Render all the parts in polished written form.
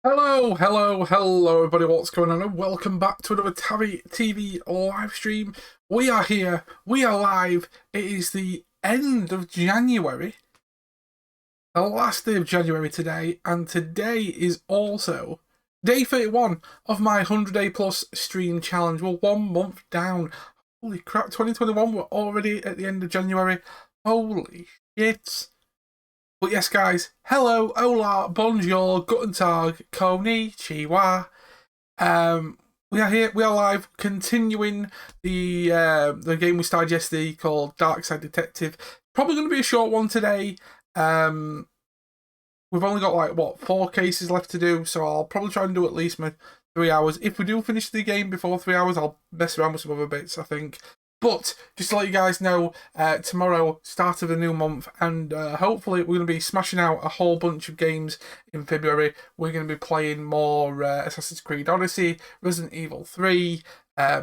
Hello, everybody. What's going on? And welcome back to another Tabby TV live stream. We are here. We are live. It is the end of January, the last day of January today, and today is also day 31 of my 100-day plus stream challenge. We're 1 month down. Holy crap! 2021. We're already at the end of January. Holy shit! But yes, guys, hello, hola, bonjour, guten tag, konnichiwa. We are here, we are live, continuing the game we started yesterday called Darkside Detective. Probably going to be a short one today. We've only got like, 4 cases left to do, so I'll probably try and do at least my 3 hours. If we do finish the game before 3 hours, I'll mess around with some other bits, I think. But just to let you guys know, tomorrow, start of the new month, and hopefully we're going to be smashing out a whole bunch of games in February. We're going to be playing more Assassin's Creed Odyssey, Resident Evil 3,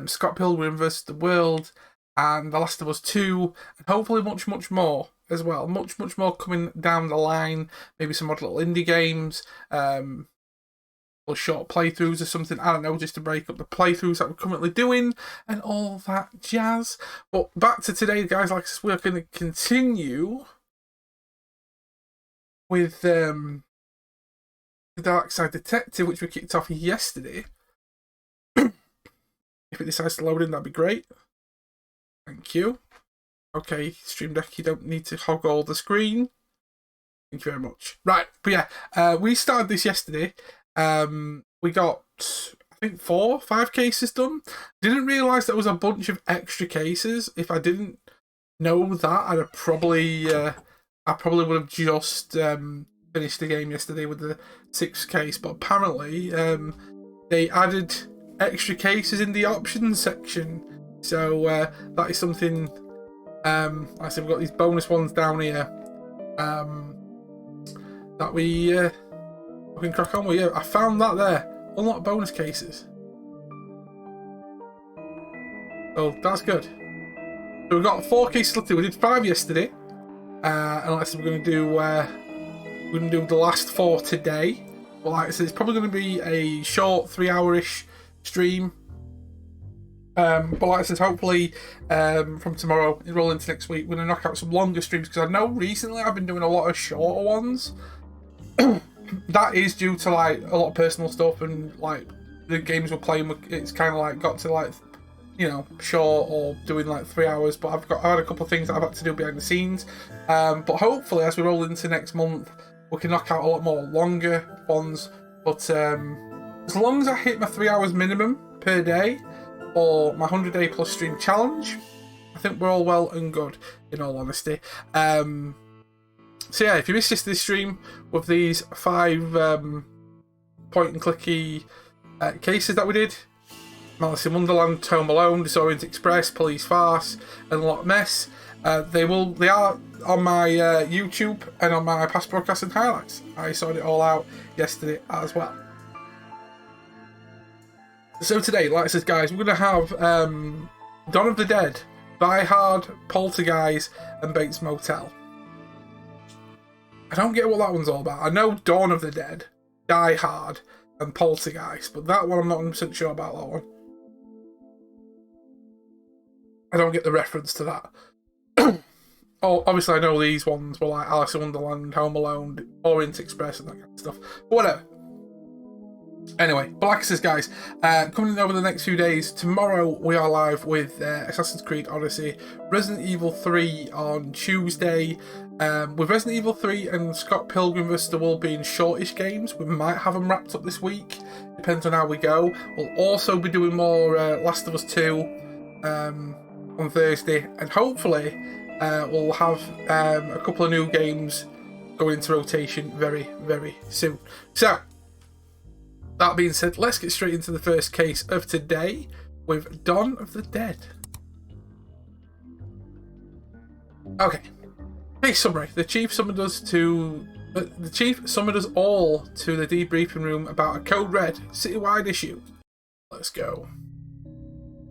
Scott Pilgrim vs. the World, and The Last of Us 2, and hopefully much more as well. Much more coming down the line. Maybe some odd little indie games. Or short playthroughs or something, I don't know, just to break up the playthroughs that we're currently doing and all that jazz. But back to today, guys, like I said, we're going to continue with the Darkside Detective, which we kicked off yesterday. If it decides to load in, that'd be great. Thank you. Okay, Stream Deck, you don't need to hog all the screen. Thank you very much. Right, but yeah, we started this yesterday. We got, I think, 4, 5 cases done. Didn't realise there was a bunch of extra cases. If I didn't know that, I'd have probably, I probably would have just finished the game yesterday with the 6th case. But apparently, they added extra cases in the options section. So that is something. Like I said, we've got these bonus ones down here. That we can crack on with. Yeah, I found that there. Unlock bonus cases. So that's good. So we've got 4 cases left. We did 5 yesterday, and like I said, we're going to do the last 4 today. But like I said, it's probably going to be a short 3-hour-ish stream. But like I said, hopefully from tomorrow and roll into next week, we're going to knock out some longer streams, because I know recently I've been doing a lot of shorter ones. That is due to like a lot of personal stuff, and like the games we're playing, it's kind of like got to like, you know, short or doing like 3 hours. But I've had a couple of things that I've had to do behind the scenes. But hopefully as we roll into next month, we can knock out a lot more longer ones. But as long as I hit my 3 hours minimum per day or my 100-day plus stream challenge, I think we're all well and good, in all honesty. So yeah, if you missed yesterday's stream with these 5 point and clicky cases that we did, Malice in Wonderland, Home Alone, Disorient Express, Police Farce, and Lot Mess, they are on my YouTube and on my past broadcasts and highlights. I sorted it all out yesterday as well. So today, like I said, guys, we're going to have Dawn of the Dead, Die Hard, Poltergeist, and Bates Motel. I don't get what that one's all about. I know Dawn of the Dead, Die Hard, and Poltergeist, but that one I'm not 100% sure about that one. I don't get the reference to that. Oh, obviously I know these ones were like Alice in Wonderland, Home Alone, Orient Express, and that kind of stuff. But whatever. Anyway, but like I said, guys, coming in over the next few days, tomorrow we are live with Assassin's Creed Odyssey, Resident Evil 3 on Tuesday. With Resident Evil 3 and Scott Pilgrim vs. the World being shortish games, we might have them wrapped up this week. Depends on how we go. We'll also be doing more Last of Us 2 on Thursday, and hopefully we'll have a couple of new games going into rotation very soon. So, that being said, let's get straight into the first case of today with Dawn of the Dead. Okay. Case summary. The chief summoned us all to the debriefing room about a code red citywide issue. Let's go.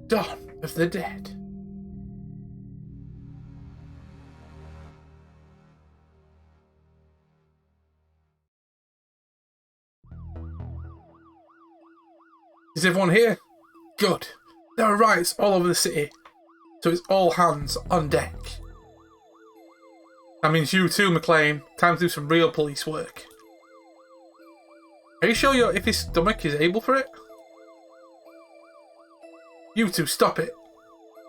Dawn of the Dead. Is everyone here? Good. There are riots all over the city, so it's all hands on deck. That means you too, McLean. Time to do some real police work. Are you sure if his stomach is able for it? You two, stop it.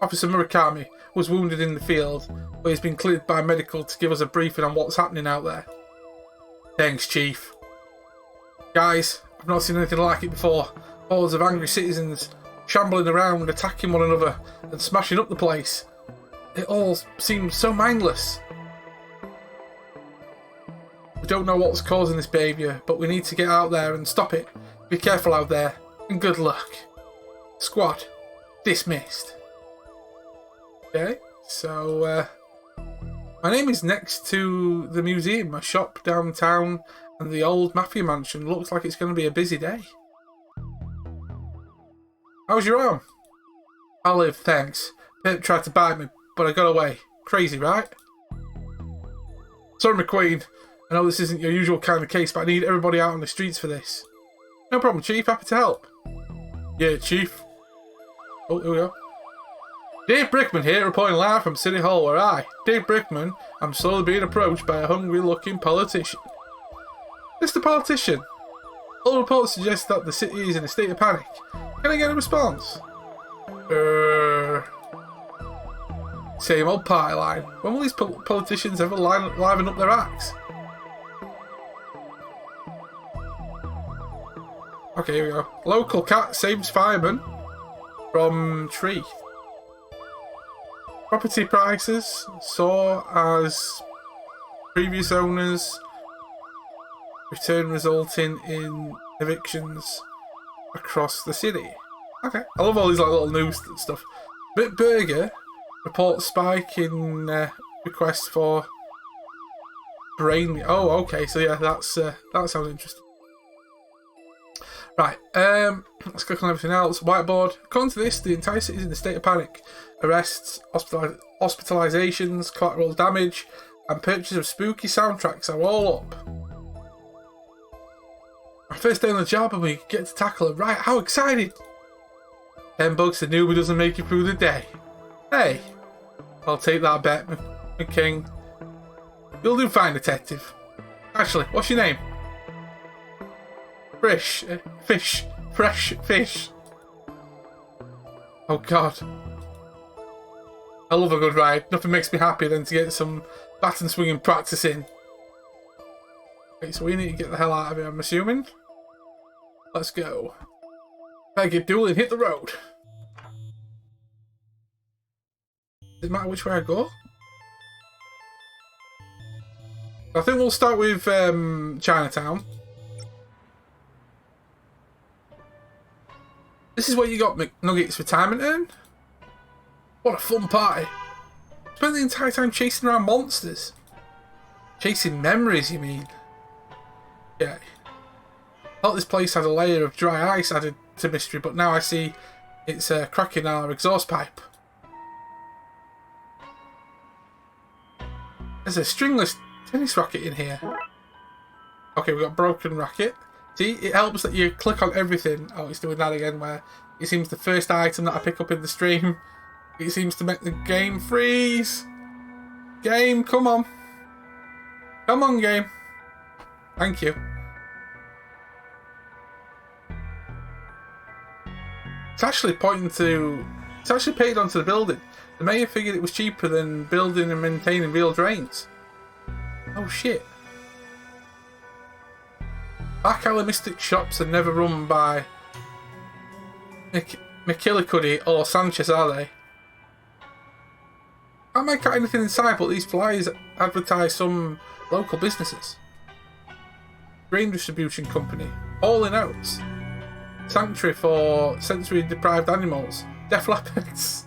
Officer Murakami was wounded in the field, but he's been cleared by medical to give us a briefing on what's happening out there. Thanks, Chief. Guys, I've not seen anything like it before. Hordes of angry citizens shambling around, attacking one another, and smashing up the place. It all seems so mindless. We don't know what's causing this behaviour, but we need to get out there and stop it. Be careful out there, and good luck. Squad, dismissed. Okay, so my name is next to the museum, a shop downtown, and the old mafia mansion. Looks like it's going to be a busy day. How's your arm? I live, thanks. Pip tried to bite me, but I got away. Crazy, right? Sorry, McQueen. I know this isn't your usual kind of case, but I need everybody out on the streets for this. No problem, Chief. Happy to help. Yeah, Chief. Oh, here we go. Dave Brickman here, reporting live from City Hall, where Dave Brickman, I'm slowly being approached by a hungry-looking politician. Mr. Politician, all reports suggest that the city is in a state of panic. Can I get a response? Same old party line. When will these politicians ever liven up their acts? Okay, here we go. Local cat saves fireman from tree. Property prices soar as previous owners return, resulting in evictions across the city. Okay, I love all these like little news stuff. Bitburger reports spike in requests for brain. Oh, okay, so yeah, that sounds interesting. Right, let's click on everything else. Whiteboard. According to this, the entire city is in a state of panic. Arrests, hospitalizations, collateral damage, and purchase of spooky soundtracks are all up. Our first day on the job and we get to tackle it. Right, how exciting! 10 bucks, a newbie doesn't make you through the day. Hey, I'll take that bet, McKing. You'll do fine, detective. Actually, what's your name? Fresh fish. Oh God. I love a good ride. Nothing makes me happier than to get some baton swinging practice in. Okay, so we need to get the hell out of here, I'm assuming. Let's go. Better get dueling, hit the road. Does it matter which way I go? I think we'll start with Chinatown. This is where you got McNuggets retirement earn? What a fun party. Spent the entire time chasing around monsters. Chasing memories, you mean? Yeah. I thought this place had a layer of dry ice added to mystery, but now I see it's cracking our exhaust pipe. There's a stringless tennis racket in here. Okay, we've got broken racket. See, it helps that you click on everything. Oh, it's doing that again, where it seems the first item that I pick up in the stream, it seems to make the game freeze. Game, come on. Come on, game. Thank you. It's actually it's actually paid onto the building. The mayor figured it was cheaper than building and maintaining real drains. Oh shit. Back alley mystic shops are never run by McKillicuddy or Sanchez, are they? Can't make out anything inside, but these flyers advertise some local businesses. Grain distribution company, all in oats. Sanctuary for sensory deprived animals. Def Leopards.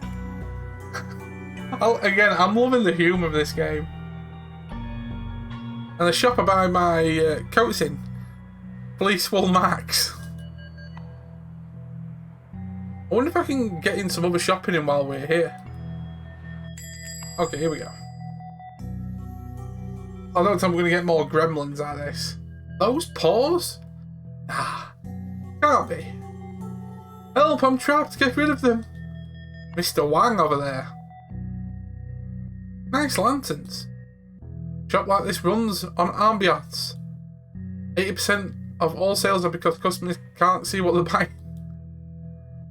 Again, I'm loving the humour of this game. And the shop I buy my coats in. Police Wool Max. I wonder if I can get in some other shopping in while we're here. Okay, here we go. I don't think I'm going to get more gremlins out of this. Those paws? Ah, can't be. Help, I'm trapped, get rid of them. Mr. Wang over there. Nice lanterns. Shop like this runs on ambiance. 80% of all sales are because customers can't see what they're buying.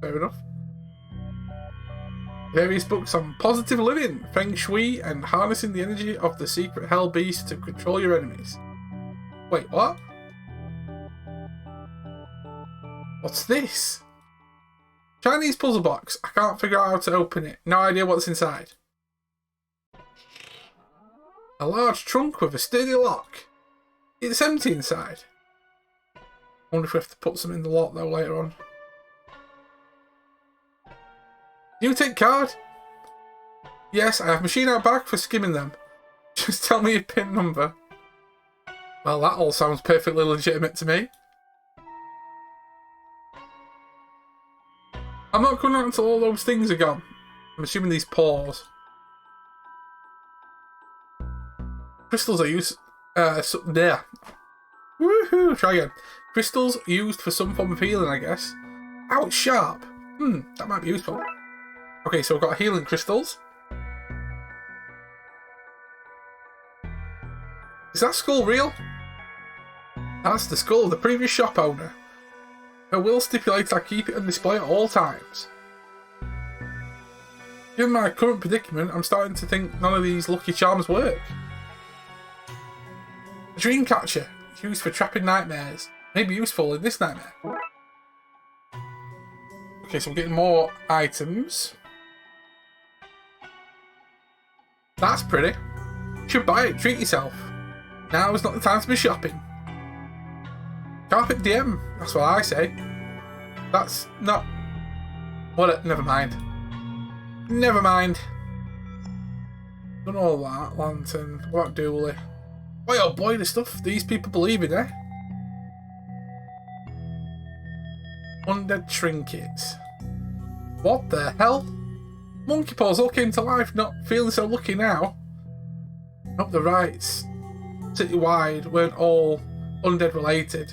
Fair enough. Various books on positive living, feng shui, and harnessing the energy of the secret hell beast to control your enemies. Wait, what? What's this? Chinese puzzle box. I can't figure out how to open it. No idea what's inside. A large trunk with a sturdy lock. It's empty inside. Wonder if we have to put some in the lock though later on. You take card? Yes, I have machine out back for skimming them. Just tell me your PIN number. Well, that all sounds perfectly legitimate to me. I'm not coming out until all those things are gone. I'm assuming these paws. Crystals are used... there. Woohoo! Try again. Crystals used for some form of healing, I guess. Ow, it's sharp. That might be useful. Okay, so we've got healing crystals. Is that skull real? That's the skull of the previous shop owner. Her will stipulates I keep it on display at all times. Given my current predicament, I'm starting to think none of these lucky charms work. A dream catcher, used for trapping nightmares. May be useful in this nightmare. Okay, so we're getting more items. That's pretty. You should buy it, treat yourself. Now is not the time to be shopping. Carpet diem, that's what I say. That's not... What? Never mind. Never mind. Done all that. Lantern. What about Dooley? Boy, oh boy, the stuff these people believe in, eh? Undead trinkets. What the hell? Monkey paws all came to life, not feeling so lucky now. Hope the rights citywide weren't all undead related.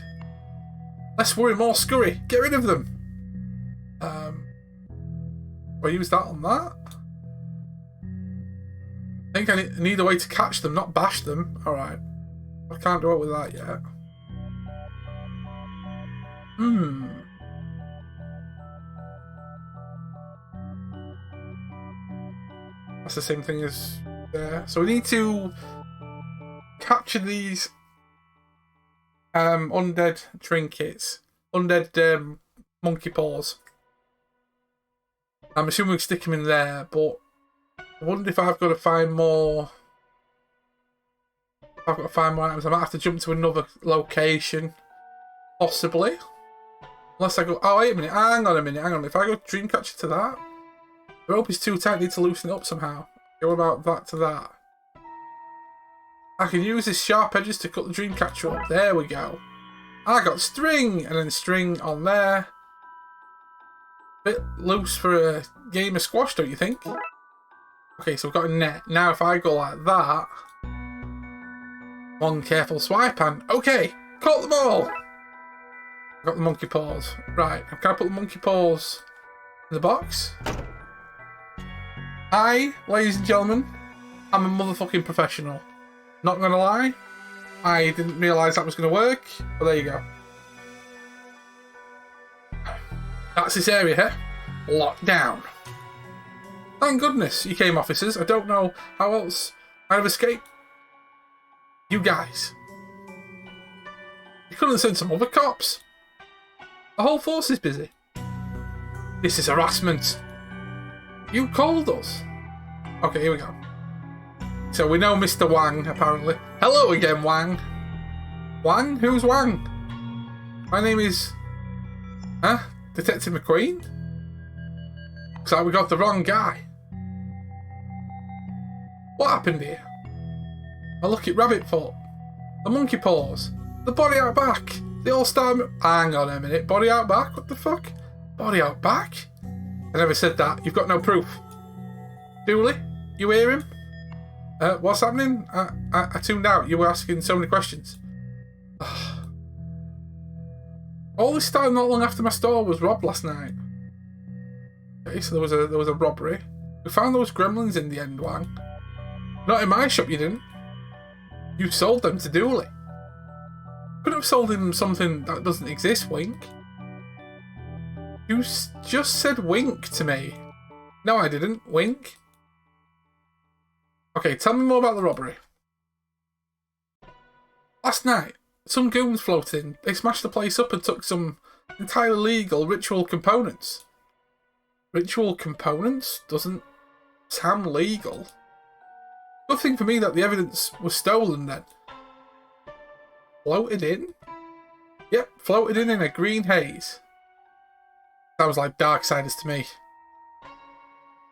Less worry, more scurry. Get rid of them. Will I use that on that? I think I need a way to catch them, not bash them. Alright. I can't do it with that yet. That's the same thing as there. So we need to capture these undead trinkets. Undead monkey paws. I'm assuming we can stick them in there, but I wonder if I've got to find more. I've got to find more items. I might have to jump to another location. Possibly. Unless I go... Oh, wait a minute. Hang on a minute. Hang on. If I go Dreamcatcher to that, the rope is too tight. I need to loosen it up somehow. Go about that to that. I can use his sharp edges to cut the Dreamcatcher up. There we go. I got string. And then string on there. Bit loose for a game of squash, don't you think? Okay, so we've got a net. Now if I go like that... One careful swipe and... Okay! Caught them all! I've got the monkey paws. Right, can I put the monkey paws in the box? I, ladies and gentlemen, I'm a motherfucking professional. Not gonna lie. I didn't realise that was gonna work, but there you go. That's this area here. Locked down. Thank goodness you came, officers. I don't know how else I'd have escaped. You guys. You couldn't send some other cops. The whole force is busy. This is harassment. You called us. Okay, here we go. So we know Mr. Wang, apparently. Hello again, Wang. Wang? Who's Wang? My name is... Huh? Detective McQueen? Looks like we got the wrong guy. What happened here? A lucky rabbit foot. The monkey paws. The body out back. They all start... Hang on a minute. Body out back? What the fuck? Body out back? I never said that. You've got no proof. Dooley? You hear him? What's happening? I tuned out. You were asking so many questions. All this started not long after my store was robbed last night. Okay, so there was a robbery. We found those gremlins in the end, Wang. Not in my shop, you didn't. You sold them to Dooley. Could have sold him something that doesn't exist, Wink. You just said wink to me. No, I didn't. Wink. Okay, tell me more about the robbery. Last night, some goons floated in. They smashed the place up and took some entirely legal ritual components. Ritual components? Doesn't sound legal. Good thing for me that the evidence was stolen then. Floated in? Yep, floated in a green haze. Sounds like Darksiders to me.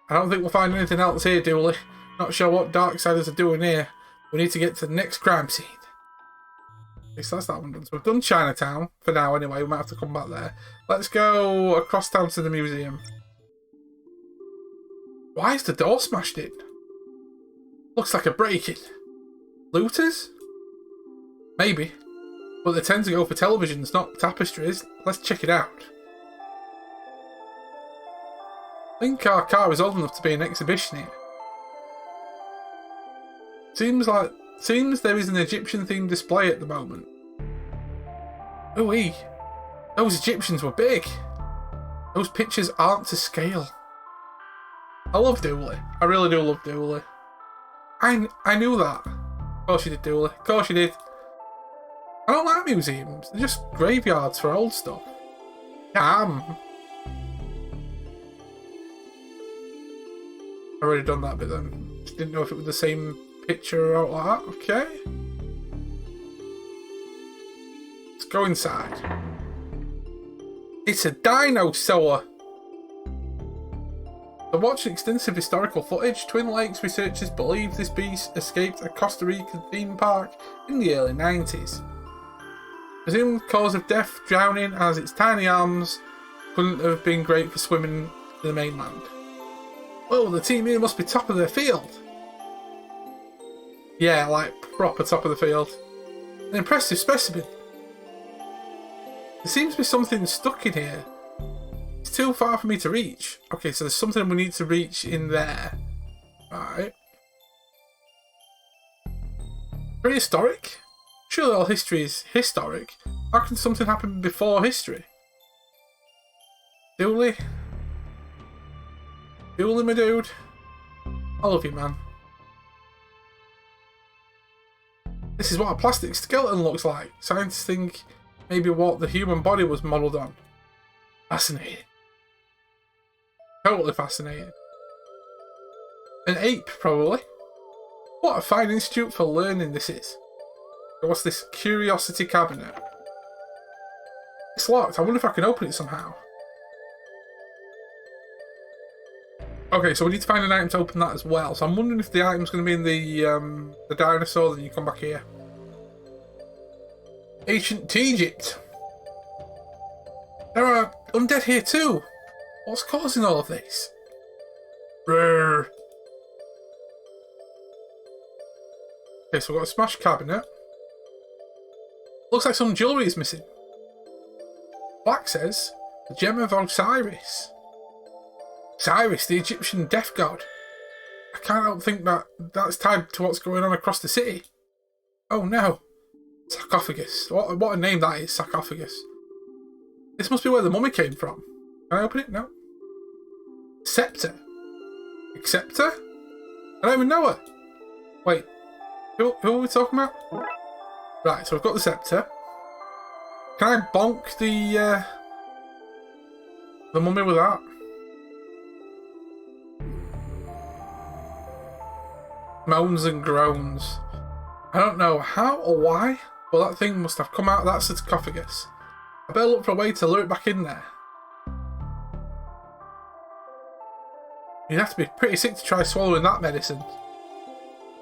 I don't think we'll find anything else here, Dooley. Not sure what Darksiders are doing here. We need to get to the next crime scene. Okay, so that's that one done. So we've done Chinatown for now anyway. We might have to come back there. Let's go across town to the museum. Why is the door smashed in? Looks like a break-in. Looters? Maybe. But they tend to go for televisions, not tapestries. Let's check it out. I think our car is old enough to be an exhibition here. Seems there is an Egyptian-themed display at the moment. Ooh-wee. Those Egyptians were big. Those pictures aren't to scale. I love Dooley. I really do love Dooley. I knew that. Of course you did, Dooley. Of course you did. I don't like museums. They're just graveyards for old stuff. Damn. I've already done that bit then. Didn't know if it was the same picture or like that. Okay. Let's go inside. It's a dinosaur. By watching extensive historical footage, Twin Lakes researchers believe this beast escaped a Costa Rican theme park in the early 90s. Presumed cause of death drowning, as its tiny arms couldn't have been great for swimming to the mainland. Oh, the team here must be top of their field. Yeah, like proper top of the field. An impressive specimen. There seems to be something stuck in here. It's too far for me to reach. Okay, so there's something we need to reach in there. Right. Prehistoric? Surely all history is historic. How can something happen before history? Dooley? Dooley, my dude? I love you, man. This is what a plastic skeleton looks like. Scientists think maybe what the human body was modelled on. Fascinating. Totally fascinating. An ape, probably. What a fine institute for learning this is. What's this curiosity cabinet? It's locked. I wonder if I can open it somehow. Okay, so we need to find an item to open that as well. So I'm wondering if the item's going to be in the dinosaur, then you come back here. Ancient Egypt. There are undead here too. What's causing all of this? Brrr. Okay, so we've got a smashed cabinet. Looks like some jewellery is missing. Black says, the gem of Osiris. Osiris, the Egyptian death god. I can't help think that that's tied to what's going on across the city. Oh no. Sarcophagus. What a name that is, sarcophagus. This must be where the mummy came from. Can I open it? No. Scepter. Scepter? I don't even know her. Wait. Who are we talking about? Right, so I've got the scepter. Can I bonk the mummy with that? Moans and groans. I don't know how or why, but that thing must have come out of that sarcophagus. I better look for a way to lure it back in there. You'd have to be pretty sick to try swallowing that medicine.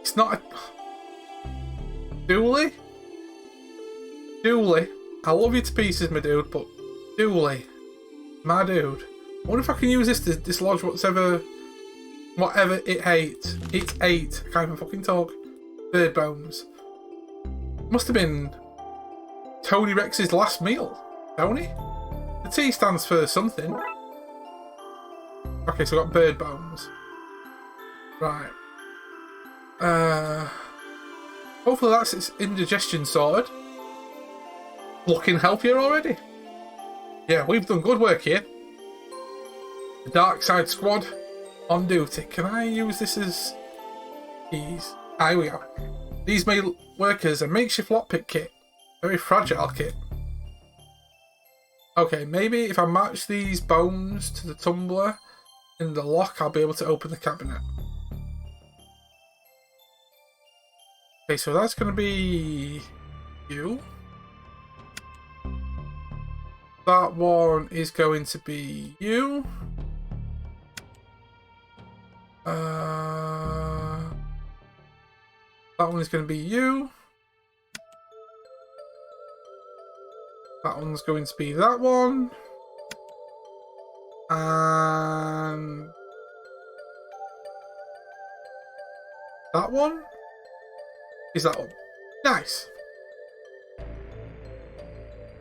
It's not a... Dooley? Dooley, I love you to pieces, my dude, but Dooley, my dude. I wonder if I can use this to dislodge whatever it ate. It ate. I can't even fucking talk. Bird bones. Must have been Tony Rex's last meal. Tony? The T stands for something. Okay, so we've got bird bones. Right. Hopefully that's its indigestion sorted. Looking healthier already. Yeah, we've done good work here. The Darkside squad on duty. Can I use this as keys? Here we go. These may work as a makeshift lockpick kit. Very fragile kit. Okay, maybe if I match these bones to the tumbler in the lock, I'll be able to open the cabinet. Okay, so that's going to be you. That one is going to be you. That one is going to be you. That one's going to be that one. And that one is that one. Nice.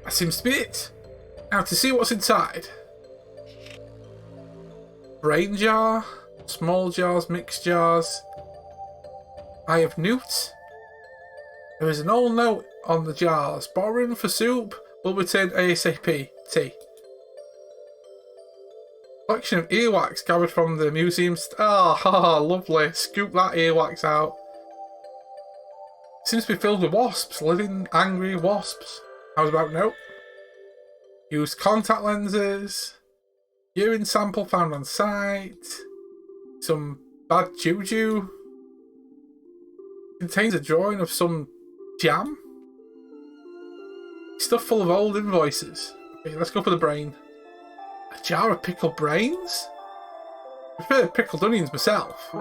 That seems to be it. Now to see what's inside. Brain jar, small jars, mixed jars. Eye of newt. There is an old note on the jars. Borrowing for soup will return ASAP. Tea. Collection of earwax gathered from the museum. Lovely. Scoop that earwax out. Seems to be filled with wasps. Living, angry wasps. How's about note? Use contact lenses. Urine sample found on site. Some bad juju. Contains a drawing of some jam. Stuff full of old invoices. Okay, let's go for the brain. A jar of pickled brains? I prefer pickled onions myself.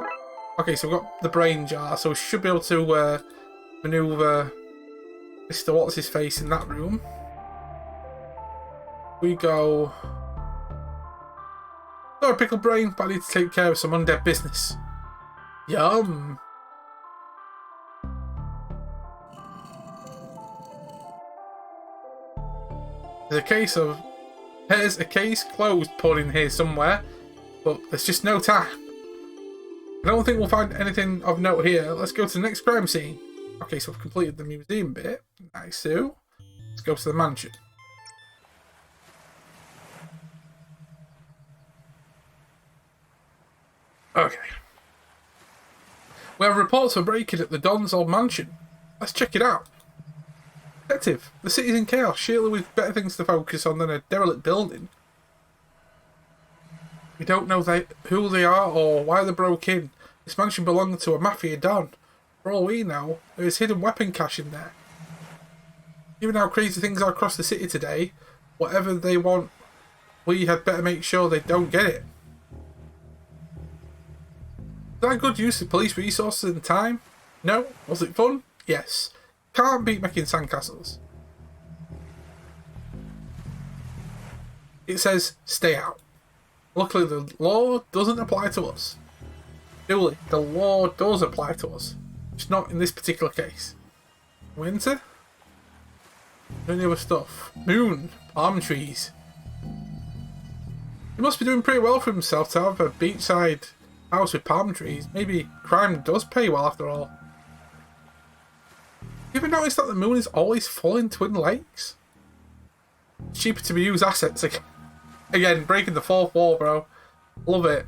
Okay, so we've got the brain jar, so we should be able to manoeuvre Mr. What's-His-Face in that room. We go... Got a pickled brain, but I need to take care of some undead business. Yum! There's a case closed put in here somewhere, but there's just no time. I don't think we'll find anything of note here. Let's go to the next crime scene. Okay, so we've completed the museum bit. Nice, so let's go to the mansion. Okay. We have reports of breaking at the Don's old mansion. Let's check it out. Detective, the city's in chaos. Surely we've better things to focus on than a derelict building. We don't know who they are or why they broke in. This mansion belonged to a mafia don. For all we know, there is hidden weapon cache in there. Given how crazy things are across the city today, whatever they want, we had better make sure they don't get it. Was that a good use of police resources and time? No. Was it fun? Yes. Can't beat making sandcastles. It says, stay out. Luckily, the law doesn't apply to us. Julie, the law does apply to us. Just not in this particular case. Winter? Any other stuff? Moon. Palm trees. He must be doing pretty well for himself to have a beachside house with palm trees. Maybe crime does pay well after all. You ever noticed that the moon is always full in Twin Lakes? It's cheaper to use assets again. Again, breaking the fourth wall, bro. Love it.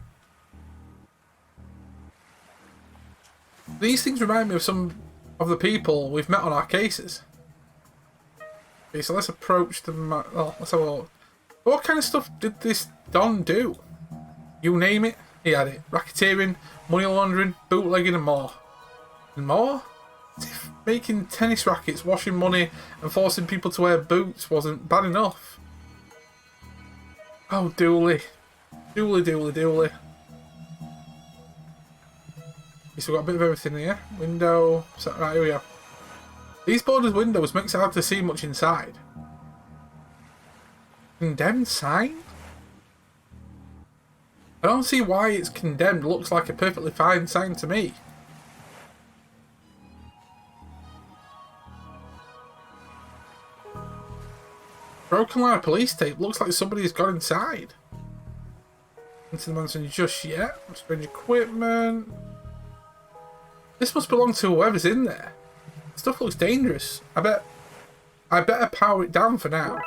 These things remind me of some of the people we've met on our cases. Okay, so let's approach the... let's have a look. What kind of stuff did this Don do? You name it, he had it. Racketeering, money laundering, bootlegging and more. And more? As if making tennis rackets, washing money and forcing people to wear boots wasn't bad enough. Oh, Dooley. Dooley. Okay, so we've got a bit of everything here. Window. Right, here we go. These boarded windows makes it hard to see much inside. Condemned sign? I don't see why it's condemned. Looks like a perfectly fine sign to me. Broken line of police tape. Looks like somebody's got inside. into the mansion just yet. Strange equipment. This must belong to whoever's in there. Stuff looks dangerous. I better power it down for now.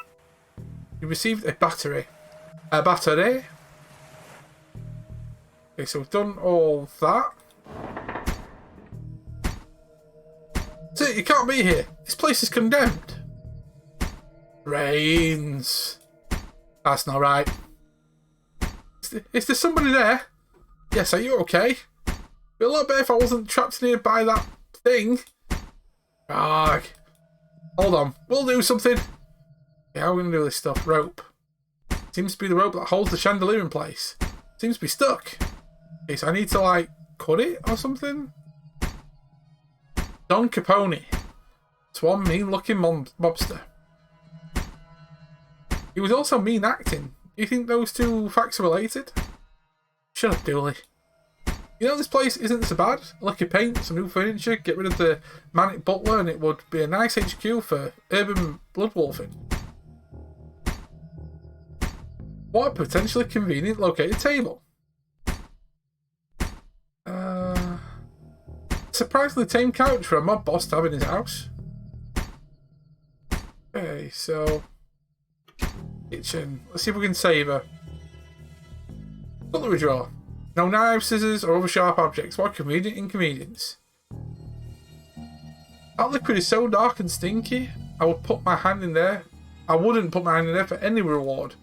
You received a battery. A battery? Okay, so we've done all that. That's it, you can't be here. This place is condemned. Rains. That's not right. Is there somebody there? Yes, are you okay? It'd be a lot better if I wasn't trapped in here by that thing. Ugh. Hold on, we'll do something. Yeah, how are we gonna do this stuff? Rope. Seems to be the rope that holds the chandelier in place. Seems to be stuck. Okay, so I need to like cut it or something. Don Capone. It's one mean-looking mobster. He was also mean acting. Do you think those two facts are related? Shut up, Dooley. You know, this place isn't so bad. A lick of paint, some new furniture, get rid of the manic butler, and it would be a nice HQ for urban bloodwolfing. What a potentially convenient located table. Surprisingly tame couch for a mob boss to have in his house. Okay, so kitchen. Let's see if we can save her. Cutlery drawer. No knives, scissors, or other sharp objects. What a convenient inconvenience. That liquid is so dark and stinky. I would put my hand in there. I wouldn't put my hand in there for any reward.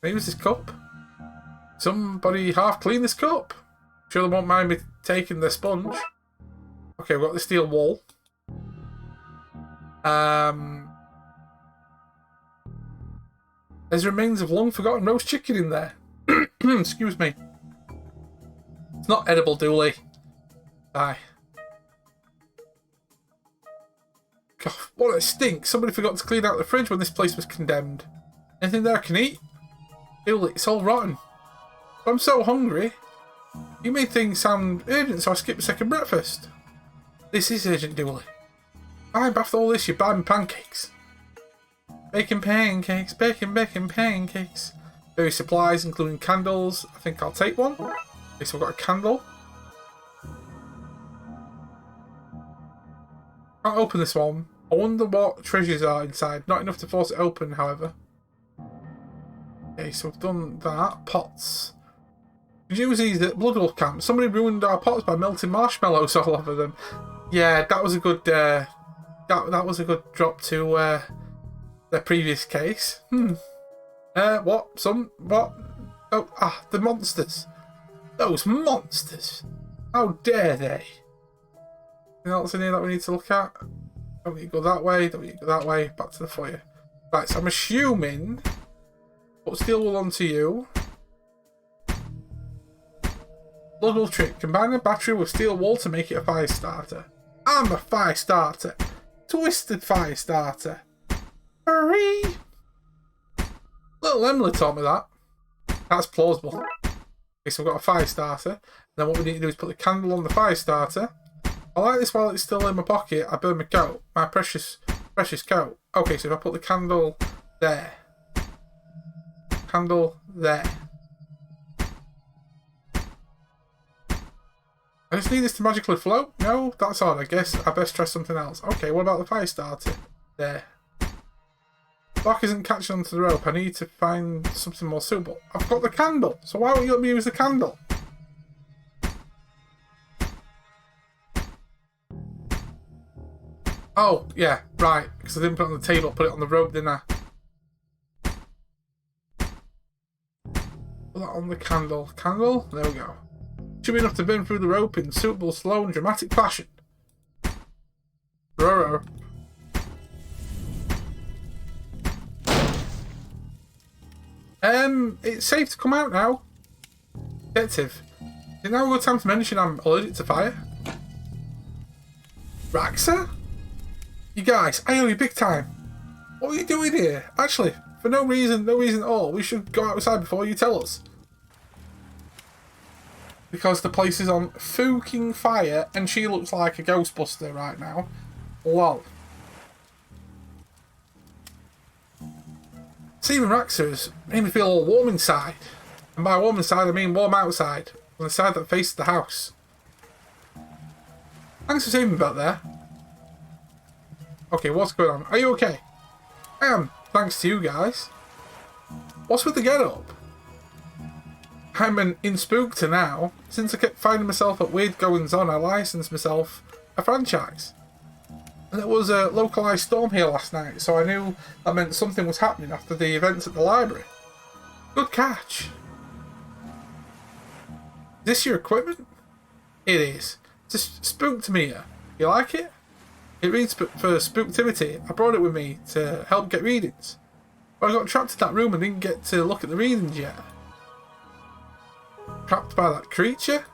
Can I use this cup? Somebody half clean this cup. Sure they won't mind me taking the sponge. Okay, we've got the steel wall. There's remains of long forgotten roast chicken in there. Excuse me. It's not edible, Dooley. Aye. God, what a stink. Somebody forgot to clean out the fridge when this place was condemned. Anything there I can eat? Dooley, it's all rotten. I'm so hungry. You made things sound urgent, so I skipped a second breakfast. This is urgent, Dooley. Fine, after all this, you buy me pancakes. Bacon pancakes, bacon pancakes. Various supplies, including candles. I think I'll take one. Okay, so we've got a candle. Can't open this one. I wonder what treasures are inside. Not enough to force it open, however. Okay, so we've done that. Pots. Did you use these at Bloodwolf Camp? Somebody ruined our pots by melting marshmallows all over them. Yeah, that was a good. That was a good drop to the previous case. What? What? Oh, the monsters. Those monsters. How dare they? Anything else in here that we need to look at? Don't need to go that way. Don't need to go that way. Back to the foyer. Right, so I'm assuming. Put steel wool onto you. Bloodwolf trick. Combine a battery with steel wool to make it a fire starter. I'm a fire starter. Twisted fire starter. Hurry! Little Emily taught me that. That's plausible. Okay, so we've got a fire starter. And then what we need to do is put the candle on the fire starter. I like this while it's still in my pocket. I burn my coat. My precious coat. Okay, so if I put the candle there. Candle there. I just need this to magically float? No, that's odd. I guess I best try something else. Okay, what about the fire starter? There. Block isn't catching onto the rope. I need to find something more suitable. I've got the candle, so why won't you let me use the candle? Oh, yeah, right. Because I didn't put it on the table, put it on the rope, didn't I? Put that on the candle. Candle? There we go. Should be enough to burn through the rope in suitable, slow, and dramatic fashion. Roro. It's safe to come out now. Detective. Is now a good time to mention I'm allergic to fire? Raxa? You guys, I owe you big time. What are you doing here? Actually, for no reason at all. We should go outside before you tell us. Because the place is on fucking fire and she looks like a Ghostbuster right now. Lol. Seeing Raxa's made me feel all warm inside. And by warm inside, I mean warm outside. On the side that faces the house. Thanks for saving me back there. Okay, what's going on? Are you okay? I am, thanks to you guys. What's with the get-up? I'm an in-spookter now. Since I kept finding myself at weird goings-on, I licensed myself a franchise. And there was a localised storm here last night, so I knew that meant something was happening after the events at the library. Good catch. Is this your equipment? It is. It's a spooktometer. You like it? It reads for spooktivity. I brought it with me to help get readings. But I got trapped in that room and didn't get to look at the readings yet. Trapped by that creature?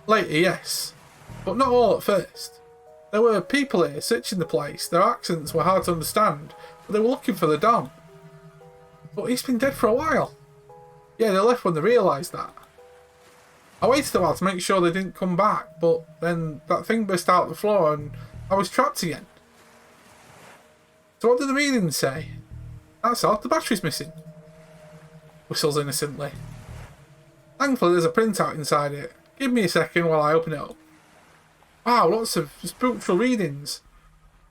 Later, yes. But not all at first. There were people here searching the place. Their accents were hard to understand, but they were looking for the Don. But he's been dead for a while. Yeah, they left when they realised that. I waited a while to make sure they didn't come back, but then that thing burst out the floor and I was trapped again. So what did the readings say? That's odd, the battery's missing. Whistles innocently. Thankfully there's a printout inside it. Give me a second while I open it up. Wow, lots of spiritual readings.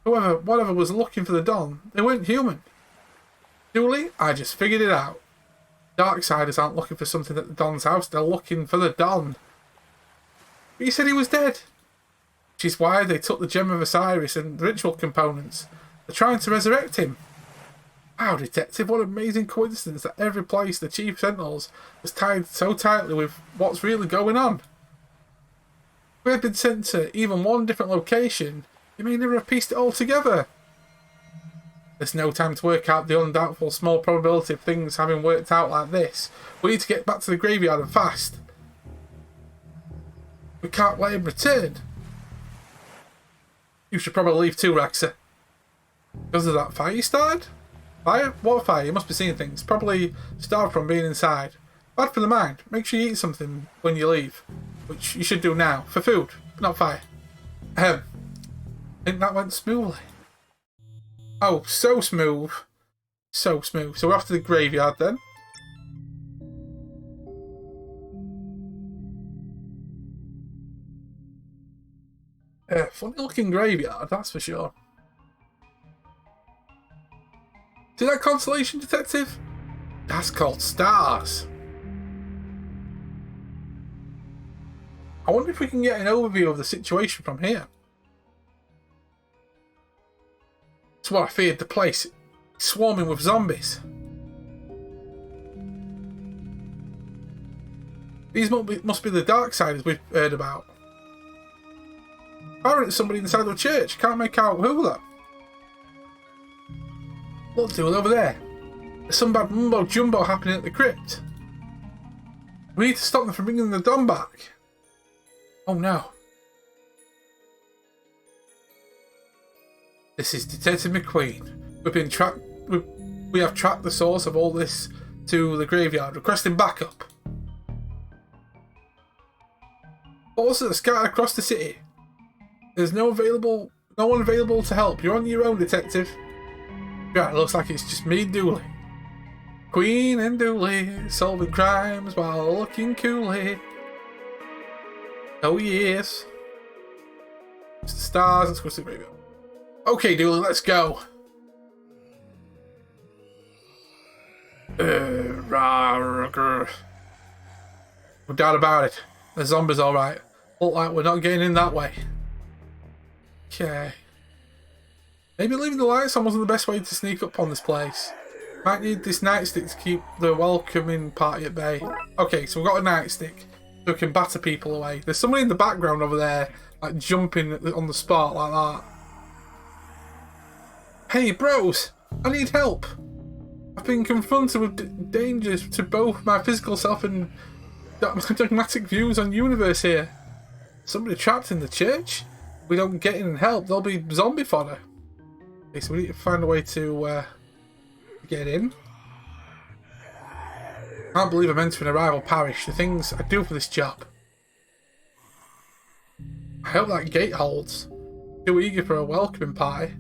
Whatever was looking for the Don, they weren't human. Julie, I just figured it out. Darksiders aren't looking for something at the Don's house, they're looking for the Don. But you said he was dead. Which is why they took the Gem of Osiris and the ritual components. They're trying to resurrect him. Wow, Detective, what an amazing coincidence that every place the Chief Sentinels was tied so tightly with what's really going on. If we had been sent to even one different location, you may never have pieced it all together. There's no time to work out the undoubtful small probability of things having worked out like this. We need to get back to the graveyard and fast. We can't let him return. You should probably leave too, Rexa. Because of that fire you started? Fire? What fire? You must be seeing things. Probably starved from being inside. Bad for the mind. Make sure you eat something when you leave. Which you should do now. For food, not fire. I think that went smoothly. Oh, so smooth. So smooth. So we're off to the graveyard then. Funny looking graveyard, that's for sure. See that constellation, Detective? That's called stars. I wonder if we can get an overview of the situation from here. That's what I feared, the place swarming with zombies. These must be the Darksiders we've heard about. Apparently somebody inside the church. Can't make out who though. Look, dude, over there. There's some bad mumbo jumbo happening at the crypt. We need to stop them from bringing the Don back. Oh no. This is Detective McQueen. We have tracked the source of all this to the graveyard, requesting backup. Forces are scattered across the city. There's no one available to help. You're on your own, Detective. Yeah, it looks like it's just me and Dooley. Queen and Dooley, solving crimes while looking coolly. Oh yes. It's the stars, let's go to the graveyard. Okay, Dooley, let's go. No doubt about it. The zombies alright. Look like we're not getting in that way. Okay. Maybe leaving the lights on wasn't the best way to sneak up on this place. Might need this nightstick to keep the welcoming party at bay. Okay, so we've got a nightstick so we can batter people away. There's someone in the background over there, like jumping on the spot like that. Hey bros, I need help. I've been confronted with dangers to both my physical self and dogmatic views on universe here. Somebody trapped in the church? We don't get in and help, there'll be zombie fodder. Okay, so we need to find a way to get in. I can't believe I'm entering a rival parish. The things I do for this job. I hope that gate holds. Too eager for a welcoming party.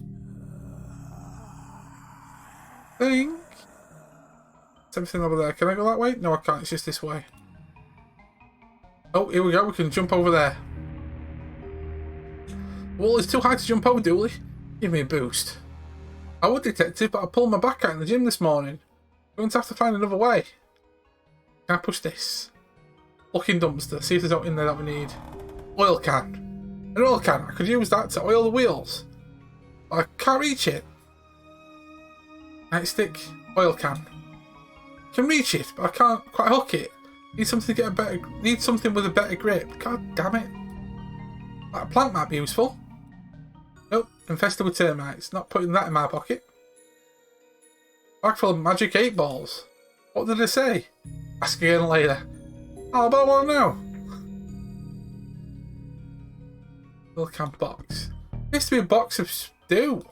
Is everything over there? Can I go that way? No, I can't. It's just this way. Oh, here we go. We can jump over there. Well, it's too high to jump over, Dooley. Give me a boost. I would, detective, but I pulled my back out in the gym this morning. We're going to have to find another way. Can I push this? Looking dumpster. See if there's something in there that we need. Oil can. An oil can. I could use that to oil the wheels. But I can't reach it. Nightstick. Oil can. Can reach it, but I can't quite hook it. Need something to get a better. Need something with a better grip. God damn it! That plant might be useful. Nope, infested with termites. Not putting that in my pocket. Bag full of magic 8 balls. What did I say? Ask again later. Oh, but I want to know. Little camp box. There used to be a box of stew.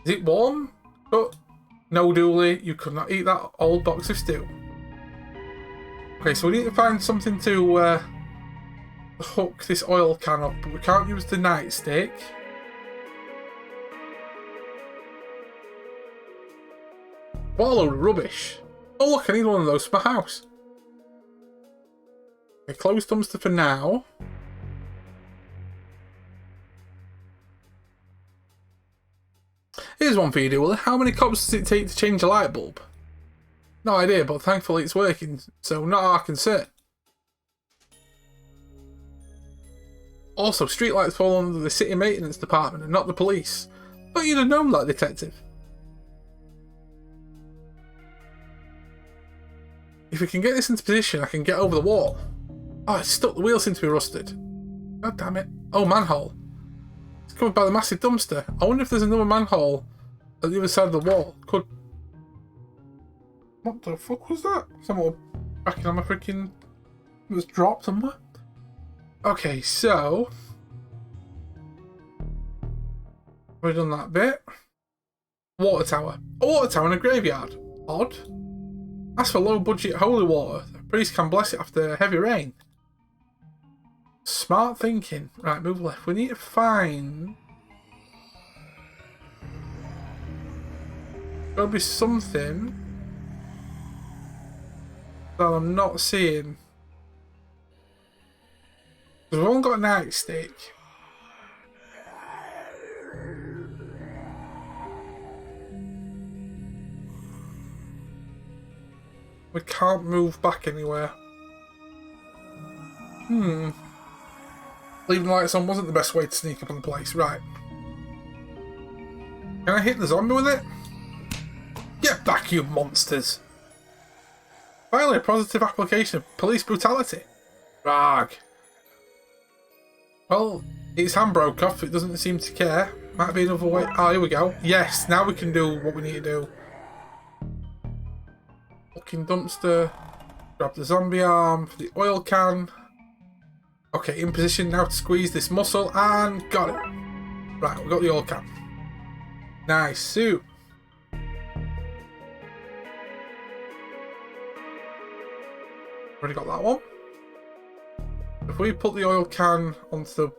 Is it warm? Oh, no, Dooley, you could not eat that old box of stew. Okay, so we need to find something to hook this oil can up, but we can't use the nightstick. What a load of rubbish. Oh look, I need one of those for my house. Okay, close dumpster for now. Here's one for you, Dooley. How many cops does it take to change a light bulb? No idea, but thankfully it's working, so not our concern. Also, streetlights fall under the city maintenance department and not the police. Thought you'd have known that, detective. If we can get this into position, I can get over the wall. Oh, it's stuck. The wheels seem to be rusted. God damn it. Oh, manhole. It's covered by the massive dumpster. I wonder if there's another manhole at the other side of the wall. Could... What the fuck was that? Someone backing on my freaking... It was dropped somewhere. Okay, so... We've done that bit. Water tower. A water tower in a graveyard. Odd. As for low budget holy water, the priest can bless it after heavy rain. Smart thinking. Right, move left. We need to find... There'll be something that I'm not seeing. Because we've only got a nightstick. We can't move back anywhere. Leaving the lights on wasn't the best way to sneak up on the place. Right. Can I hit the zombie with it? Get back, you monsters! Finally, a positive application of police brutality. Rag. Well, its hand broke off. It doesn't seem to care. Might be another way. Oh, here we go. Yes, now we can do what we need to do. Fucking dumpster. Grab the zombie arm for the oil can. Okay, in position now to squeeze this muscle and got it. Right, we got the oil can. Nice suit. Already got that one. If we put the oil can onto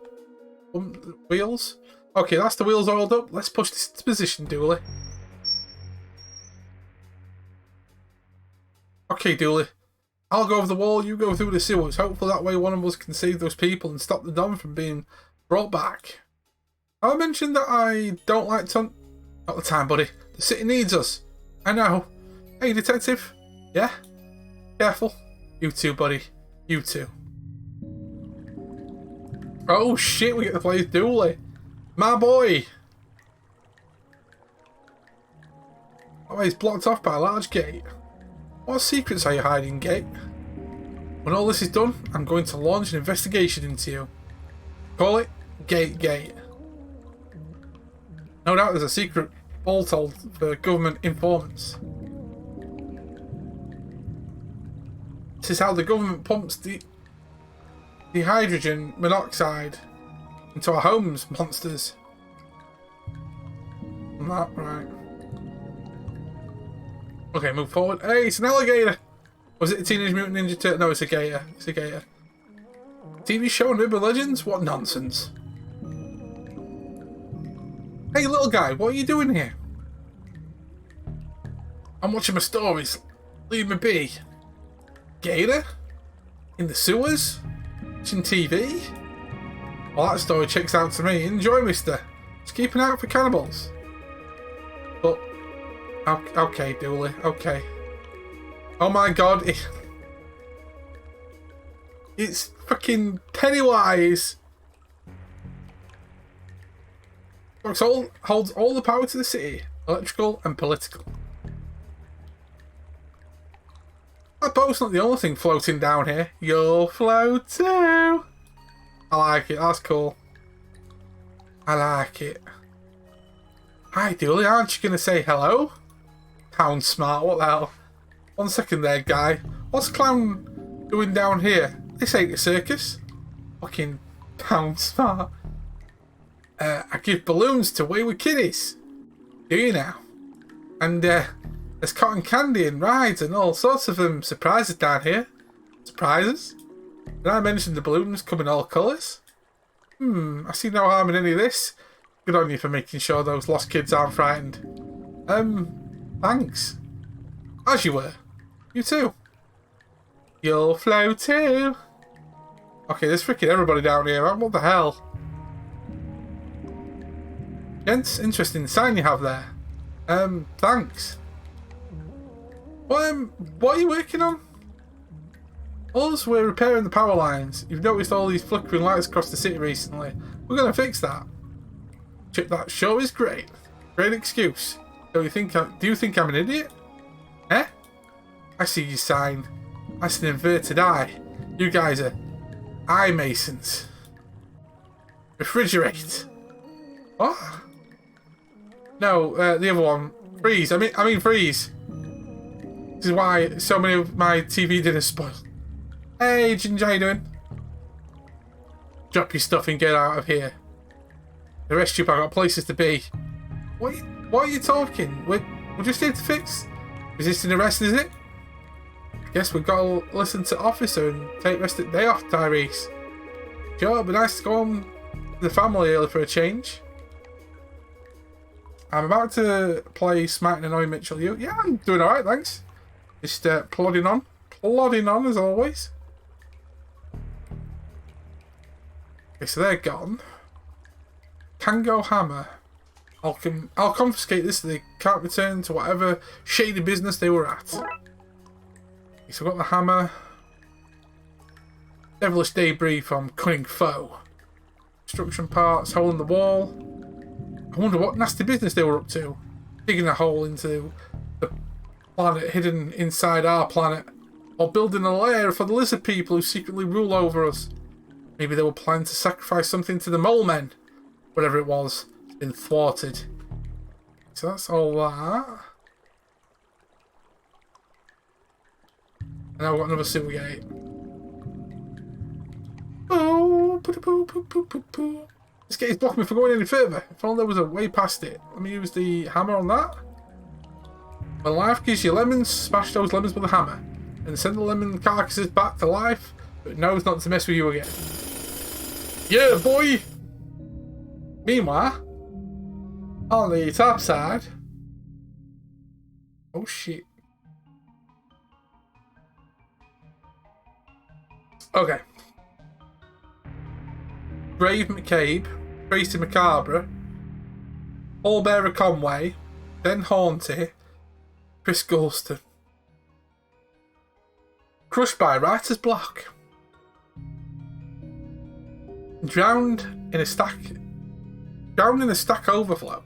the wheels. Okay, that's the wheels oiled up. Let's push this into position, Dooley. Okay, Dooley. I'll go over the wall, you go through the sewers. Hopefully that way one of us can save those people and stop the Don from being brought back. I mentioned that I don't like to... Not the time, buddy. The city needs us. I know. Hey, detective. Yeah? Careful. You too, buddy. You too. Oh shit, we get to play Dooley. My boy. Oh, he's blocked off by a large gate. What secrets are you hiding, Gate? When all this is done, I'm going to launch an investigation into you. Call it Gate. No doubt there's a secret vault for government informants. This is how the government pumps the hydrogen monoxide into our homes, monsters. That right. Okay, move forward. Hey, it's an alligator! Was it a Teenage Mutant Ninja Turtle? No, it's a gator. It's a gator. TV show and Urban Legends? What nonsense. Hey, little guy, what are you doing here? I'm watching my stories. Leave me be. Gator? In the sewers? Watching TV? Well, that story checks out to me. Enjoy, mister. Just keep an eye out for cannibals. But, okay, Dooley, okay. Oh my god, it's fucking Pennywise. Fox holds all the power to the city, electrical and political. That boat's not the only thing floating down here. You'll float too. I like it, that's cool. I like it. Hi, Dooley, aren't you going to say hello? Pound smart, what the hell? 1 second there, guy. What's Clown doing down here? This ain't a circus. Fucking pound smart. I give balloons to wayward kiddies. Do you now? And there's cotton candy and rides and all sorts of surprises down here. Surprises? Did I mention the balloons come in all colours? I see no harm in any of this. Good on you for making sure those lost kids aren't frightened. Thanks. As you were. You too. You'll float too. Okay, there's freaking everybody down here. What the hell? Gents, interesting sign you have there. Thanks. What are you working on? Us, we're repairing the power lines. You've noticed all these flickering lights across the city recently. We're gonna fix that. Chip, that sure is great. Great excuse. Do you think I'm an idiot? Eh? I see your sign. That's an inverted eye. You guys are eye masons. Refrigerate. What? No, the other one. Freeze. I mean freeze. This is why so many of my TV dinners spoil. Hey, Ginger, how you doing? Drop your stuff and get out of here. The rest of you, I've got places to be. What are you talking? We're just here to fix. Resisting arrest, is it? Guess we've got to listen to officer and take rest of the day off, Tyrese. Sure, it'd be nice to go home to the family early for a change. I'm about to play Smite and Annoy Mitchell. You? Yeah, I'm doing alright, thanks. Just plodding on. Plodding on, as always. Okay, so they're gone. Kango Hammer. I'll confiscate this so they can't return to whatever shady business they were at. Okay, so I've got the hammer. Devilish debris from cunning foe. Construction parts, hole in the wall. I wonder what nasty business they were up to. Digging a hole into the planet hidden inside our planet. Or building a lair for the lizard people who secretly rule over us. Maybe they were planning to sacrifice something to the mole men. Whatever it was, it's been thwarted. So that's all that. And now we've got another sewer gate. Oh, this gate is blocking me from going any further. If only there was a way past it. Let me use the hammer on that. When life gives you lemons, smash those lemons with a hammer. And send the lemon carcasses back to life, but knows not to mess with you again. Yeah, boy! Meanwhile, on the top side... Oh, shit. Okay. Brave McCabe, Tracy Macabre, Allbearer Conway, Ben Haunty, Chris Golston. Crushed by writer's block. Drowned in a stack overflow.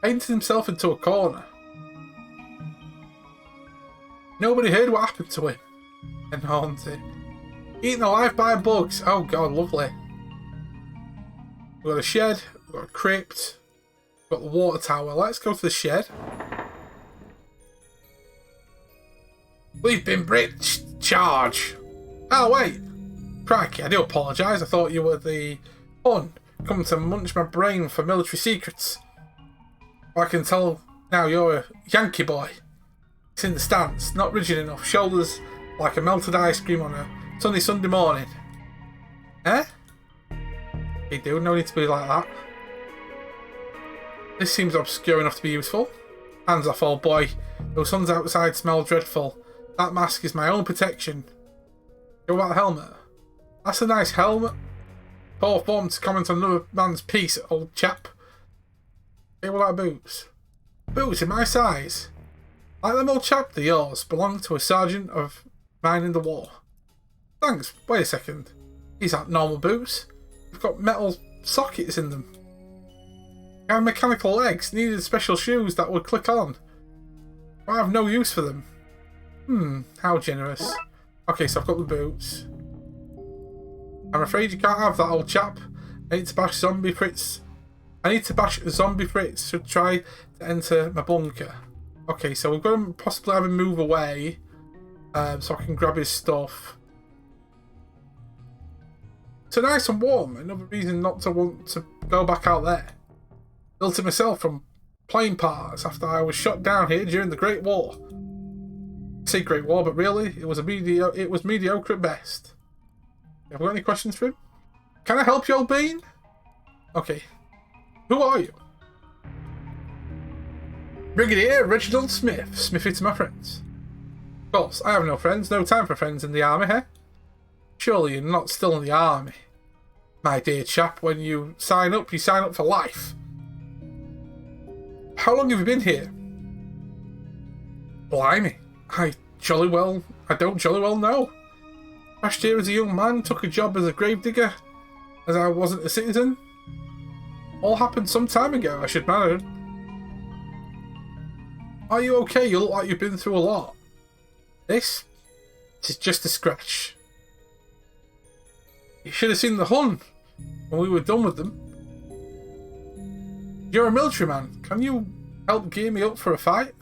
Painted himself into a corner. Nobody heard what happened to him. And haunted. Eaten alive by bugs. Oh god, lovely. We've got a shed, we've got a crypt, we've got the water tower. Let's go to the shed. We've been breached. Charge. Oh wait. Crikey, I do apologise. I thought you were the Hun coming to munch my brain for military secrets. I can tell now you're a Yankee boy. It's in the stance, not rigid enough, shoulders like a melted ice cream on a sunny Sunday morning. Eh? You do, no need to be like that. This seems obscure enough to be useful. Hands off, old boy. Those suns outside smell dreadful. That mask is my own protection. What about the helmet? That's a nice helmet. Poor form to comment on another man's piece, old chap. Hey, what about boots? Boots in my size. Like them, old chap, they're yours. Belong to a sergeant of mine in the war. Thanks. Wait a second. These aren't normal boots. They've got metal sockets in them. I have mechanical legs. Needed special shoes that would click on. I have no use for them. How generous. Okay, so I've got the boots. I'm afraid you can't have that, old chap. I need to bash zombie Fritz. To try to enter my bunker. Okay, so we're going to possibly have him move away, so I can grab his stuff. So nice and warm. Another reason not to want to go back out there. Built it myself from plane parts after I was shot down here during the Great War. I say Great War, but really, it was mediocre at best. Have we got any questions for him? Can I help you, old bean? Okay. Who are you? Brigadier Reginald Smith. Smithy to my friends. Of course, I have no friends. No time for friends in the army, eh? Surely you're not still in the army. My dear chap, when you sign up for life. How long have you been here? Blimey. I don't jolly well know. Last year as a young man, took a job as a gravedigger, as I wasn't a citizen. All happened some time ago, I should imagine. Are you okay? You look like you've been through a lot. This is just a scratch. You should have seen the Hun when we were done with them. You're a military man. Can you help gear me up for a fight?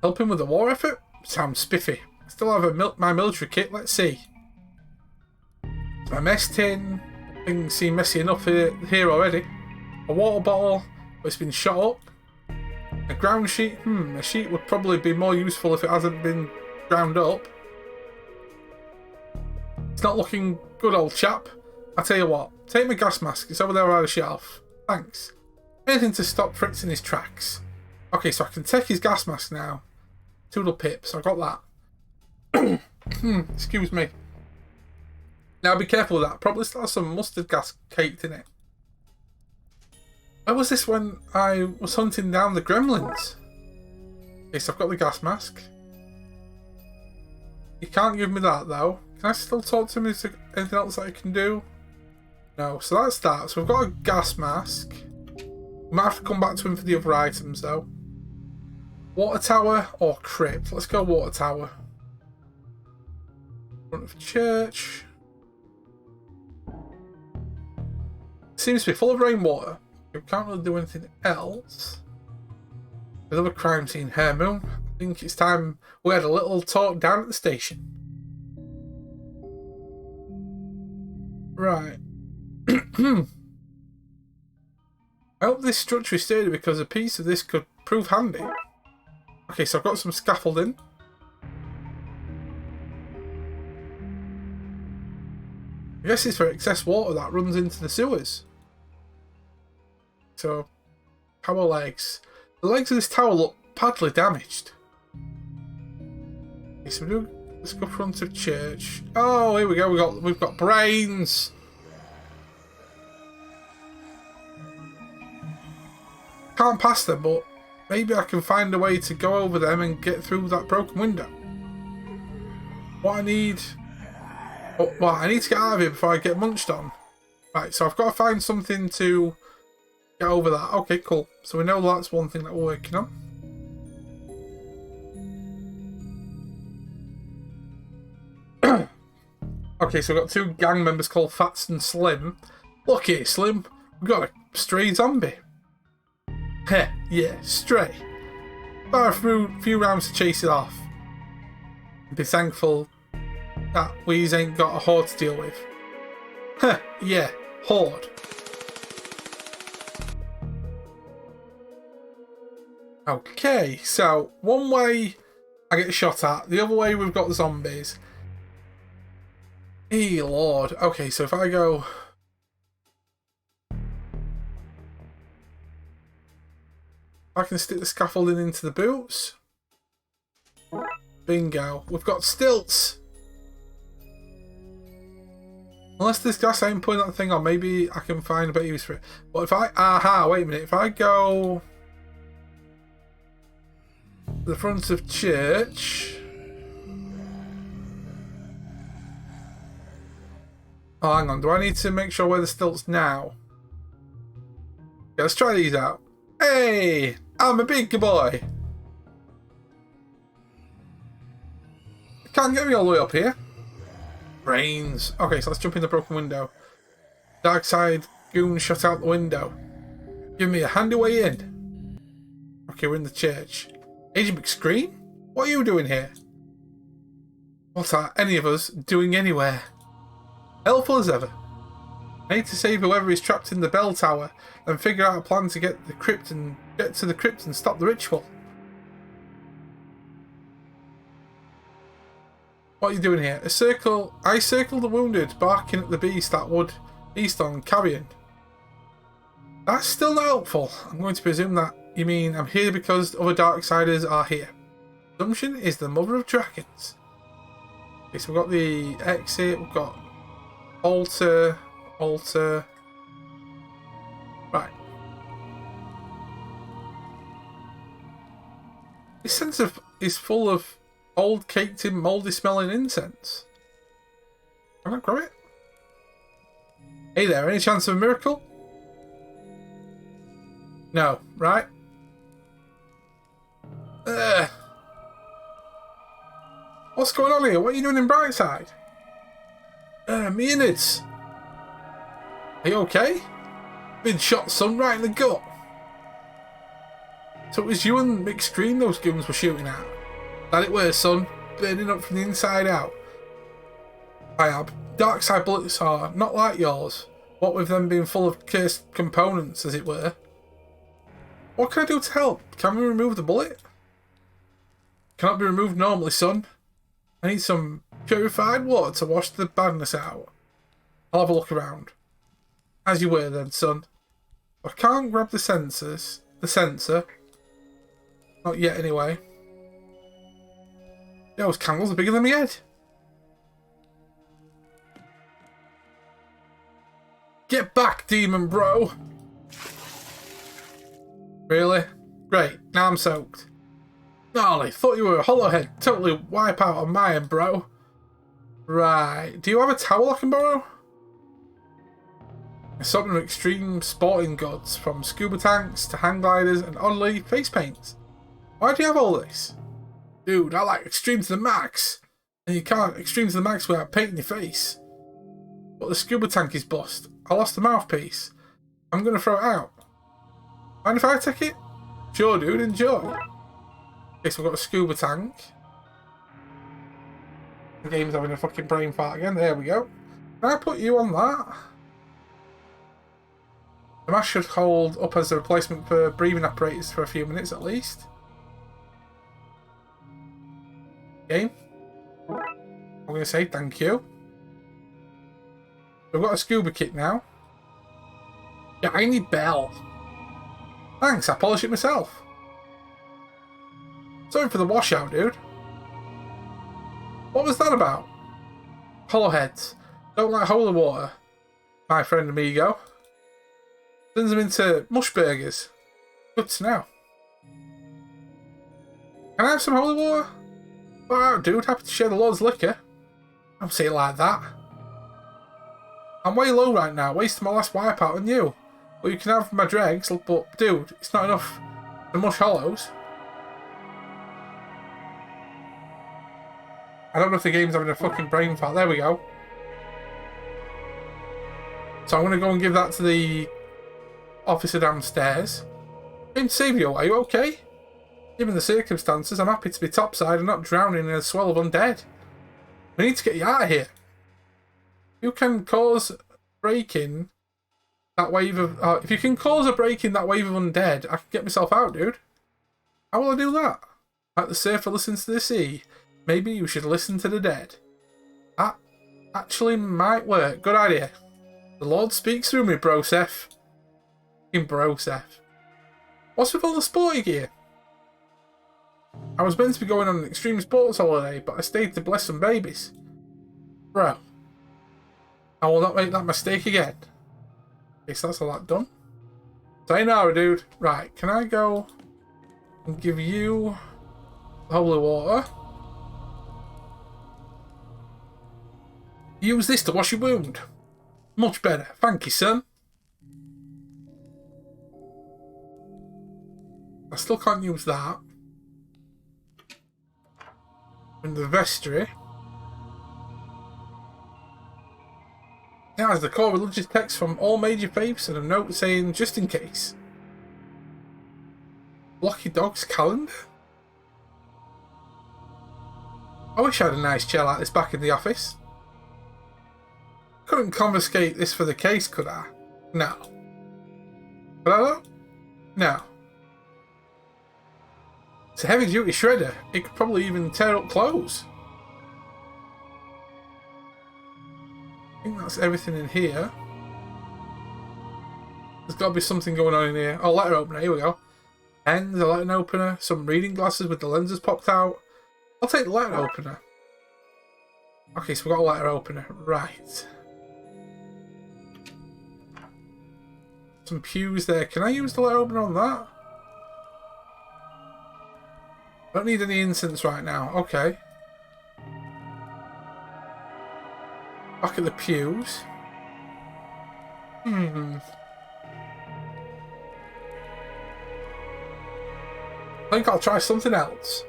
Helping with the war effort? Sounds spiffy. Still have my military kit, let's see. My mess tin. Things seem messy enough here already. A water bottle, but it's been shot up. A ground sheet? A sheet would probably be more useful if it hasn't been ground up. It's not looking good, old chap. I tell you what, take my gas mask. It's over there on the shelf. Thanks. Anything to stop Fritz in his tracks. Okay, so I can take his gas mask now. Toodle pips, I got that. Excuse me. Now be careful with that. Probably still has some mustard gas caked in it. Where was this when I was hunting down the gremlins? Okay, so I've got the gas mask. You can't give me that though. Can I still talk to him? Is there anything else that I can do? No, so that's that. So we've got a gas mask. We might have to come back to him for the other items though. Water tower or crypt? Let's go water tower. Front of church. Seems to be full of rainwater. We can't really do anything else. Another crime scene here, Moon. I think it's time we had a little talk down at the station. Right. I hope this structure is sturdy because a piece of this could prove handy. Okay, so I've got some scaffolding. I guess it's for excess water that runs into the sewers. So, tower legs. The legs of this tower look badly damaged. Okay, so let's go front of church. Oh, here we go. We've got brains. Can't pass them, but maybe I can find a way to go over them and get through that broken window. What I need... Oh, well, I need to get out of here before I get munched on. Right, so I've got to find something to get over that. Okay, cool. So we know that's one thing that we're working on. Okay, so we've got two gang members called Fats and Slim. Look here, Slim. We've got a stray zombie. Heh, yeah, stray. About a few rounds to chase it off. Be thankful that we ain't got a horde to deal with. Heh, yeah, horde. Okay, so one way I get shot at, the other way we've got the zombies. Hey lord. Okay, so if I go... I I can stick the scaffolding into the boots. Bingo. We've got stilts. Unless this gas ain't putting that thing on, maybe I can find a better use for it. But if I... Aha, wait a minute. If I go... to the front of church... Oh, hang on. Do I need to make sure where the stilts now? Yeah, let's try these out. Hey! I'm a big boy! Can't get me all the way up here. Brains. Okay, so let's jump in the broken window. Darkside goon shut out the window. Give me a handy way in. Okay, we're in the church. Agent McScreen? What are you doing here? What are any of us doing anywhere? Helpful as ever. I need to save whoever is trapped in the bell tower and figure out a plan to get to the crypt and stop the ritual. What are you doing here? I circled the wounded, barking at the beast on carrion. That's still not helpful. I'm going to presume that you mean I'm here because other Darksiders are here. Assumption is the mother of dragons. Okay, so we've got the exit, we've got altar. Right. This sense is full of old caked in mouldy smelling incense. Can I grab it? Hey there, any chance of a miracle? No, right? What's going on here? What are you doing in Brightside? Me and it. Are you okay? Been shot, son, right in the gut. So it was you and McScreen those goons were shooting at? That it were, son. Burning up from the inside out. I have. Darkside bullets are not like yours. What with them being full of cursed components, as it were. What can I do to help? Can we remove the bullet? Cannot be removed normally, son. I need some purified water to wash the badness out. I'll have a look around. As you were then, son. I can't grab the sensor. Not yet, anyway. Those candles are bigger than my head. Get back, demon bro! Really? Great, now I'm soaked. Gnarly, thought you were a hollowhead. Totally wipe out on my end, bro. Right, do you have a towel I can borrow? Assortment of extreme sporting goods, from scuba tanks to hang gliders and oddly face paints. Why do you have all this? Dude, I like extreme to the max. And you can't extreme to the max without painting your face. But the scuba tank is bust. I lost the mouthpiece. I'm going to throw it out. Mind if I take it? Sure, dude, enjoy. Okay, so we've got a scuba tank. The game's having a fucking brain fart again. There we go. Can I put you on that? The mask should hold up as a replacement for breathing apparatus for a few minutes at least. Game. I'm going to say thank you. We've got a scuba kit now. Shiny bell. Thanks, I polish it myself. Sorry for the washout, dude. What was that about? Hollowheads. Don't like holy water. My friend amigo. Turns them into mush burgers. Good to know. Can I have some holy water? Alright, dude. Happy to share the Lord's liquor. Don't say it like that. I'm way low right now. Wasting my last wipeout on you. Well, you can have my dregs, but dude, it's not enough to mush hollows. I don't know if the game's having a fucking brain fart. There we go. So I'm going to go and give that to the officer downstairs. James Savio, are you okay? Given the circumstances, I'm happy to be topside and not drowning in a swell of undead. We need to get you out of here. You can cause breaking that wave of... if you can cause a break in that wave of undead, I can get myself out, dude. How will I do that? Like the surfer listens to the sea, maybe you should listen to the dead. That actually might work. Good idea. The Lord speaks through me, bro Seth. In bro Seth. What's with all the sporty gear? I was meant to be going on an extreme sports holiday, but I stayed to bless some babies. Bro. I will not make that mistake again. Okay, so that's all that done. Sayonara, dude. Right, can I go and give you holy water? Use this to wash your wound. Much better. Thank you, son. I still can't use that. In the vestry. It has the core religious text from all major faiths and a note saying, just in case. Blocky Dog's calendar? I wish I had a nice chair like this back in the office. Couldn't confiscate this for the case, could I? No. Could I though? No. It's a heavy duty shredder. It could probably even tear up clothes. I think that's everything in here. There's got to be something going on in here. Oh, letter opener. Here we go. Pens, a letter opener, some reading glasses with the lenses popped out. I'll take the letter opener. Okay, so we've got a letter opener. Right. Some pews there. Can I use the letter opener on that? I don't need any incense right now. Okay. Back at the pews. I think I'll try something else.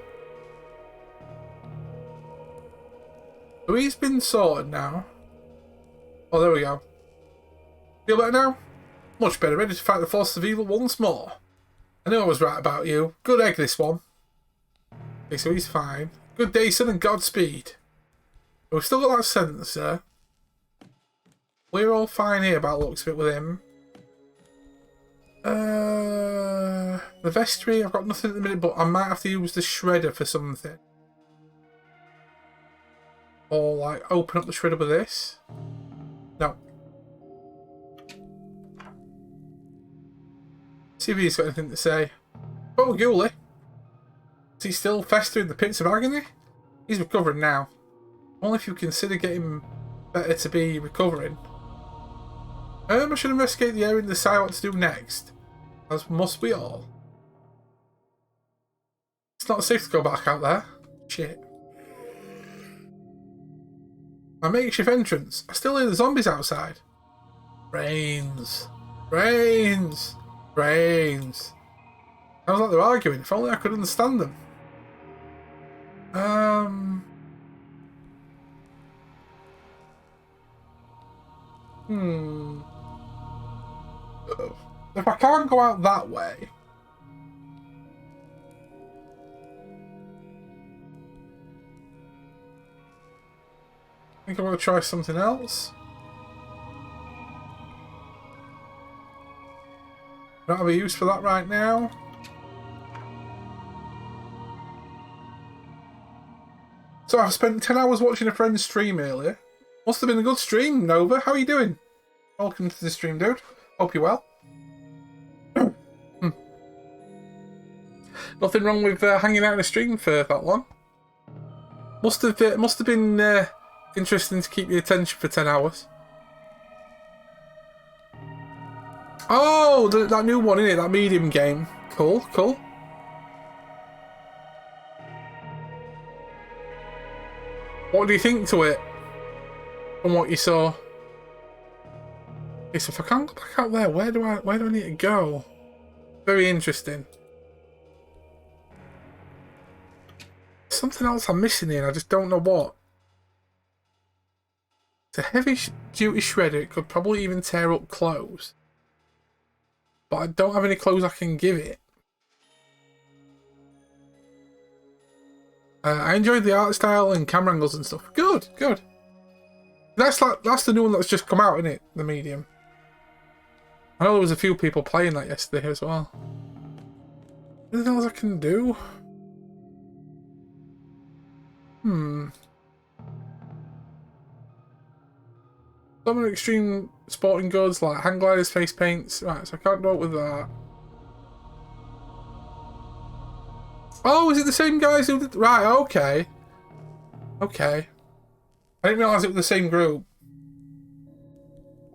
So he's been sorted now. Oh, there we go. Feel better now? Much better. Ready to fight the forces of evil once more. I knew I was right about you. Good egg, this one. Okay, so he's fine. Good day, son, and Godspeed. We've still got that sentence there. We're all fine here about the looks of it with him. The vestry, I've got nothing at the minute, but I might have to use the shredder for something. Or, like, open up the shredder with this. No. See if he's got anything to say. Oh, Ghoulie. Is he still festering in the pits of agony? He's recovering now. Only if you consider getting better to be recovering. I should investigate the area and decide what to do next. As must we all. It's not safe to go back out there. Shit. My makeshift entrance. I still hear the zombies outside. Brains. Brains. Brains. Sounds like they're arguing. If only I could understand them. If I can't go out that way, I think I'm going to try something else. Don't have a use for that right now. So I've spent 10 hours watching a friend's stream earlier. Must have been a good stream, Nova. How are you doing? Welcome to the stream, dude. Hope you're well. Nothing wrong with hanging out in a stream for that long. Must have been interesting to keep your attention for 10 hours. Oh, that new one, innit? That medium game. Cool, cool. What do you think to it? From what you saw? Okay, so if I can't go back out there, where do I need to go? Very interesting. Something else I'm missing here, I just don't know what. It's a heavy duty shredder, it could probably even tear up clothes. But I don't have any clothes I can give it. I enjoyed the art style and camera angles and stuff. Good, good. That's the new one that's just come out, isn't it? The medium. I know there was a few people playing that yesterday as well. Anything else I can do? Some extreme sporting goods like hang gliders, face paints. Right, so I can't do it with that. Oh, is it the same guys who did... Right, okay. Okay. I didn't realise it was the same group.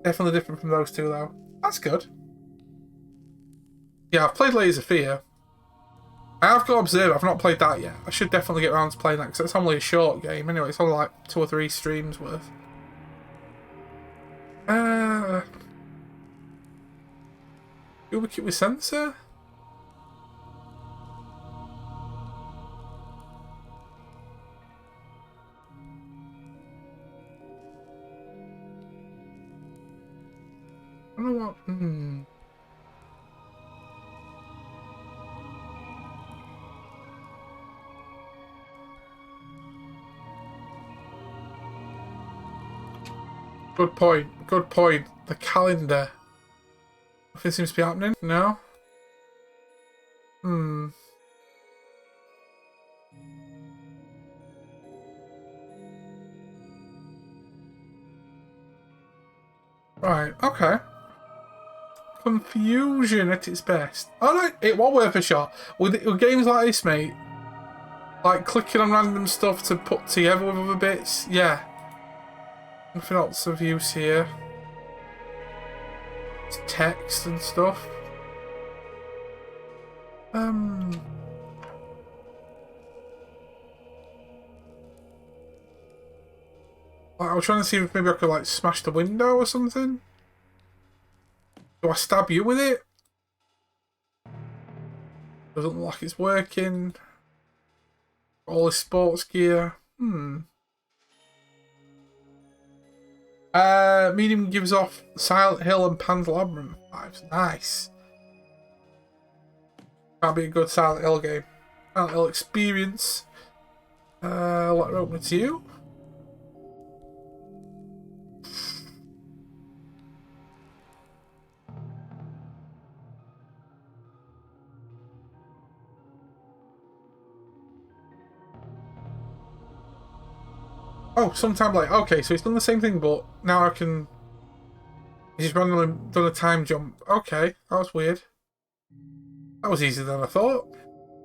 Definitely different from those two, though. That's good. Yeah, I've played Layers of Fear. I have got Observer. I've not played that yet. I should definitely get around to playing that because it's only a short game. Anyway, it's only like 2 or 3 streams worth. Do we keep with sensor? I don't know what. Good point. Good point. The calendar. Nothing seems to be happening. No. Right. Okay. Confusion at its best. Alright, it was worth a shot. With games like this, mate, like clicking on random stuff to put together with other bits, yeah. Nothing else of use here. It's text and stuff. I was trying to see if maybe I could like smash the window or something. Do I stab you with it? Doesn't look like it's working. All this sports gear. Medium gives off Silent Hill and Pan's Labyrinth vibes. Nice. That'd be a good Silent Hill game. Silent Hill experience. Let her open it to you. Oh, sometime like okay, so it's done the same thing, but now I can. He's just randomly done a time jump. Okay, that was weird. That was easier than I thought.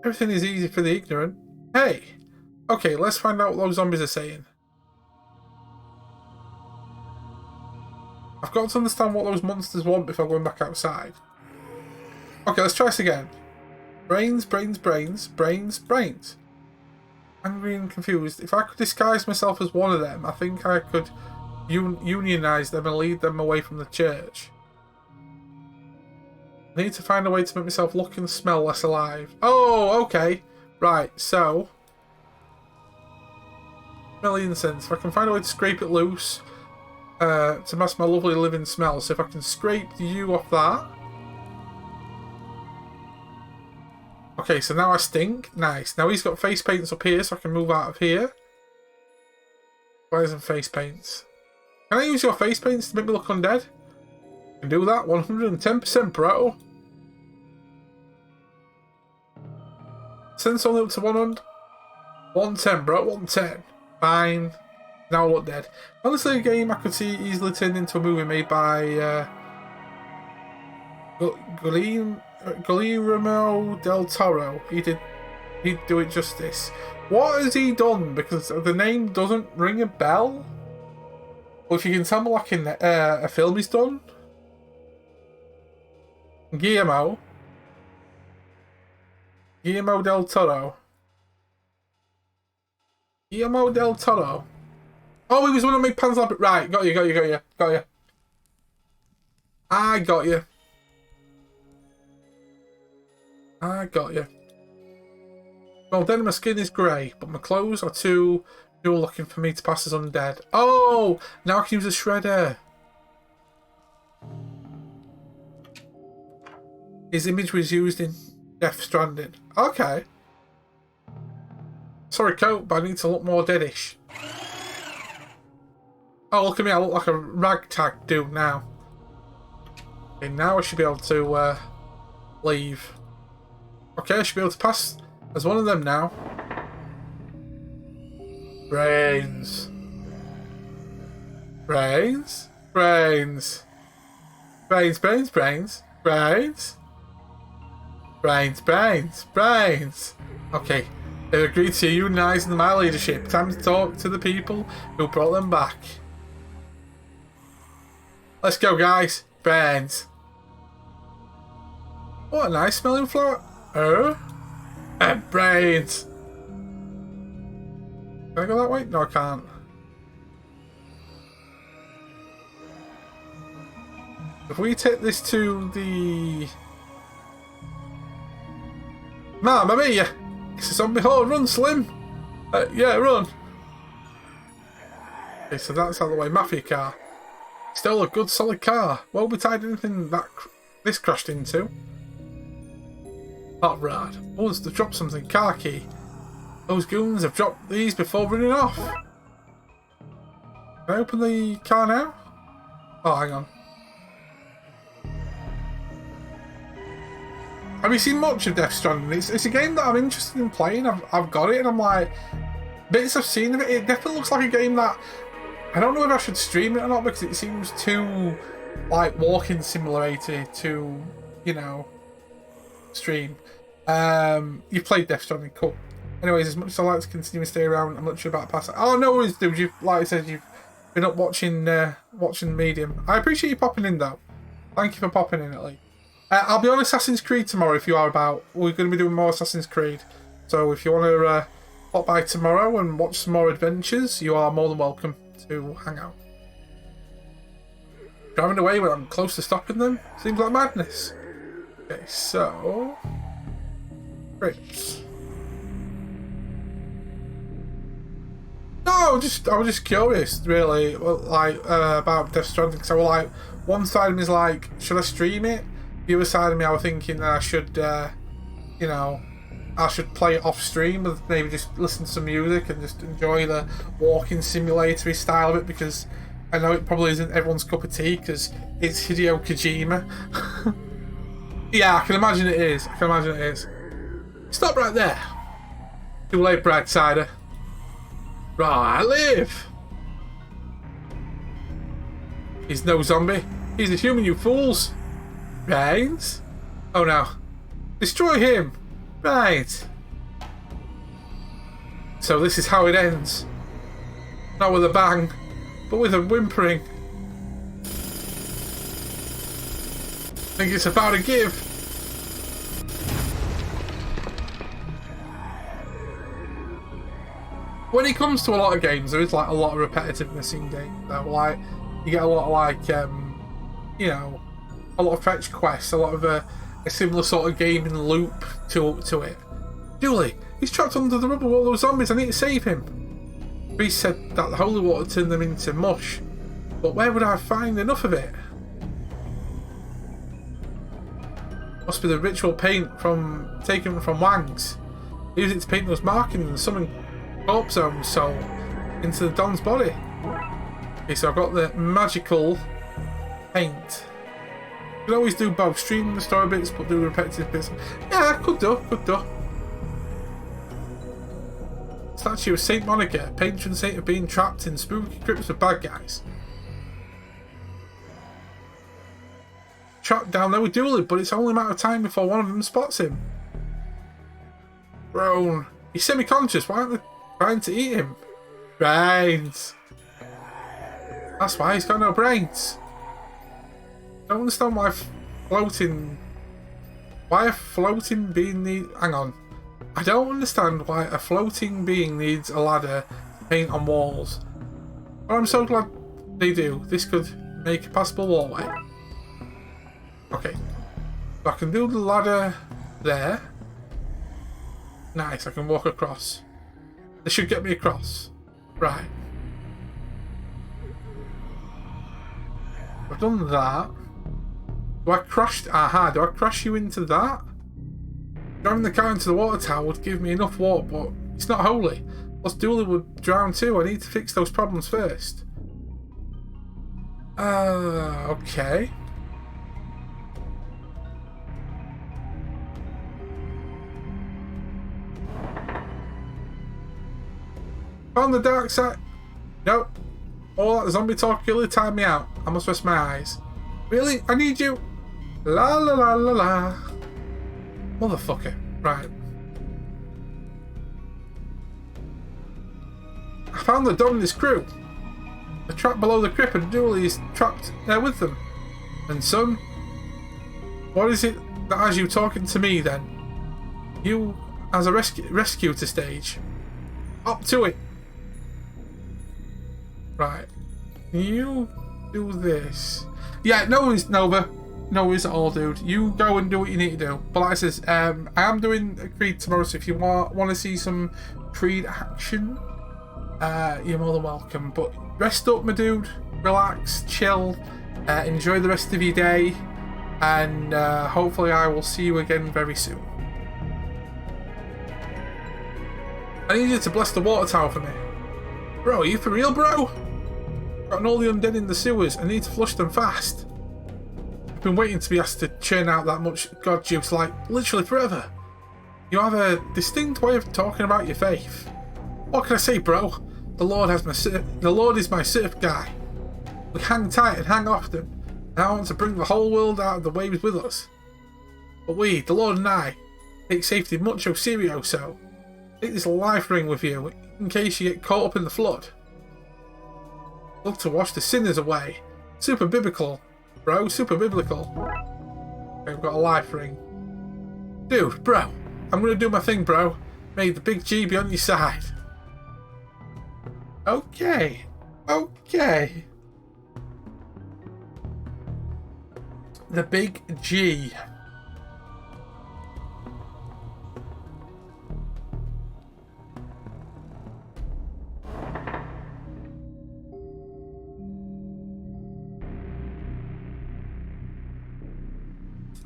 Everything is easy for the ignorant. Hey, okay, let's find out what those zombies are saying. I've got to understand what those monsters want before going back outside. Okay, let's try this again. Brains, brains, brains, brains, brains. Angry and confused. If I could disguise myself as one of them, I think I could unionize them and lead them away from the church. I need to find a way to make myself look and smell less alive. Oh, okay. Right, so... Smell the incense. If I can find a way to scrape it loose to mask my lovely living smell. So if I can scrape you off that... Okay, so now I stink. Nice. Now he's got face paints up here, so I can move out of here. Why isn't face paints? Can I use your face paints to make me look undead? I can do that. 110%, bro. Sense only up to 100. 110, bro. 110. Fine. Now I look dead. Honestly, a game I could see easily turned into a movie made by Guillermo del Toro. He'd do it justice. What has he done? Because the name doesn't ring a bell. Well, if you can tell me, like in a film he's done. Guillermo del Toro. Guillermo del Toro. Oh, he was one of my Pan's Labyrinth. Right, got you. I got you. Well, then my skin is grey, but my clothes are too dual looking for me to pass as undead. Oh, now I can use a shredder. His image was used in Death Stranding. Okay. Sorry, coat, but I need to look more deadish. Oh, look at me, I look like a ragtag dude now. Okay, now I should be able to leave. Okay, I should be able to pass as one of them now. Brains. Brains. Brains. Brains, brains, brains. Brains. Brains, brains, brains. Okay, they've agreed to unite under my leadership. Time to talk to the people who brought them back. Let's go, guys. Brains. What a nice smelling flower. Brains. Can I go that way? No, I can't. If we take this to the... Mamma mia! It's a zombie hole. Run, Slim! Yeah, run! Okay, so that's out of the way. Mafia car. Still a good solid car. Won't be tied anything that this crashed into. Hot rod. Oh, they've dropped something. Car key. Those goons have dropped these before running off. Can I open the car now? Oh, hang on. Have you seen much of Death Stranding? It's a game that I'm interested in playing. I've got it and I'm like, bits I've seen of it, it definitely looks like a game that I don't know if I should stream it or not because it seems too like walking simulator to, you know, stream. You've played Death Stranding, cool. Anyways, as much as I like to continue and stay around, I'm literally about to pass it. Oh no worries, dude. You've, like I said, you've been up watching watching Medium. I appreciate you popping in though. Thank you for popping in at least. I'll be on Assassin's Creed tomorrow if you are about. We're going to be doing more Assassin's Creed. So if you want to pop by tomorrow and watch some more adventures, you are more than welcome to hang out. Driving away when I'm close to stopping them seems like madness. Okay, so... Great. No, I was just curious, really, like, about Death Stranding, because I was like, one side of me is like, should I stream it? The other side of me, I was thinking that I should, you know, I should play it off stream with maybe just listen to some music and just enjoy the walking simulatory style of it, because I know it probably isn't everyone's cup of tea because it's Hideo Kojima. Yeah, I can imagine it is. I can imagine it is. Stop right there. Too late, Brightsider. Right, I live. He's no zombie. He's a human, you fools. Right. Oh no. Destroy him. Right. So this is how it ends. Not with a bang, but with a whimpering. I think it's about to give. When it comes to a lot of games, there is like a lot of repetitiveness in games. Though, like you get a lot of like, you know, a lot of fetch quests, a lot of a similar sort of gaming loop to it. Julie, he's trapped under the rubble wall of those zombies. I need to save him. Reese said that the holy water turned them into mush, but where would I find enough of it? Must be the ritual paint taken from Wang's. Use it to paint those markings and summon corpse zones soul into the Don's body. Okay, so I've got the magical paint. You can always do both, stream the story bits but do the repetitive bits. Yeah, could do. Statue of Saint Monica, patron saint of being trapped in spooky crypts with bad guys. Trapped down there with Dooley, but it's only a matter of time before one of them spots him. Groan. He's semi-conscious, why aren't they trying to eat him? Brains. That's why he's got no brains. I don't understand why a floating being needs... Hang on. I don't understand why a floating being needs a ladder to paint on walls. But I'm so glad they do. This could make a passable walkway. Okay. So I can do the ladder there. Nice, I can walk across. This should get me across. Right. I've done that. Do I crash? Aha, do I crash you into that? Driving the car into the water tower would give me enough water, but it's not holy. Plus Dooley would drown too. I need to fix those problems first. Okay. Found the dark side. Nope. All that zombie talk really tired me out. I must rest my eyes. Really? I need you. La la la la la. Motherfucker. Right. I found the Dominus crew. They're trapped below the crypt and Dooley is trapped there with them. And son, what is it that has you talking to me then? You as a rescue to stage. Up to it. Right. You do this. Yeah, no worries, Nova. No worries at all, dude. You go and do what you need to do. But like I says, I am doing a Creed tomorrow, so if you want to see some Creed action, you're more than welcome. But rest up, my dude. Relax, chill, enjoy the rest of your day, and hopefully I will see you again very soon. I need you to bless the water tower for me. Bro, are you for real, bro? Got all the undead in the sewers. I need to flush them fast. I've been waiting to be asked to churn out that much god juice, like, literally forever. You have a distinct way of talking about your faith. What can I say, bro? The Lord is my surf guy. We hang tight and hang often, and I want to bring the whole world out of the waves with us. But we, the Lord and I, take safety mucho serioso. Take this life ring with you, in case you get caught up in the flood. Love to wash the sinners away. Super biblical, bro, super biblical. Okay, we've got a life ring. Dude, bro, I'm gonna do my thing, bro. May the big G be on your side. Okay, okay. The big G.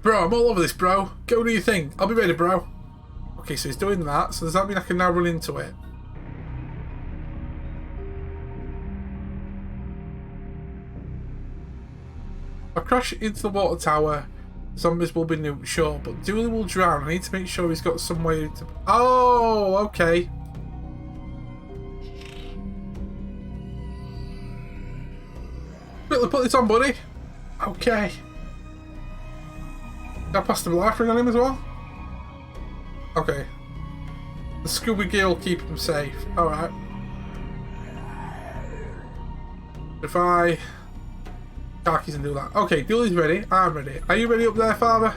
Bro, I'm all over this, bro. Go do your thing. I'll be ready, bro. Okay, so he's doing that. So does that mean I can now run into it? If I crash into the water tower, zombies will be nuked, sure, but Dooley will drown. I need to make sure he's got some way to... Oh, okay. Quickly put this on, buddy. Okay. Did I pass the life ring on him as well? Okay. The scuba gear will keep him safe. Alright. If I... Khakis and do that. Okay, Dooley's ready. I'm ready. Are you ready up there, Father?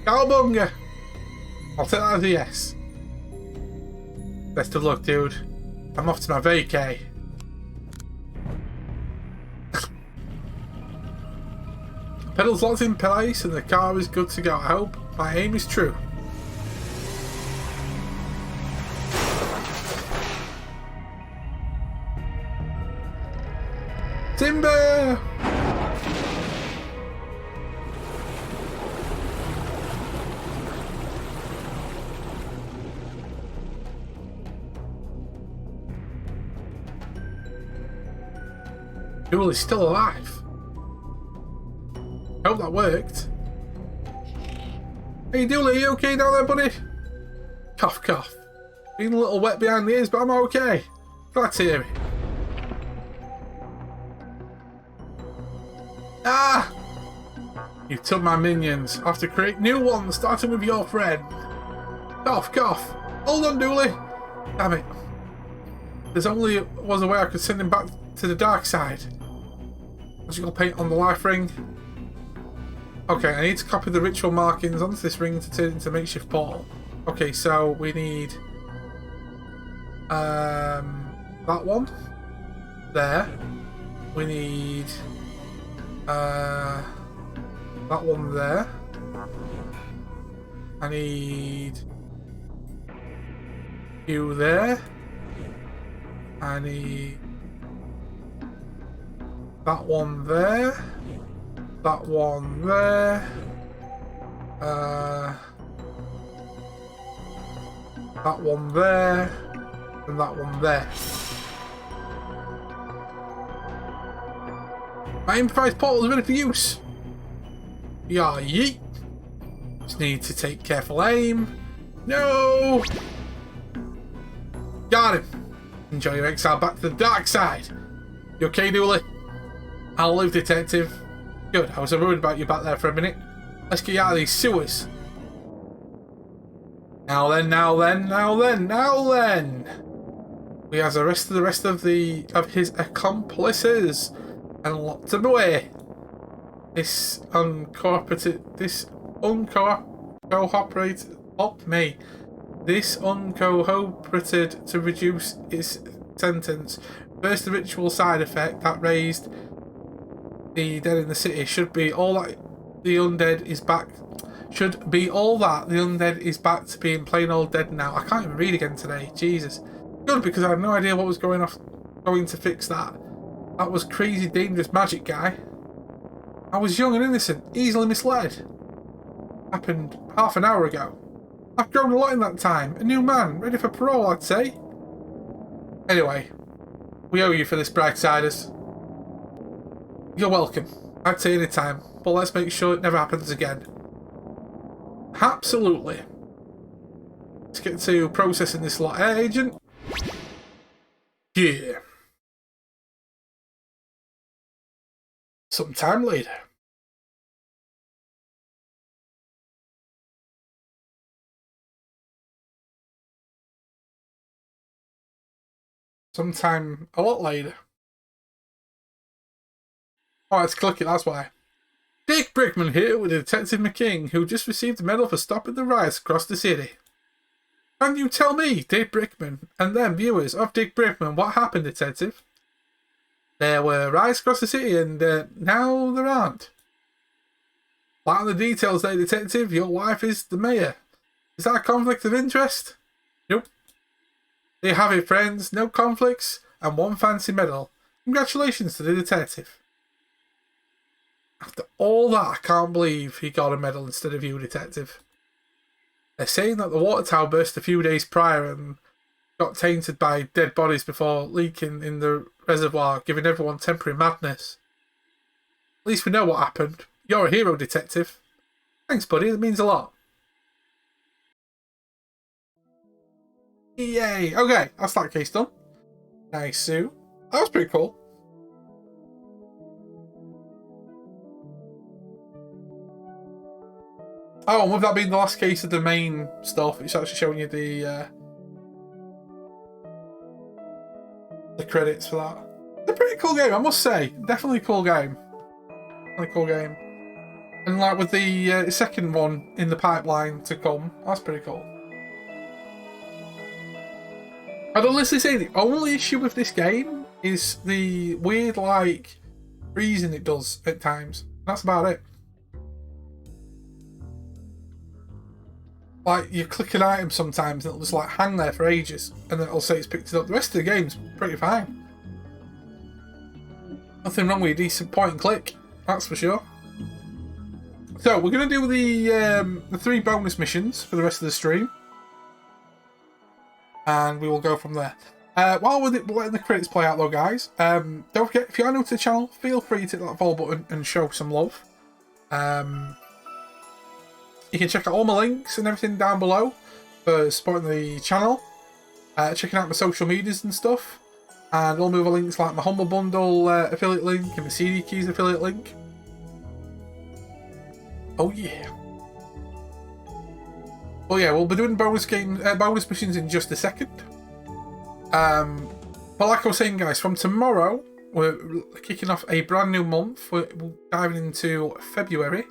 Cowabunga! I'll take that as a yes. Best of luck, dude. I'm off to my vacay. Pedals locked in place and the car is good to go. I hope my aim is true. Timber! Dooley's still alive. Hope that worked. Hey Dooley, are you okay down there, buddy? Cough, cough. Being a little wet behind the ears, but I'm okay. Glad to hear it. Ah! You took my minions. I have to create new ones, starting with your friend. Cough, cough. Hold on, Dooley. Damn it. There's only was a way I could send him back to the Darkside. Magical paint on the life ring. Okay, I need to copy the ritual markings onto this ring to turn it into a makeshift portal. Okay, so we need that one there. We need that one there. I need you there. I need that one there. That one there. That one there. And that one there. My improvised portal is ready for use. Yeah, yeet. Just need to take careful aim. No! Got him. Enjoy your exile back to the dark side. You okay, Dooley? I'll live, detective. Good, I was worried about you back there for a minute. Let's get you out of these sewers. Now then, now then, now then, now then. We have arrested the rest of his accomplices and locked them away. This uncooperative to reduce its sentence. First, the ritual side effect that raised the dead in the city should be all that the undead is back. Should be all that the undead is back to being plain old dead now. I can't even read again today. Jesus. Good, because I had no idea what was going to fix that. That was crazy dangerous magic guy. I was young and innocent, easily misled. Happened half an hour ago. I've grown a lot in that time. A new man, ready for parole, I'd say. Anyway, we owe you for this, Darksiders. You're welcome. I'd say any time, but let's make sure it never happens again. Absolutely. Let's get to processing this lot, Agent. Yeah. Sometime later. Sometime a lot later. Oh, it's clicking, that's why. Dick Brickman here with Detective McKing, who just received a medal for stopping the riots across the city. Can you tell me, Dick Brickman, and them viewers of Dick Brickman, what happened, Detective? There were riots across the city, and now there aren't. Like the details there, Detective, your wife is the mayor. Is that a conflict of interest? Nope. There you have it, friends. No conflicts, and one fancy medal. Congratulations to the detective. After all that, I can't believe he got a medal instead of you, Detective. They're saying that the water tower burst a few days prior and got tainted by dead bodies before leaking in the reservoir, giving everyone temporary madness. At least we know what happened. You're a hero, Detective. Thanks, buddy. That means a lot. Yay. Okay, that's that case done. Nice, Sue. That was pretty cool. Oh, and with that being the last case of the main stuff, it's actually showing you the credits for that. It's a pretty cool game, I must say. Definitely a cool game. Definitely a cool game. And like with the second one in the pipeline to come, that's pretty cool. I'd honestly say the only issue with this game is the weird, like, freezing it does at times. That's about it. Like, you click an item sometimes and it'll just like hang there for ages and then it'll say it's picked it up. The rest of the game's pretty fine. Nothing wrong with a decent point and click, that's for sure. So, we're going to do the 3 bonus missions for the rest of the stream. And we will go from there. While we're letting the credits play out though, guys, don't forget, if you are new to the channel, feel free to hit that follow button and show some love. You can check out all my links and everything down below for supporting the channel. Checking out my social medias and stuff. And all my other links like my Humble Bundle affiliate link and my CD Keys affiliate link. Oh yeah. Well, yeah, we'll be doing bonus missions in just a second. But like I was saying, guys, from tomorrow, we're kicking off a brand new month. We're diving into February.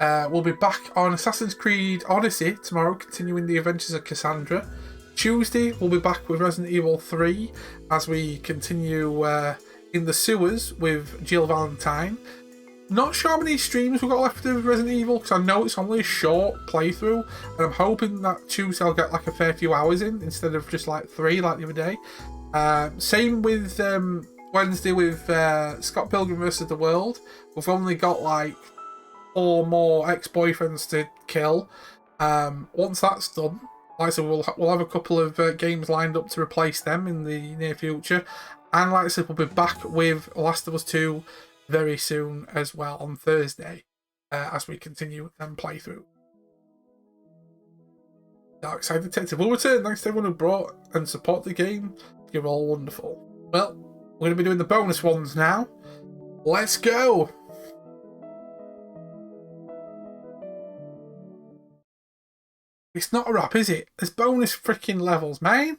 We'll be back on Assassin's Creed Odyssey tomorrow, continuing the adventures of Cassandra. Tuesday, we'll be back with Resident Evil 3 as we continue in the sewers with Jill Valentine. Not sure how many streams we've got left of Resident Evil, because I know it's only a short playthrough, and I'm hoping that Tuesday I'll get like a fair few hours in, instead of just like 3 like the other day. Same with Wednesday with Scott Pilgrim vs. the World. We've only got like 4 more ex-boyfriends to kill. Once that's done, like I said, we'll have a couple of games lined up to replace them in the near future. And like I said, we'll be back with Last of Us 2 very soon as well on Thursday as we continue and play through. Darkside Detective will return. Thanks to everyone who brought and support the game. You're all wonderful. Well, we're going to be doing the bonus ones now. Let's go! It's not a wrap, is it? There's bonus freaking levels, man.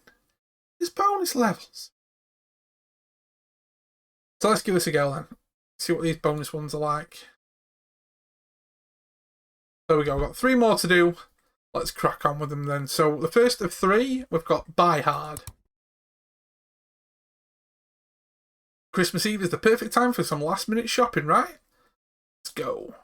There's bonus levels. So let's give this a go then. See what these bonus ones are like. There we go. We've got 3 more to do. Let's crack on with them then. So the first of 3, we've got Buy Hard. Christmas Eve is the perfect time for some last minute shopping, right? Let's go.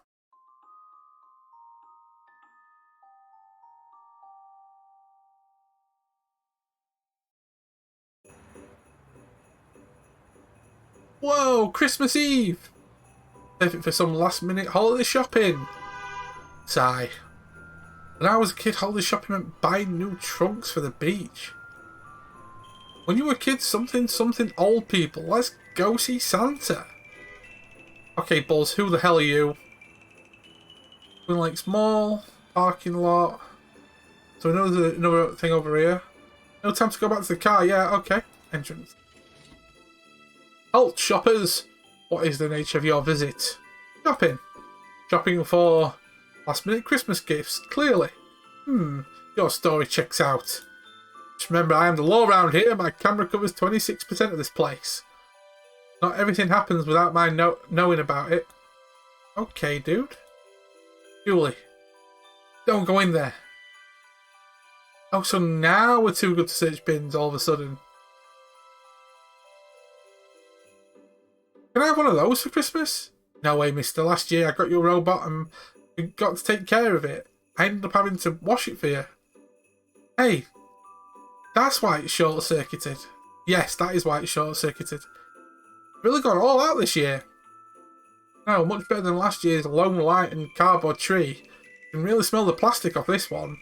Whoa, Christmas Eve! Perfect for some last minute holiday shopping. Sigh. When I was a kid, holiday shopping meant buying new trunks for the beach. When you were a kid, something old people. Let's go see Santa. Okay, Buzz, who the hell are you? Twin Lakes Mall, parking lot. So another thing over here. No time to go back to the car. Yeah, okay. Entrance. Halt, shoppers! What is the nature of your visit? Shopping. Shopping for last-minute Christmas gifts, clearly. Your story checks out. Just remember, I am the law around here. My camera covers 26% of this place. Not everything happens without my knowing about it. Okay, dude. Julie, don't go in there. Oh, so now we're too good to search bins all of a sudden. Can I have one of those for Christmas? No way, mister. Last year I got you a robot and we got to take care of it. I ended up having to wash it for you. Hey, that's why it's short-circuited. Yes, that is why it's short-circuited. Really gone all out this year. No, much better than last year's lone light and cardboard tree. You can really smell the plastic off this one.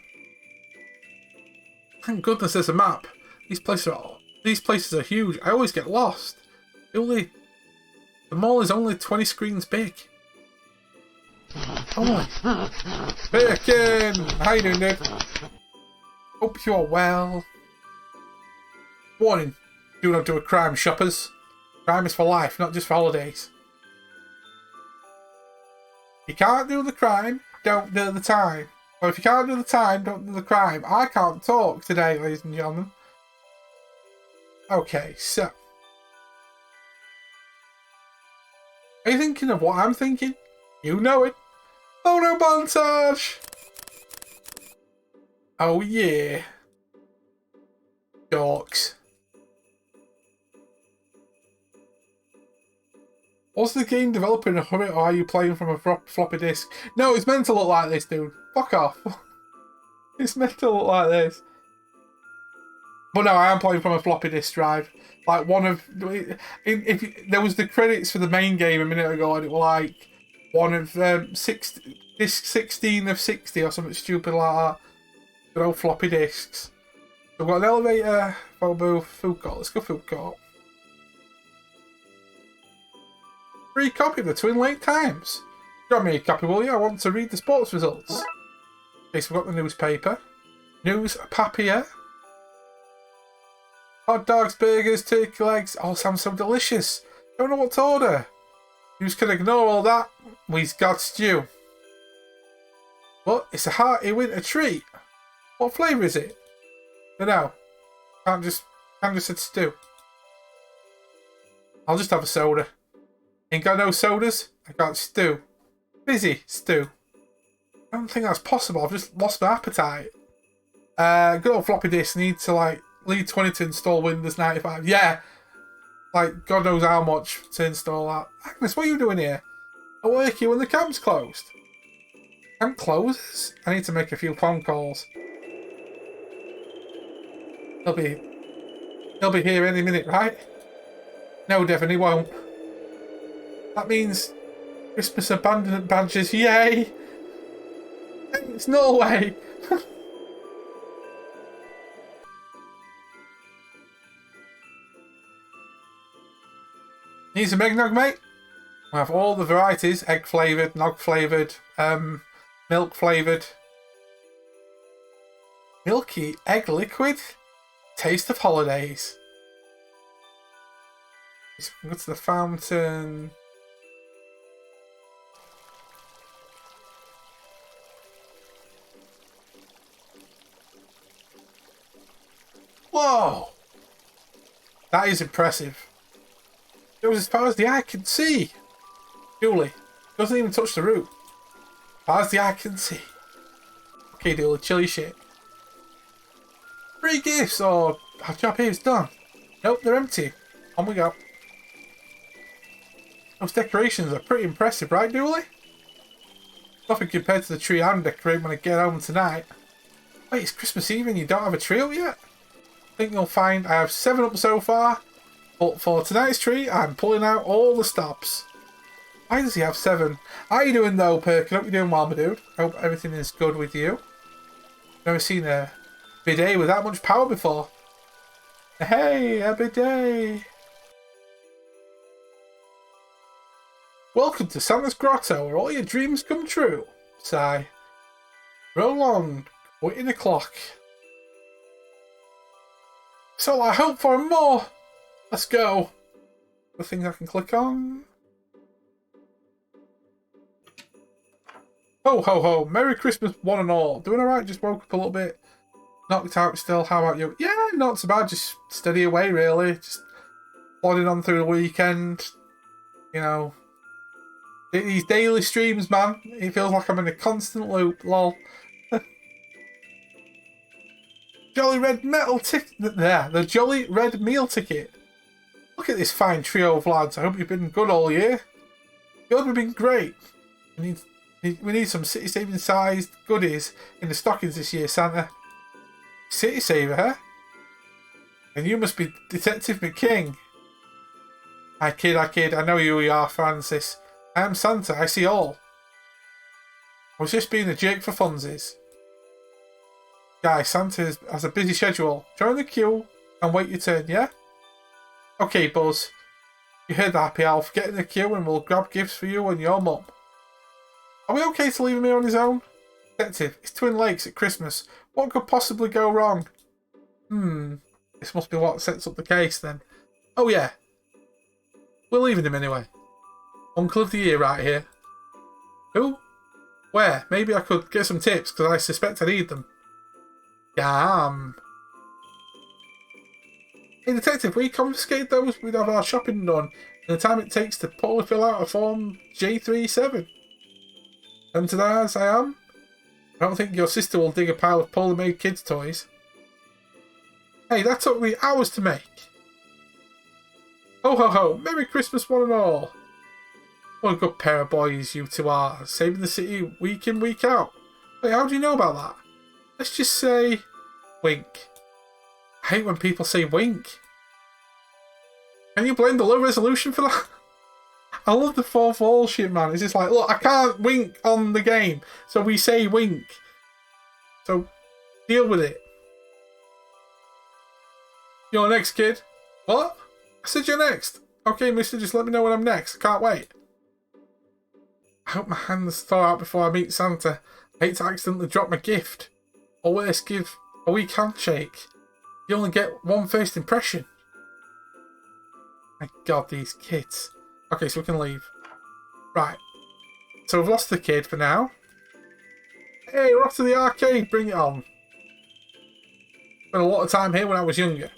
Thank goodness there's a map. These places are huge. I always get lost. The mall is only 20 screens big. Oh my. Bacon! How you doing, dude? Hope you are well. Warning. Do not do a crime, shoppers. Crime is for life, not just for holidays. If you can't do the crime, don't do the time. Or if you can't do the time, don't do the crime. I can't talk today, ladies and gentlemen. Okay, so. Are you thinking of what I'm thinking? You know it. Photo montage! Oh yeah. Dorks. Was the game developer in a hurry or are you playing from a floppy disk? No, it's meant to look like this, dude. Fuck off. It's meant to look like this. But no, I am playing from a floppy disk drive. Like one of... there was the credits for the main game a minute ago and it was like one of disc 16 of 60 or something stupid like that. Good old floppy disks. So we've got an elevator, phone booth, food court. Let's go food court. Free copy of the Twin Lake Times. Grab me a copy, will you? I want to read the sports results. Okay, so we've got the newspaper. News papier. Hot dogs, burgers, turkey legs. All sound so delicious. Don't know what to order. You just can ignore all that. We've got stew. But it's a hearty winter treat. What flavour is it? No. Can't just say stew. I'll just have a soda. Ain't got no sodas? I got stew. Busy stew. I don't think that's possible. I've just lost my appetite. Good old floppy disk need to like lead 20 to install Windows 95. Yeah. Like God knows how much to install that. Agnes, what are you doing here? I work here when the camp's closed. Camp closes? I need to make a few phone calls. He'll be here any minute, right? No, Devon, he won't. That means Christmas abandonment badges, yay! It's Norway! Need some eggnog, mate? We have all the varieties, egg flavoured, nog flavoured, milk flavoured. Milky egg liquid? Taste of holidays. Let's go to the fountain. Whoa! That is impressive. It was as far as the eye can see. Julie doesn't even touch the roof. As far as the eye can see. Okay, Julie, chill your shit. Free gifts, or our job here is done. Nope, they're empty. On we go. Those decorations are pretty impressive, right, Dooley? Nothing compared to the tree I'm decorating when I get home tonight. Wait, it's Christmas Eve and you don't have a tree up yet? I think you'll find I have 7 up so far, but for tonight's tree, I'm pulling out all the stops. Why does he have 7? How you doing though, Perk? I hope you're doing well, my dude. I hope everything is good with you. Never seen a bidet with that much power before. Hey, a bidet! Welcome to Santa's Grotto, where all your dreams come true. Sigh. Roll on, quitting the clock. So I hope for more. Let's go. The things I can click on. Ho ho ho! Merry Christmas, one and all. Doing alright? Just woke up a little bit. Knocked out still. How about you? Yeah, not so bad. Just steady away, really. Just plodding on through the weekend. You know, these daily streams, man. It feels like I'm in a constant loop. Lol. Jolly red metal ticket. There, the jolly red meal ticket. Look at this fine trio of lads. I hope you've been good all year. You've been great. We need some city-saving sized goodies in the stockings this year, Santa. City saver, huh? And you must be Detective McKing. I kid. I know who you are, Francis. I am Santa. I see all. I was just being a jerk for funsies. Guys, Santa has a busy schedule. Join the queue and wait your turn, yeah? Okay, Buzz. You heard the Happy Elf. Get in the queue and we'll grab gifts for you and your mum. Are we okay to leave him here on his own? Detective, it's Twin Lakes at Christmas. What could possibly go wrong? This must be what sets up the case then. Oh yeah. We're leaving him anyway. Uncle of the Year right here. Who? Where? Maybe I could get some tips because I suspect I need them. Damn. Hey Detective, we confiscate those, we'd have our shopping done in the time it takes to poorly fill out a form J37. And to that as I am, I don't think your sister will dig a pile of poorly made kids' toys. Hey, that took me hours to make. Ho ho ho, Merry Christmas one and all. What a good pair of boys you two are, saving the city week in, week out. Wait, how do you know about that? Let's just say wink. I hate when people say wink. Can you blame the low resolution for that? I love the fourth wall shit, man. It's just like, look, I can't wink on the game, so we say wink. So, deal with it. You're next, kid. What? I said you're next. Okay, mister, just let me know when I'm next. Can't wait. I hope my hands thaw out before I meet Santa. I hate to accidentally drop my gift. Or worse, give a weak handshake. You only get one first impression. My God, these kids. Okay, so we can leave. Right. So we've lost the kid for now. Hey, we're off to the arcade. Bring it on. Spent a lot of time here when I was younger.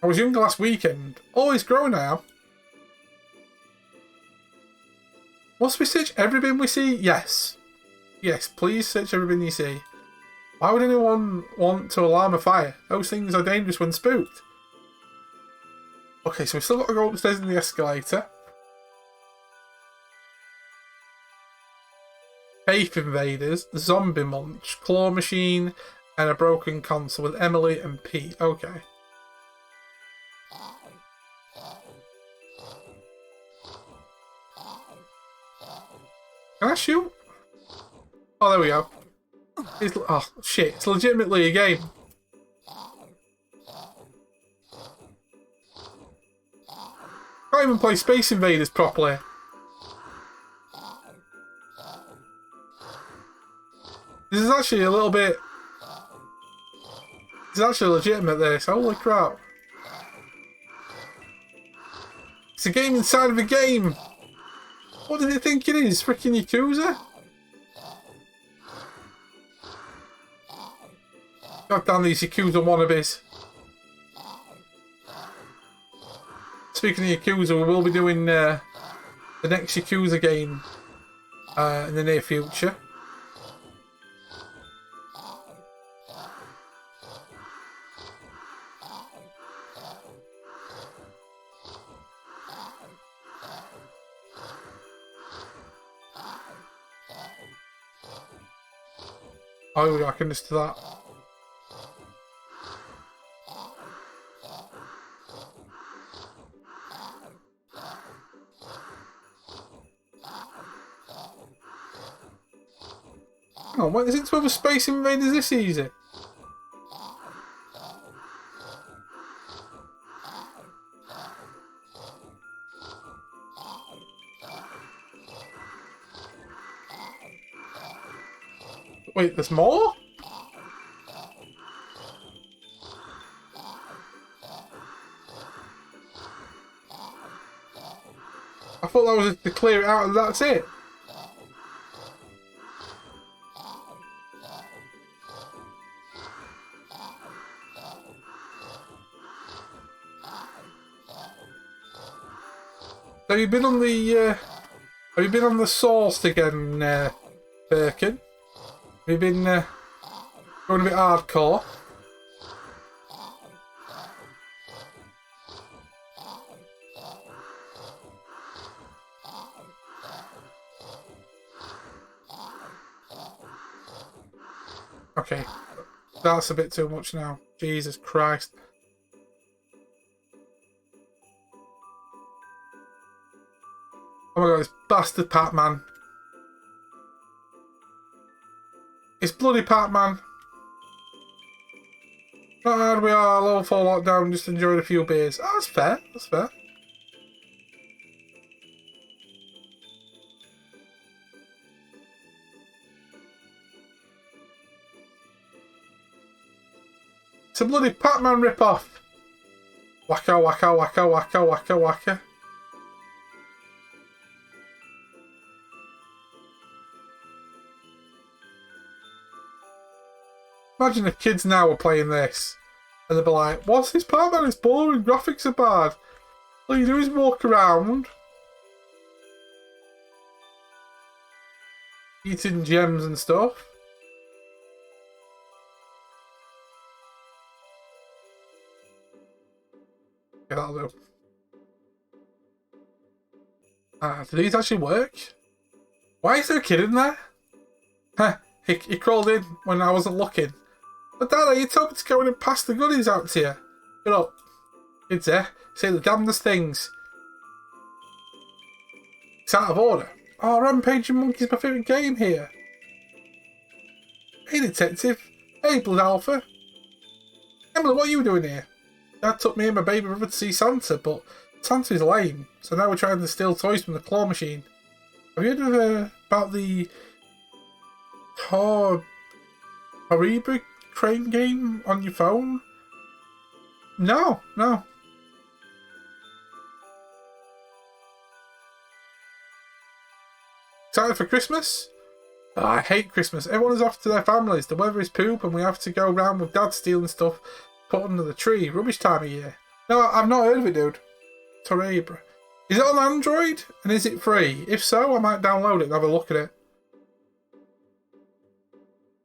I was younger last weekend. Always grown I am. Must we search every bin we see? Yes. Yes, please search every bin you see. Why would anyone want to alarm a fire? Those things are dangerous when spooked. Okay, so we've still got to go upstairs in the escalator. Faith Invaders, Zombie Munch, Claw Machine, and a broken console with Emily and Pete. Okay. Can I shoot? Oh, there we go. Oh, shit. It's legitimately a game. Can't even play Space Invaders properly. This is actually a little bit... It's actually legitimate, this. Holy crap. It's a game inside of a game. What do they think it is? Freaking Yakuza? God damn these Yakuza wannabes. Speaking of Yakuza, we will be doing the next Yakuza game in the near future. Oh, I can just do that. Oh, what is it to have a Space Invaders this easy? Wait, there's more? I thought that was to clear it out and that's it. Have you been on the source again, Birkin? Have you been going a bit hardcore? Okay, that's a bit too much now. Jesus Christ. Oh my god, this bastard Pac-Man. It's bloody Pac-Man. Not hard we are, low for lockdown, just enjoyed a few beers. Oh, that's fair, that's fair. It's a bloody Pac-Man rip-off. Waka waka waka waka waka waka. Imagine if kids now were playing this and they'd be like, what's this Pac-Man? It's boring, graphics are bad. All you do is walk around eating gems and stuff. Okay, that'll do. Do these actually work? Why is there a kid in there? Huh, he crawled in when I wasn't looking. But Dada, you told me to go in and pass the goodies out to you. Get up. Kids there. Say the damnedest things. It's out of order. Oh, Rampaging Monkey's my favourite game here. Hey, Detective. Hey, Blood Alpha. Emily, what are you doing here? Dad took me and my baby brother to see Santa, but Santa's lame, so now we're trying to steal toys from the claw machine. Have you heard about the Haribo crane game on your phone? No. Excited for Christmas? Oh, I hate Christmas. Everyone is off to their families. The weather is poop and we have to go around with Dad stealing stuff put under the tree. Rubbish time of year. No, I've not heard of it, dude. Torabra. Is it on Android? And is it free? If so, I might download it and have a look at it.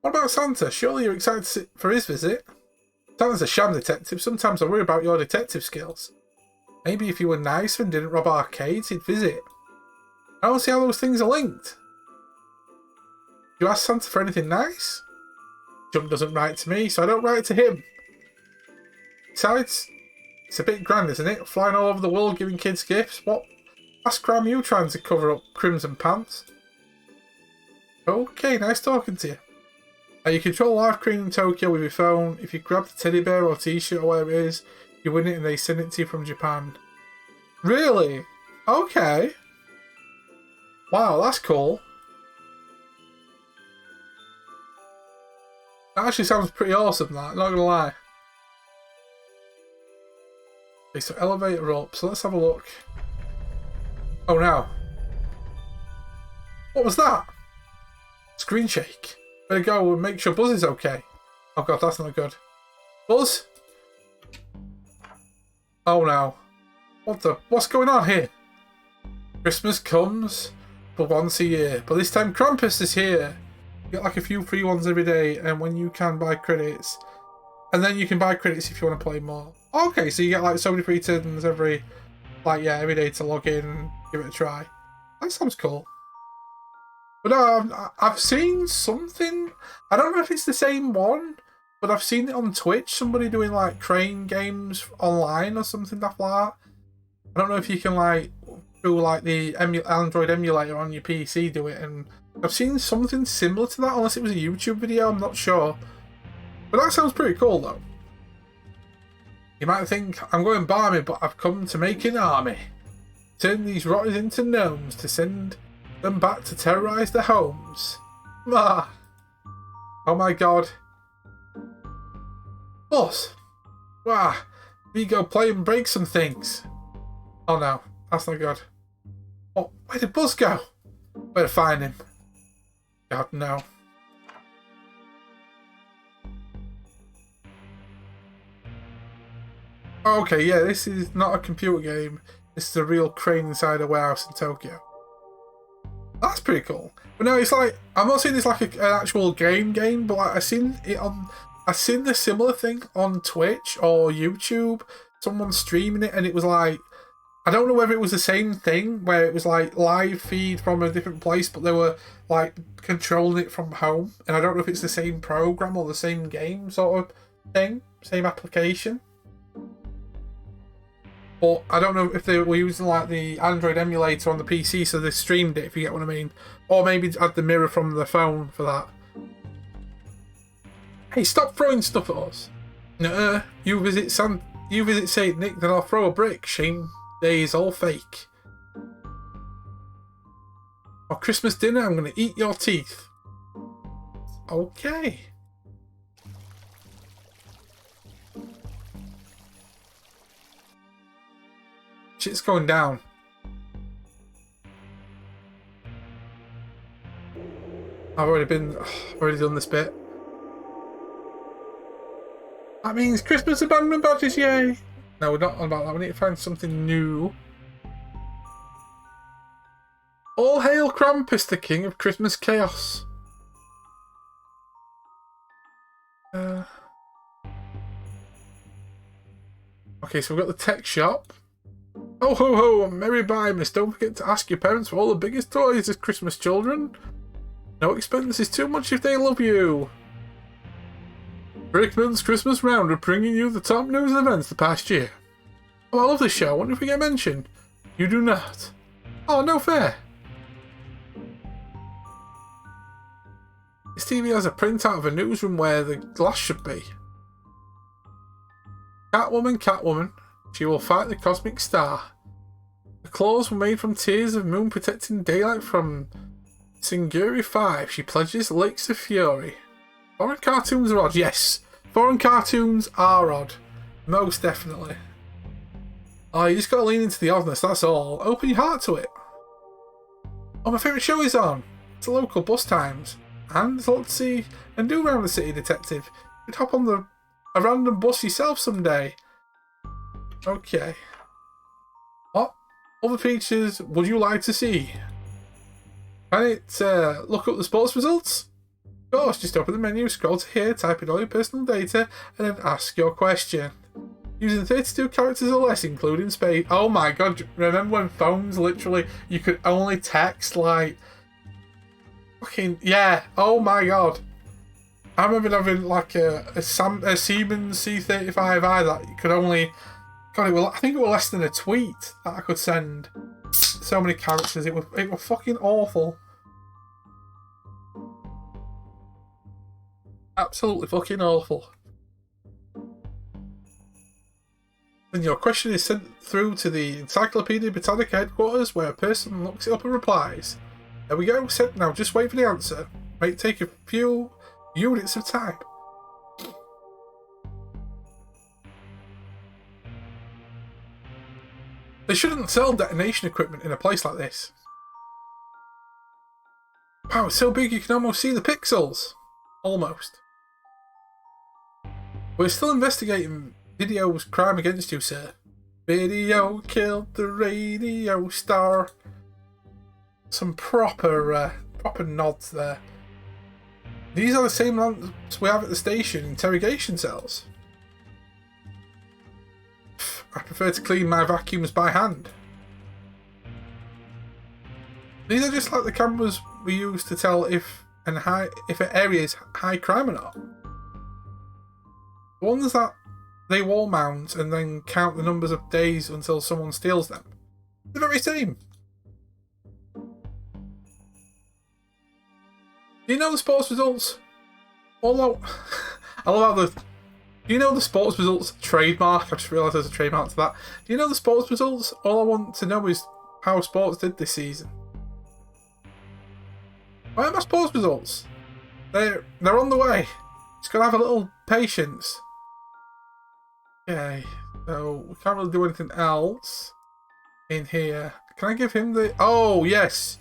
What about Santa? Surely you're excited for his visit? Santa's a sham detective. Sometimes I worry about your detective skills. Maybe if you were nicer and didn't rob arcades, he'd visit. I don't see how those things are linked. You ask Santa for anything nice? Jump doesn't write to me, so I don't write to him. Besides, it's a bit grand, isn't it? Flying all over the world giving kids gifts. What last crime are you trying to cover up Crimson Pants? Okay, nice talking to you. You control live cream in Tokyo with your phone. If you grab the teddy bear or t-shirt or whatever it is, you win it and they send it to you from Japan. Really? Okay. Wow, that's cool. That actually sounds pretty awesome, that. Not gonna lie. Okay, so elevator up. So let's have a look. Oh, no. What was that? Screen shake. Better go and make sure Buzz is okay. Oh god, that's not good. Buzz? Oh no. What's going on here? Christmas comes but once a year, but this time Krampus is here. You get like a few free ones every day, and when you can buy credits. And then you can buy credits if you want to play more. Okay, so you get like so many free turns every day to log in and give it a try. That sounds cool. But no, I've seen something. I don't know if it's the same one, but I've seen it on Twitch. Somebody doing like crane games online or something like that. I don't know if you can like through like the Android emulator on your PC do it, and I've seen something similar to that. Unless it was a YouTube video, I'm not sure. But that sounds pretty cool though. You might think I'm going barmy, but I've come to make an army. Turn these rotters into gnomes to send them back to terrorise their homes. Ah. Oh my god. Boss. Wow. We go play and break some things. Oh no, that's not good. Oh, where did Buzz go? Better find him. God no. Okay, yeah, this is not a computer game. This is a real crane inside a warehouse in Tokyo. That's pretty cool. But no, it's like, I'm not saying it's like an actual game, but like I seen a similar thing on Twitch or YouTube. Someone streaming it, and it was like, I don't know whether it was the same thing where it was like live feed from a different place, but they were like controlling it from home. And I don't know if it's the same program or the same game sort of thing, same application. But I don't know if they were using like the Android emulator on the PC, so they streamed it, if you get what I mean. Or maybe had the mirror from the phone for that. Hey, stop throwing stuff at us. Nuh-uh. You visit Saint Nick, then I'll throw a brick. Shame days all fake. For Christmas dinner, I'm going to eat your teeth. Okay. Shit's going down. I've already done this bit. That means Christmas abandonment badges, yay! No, we're not on about that. We need to find something new. All hail Krampus, the king of Christmas chaos. Okay, so we've got the tech shop. Oh ho ho, merry Christmas! Don't forget to ask your parents for all the biggest toys this Christmas, children. No expense is too much if they love you. Brickman's Christmas Roundup, bringing you the top news and events the past year. Oh, I love this show. I wonder if we get mentioned. You do not. Oh, no fair. This TV has a printout of a newsroom where the glass should be. Catwoman. She will fight the cosmic star. The claws were made from tears of moon protecting daylight from Singuri 5. She pledges lakes of fury. Foreign cartoons are odd. Yes, foreign cartoons are odd. Most definitely. Oh, you just gotta lean into the oddness, that's all. Open your heart to it. Oh, my favourite show is on. It's a local bus times. And there's a lot to see and do around the city, detective. You'd hop on a random bus yourself someday. Okay. What other features would you like to see? Can it look up the sports results? Of course, just open the menu, scroll to here, type in all your personal data, and then ask your question. Using 32 characters or less, including space. Oh my god, remember when phones literally, you could only text like... Fucking, yeah, oh my god. I remember having like a Siemens C35i that you could only... God, I think it was less than a tweet that I could send. So many characters, it was fucking awful. Absolutely fucking awful. Then your question is sent through to the Encyclopedia Britannica headquarters, where a person looks it up and replies. There we go, sent now, just wait for the answer. Might take a few units of time. They shouldn't sell detonation equipment in a place like this. Wow, it's so big you can almost see the pixels. Almost. We're still investigating video's crime against you, sir. Video killed the radio star. Some proper nods there. These are the same lamps we have at the station, interrogation cells. I prefer to clean my vacuums by hand. These are just like the cameras we use to tell if an area is high crime or not. The ones that they wall mount and then count the numbers of days until someone steals them. The very same. Do you know the sports results? Although, I love how the... Do you know the sports results trademark? I just realised there's a trademark to that. Do you know the sports results? All I want to know is how sports did this season. Where are my sports results? They're on the way. Just gotta have a little patience. Okay, so we can't really do anything else in here. Can I give him the... Oh, yes.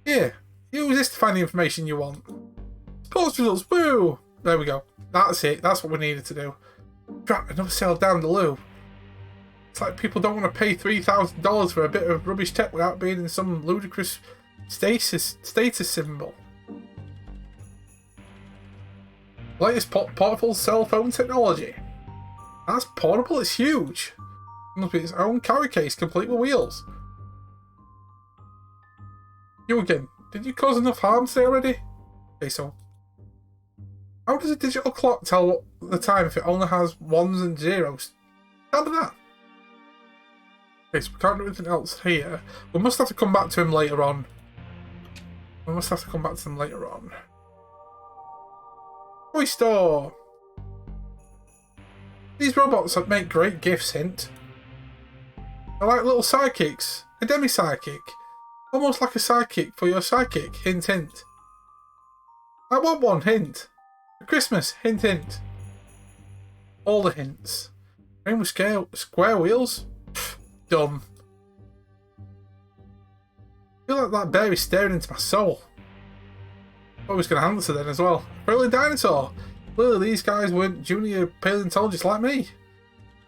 Here. Use this to find the information you want. Sports results, woo! There we go. That's it. That's what we needed to do. Drop another cell down the loo. It's like people don't want to pay $3,000 for a bit of rubbish tech without being in some ludicrous status symbol. Latest portable cell phone technology. That's portable. It's huge. It must be its own carry case, complete with wheels. You again. Did you cause enough harm today already? Okay, so how does a digital clock tell the time if it only has ones and zeros? How did that? Okay, so we can't do anything else here. We must have to come back to him later on. Toy store. These robots make great gifts, hint. They're like little sidekicks. A demi-sidekick. Almost like a sidekick for your sidekick. Hint, hint. I want one, hint. For Christmas, hint, hint. All the hints. Rain with square wheels? Pfft, dumb. I feel like that bear is staring into my soul. I was going to answer then as well. Really dinosaur. Clearly these guys weren't junior paleontologists like me.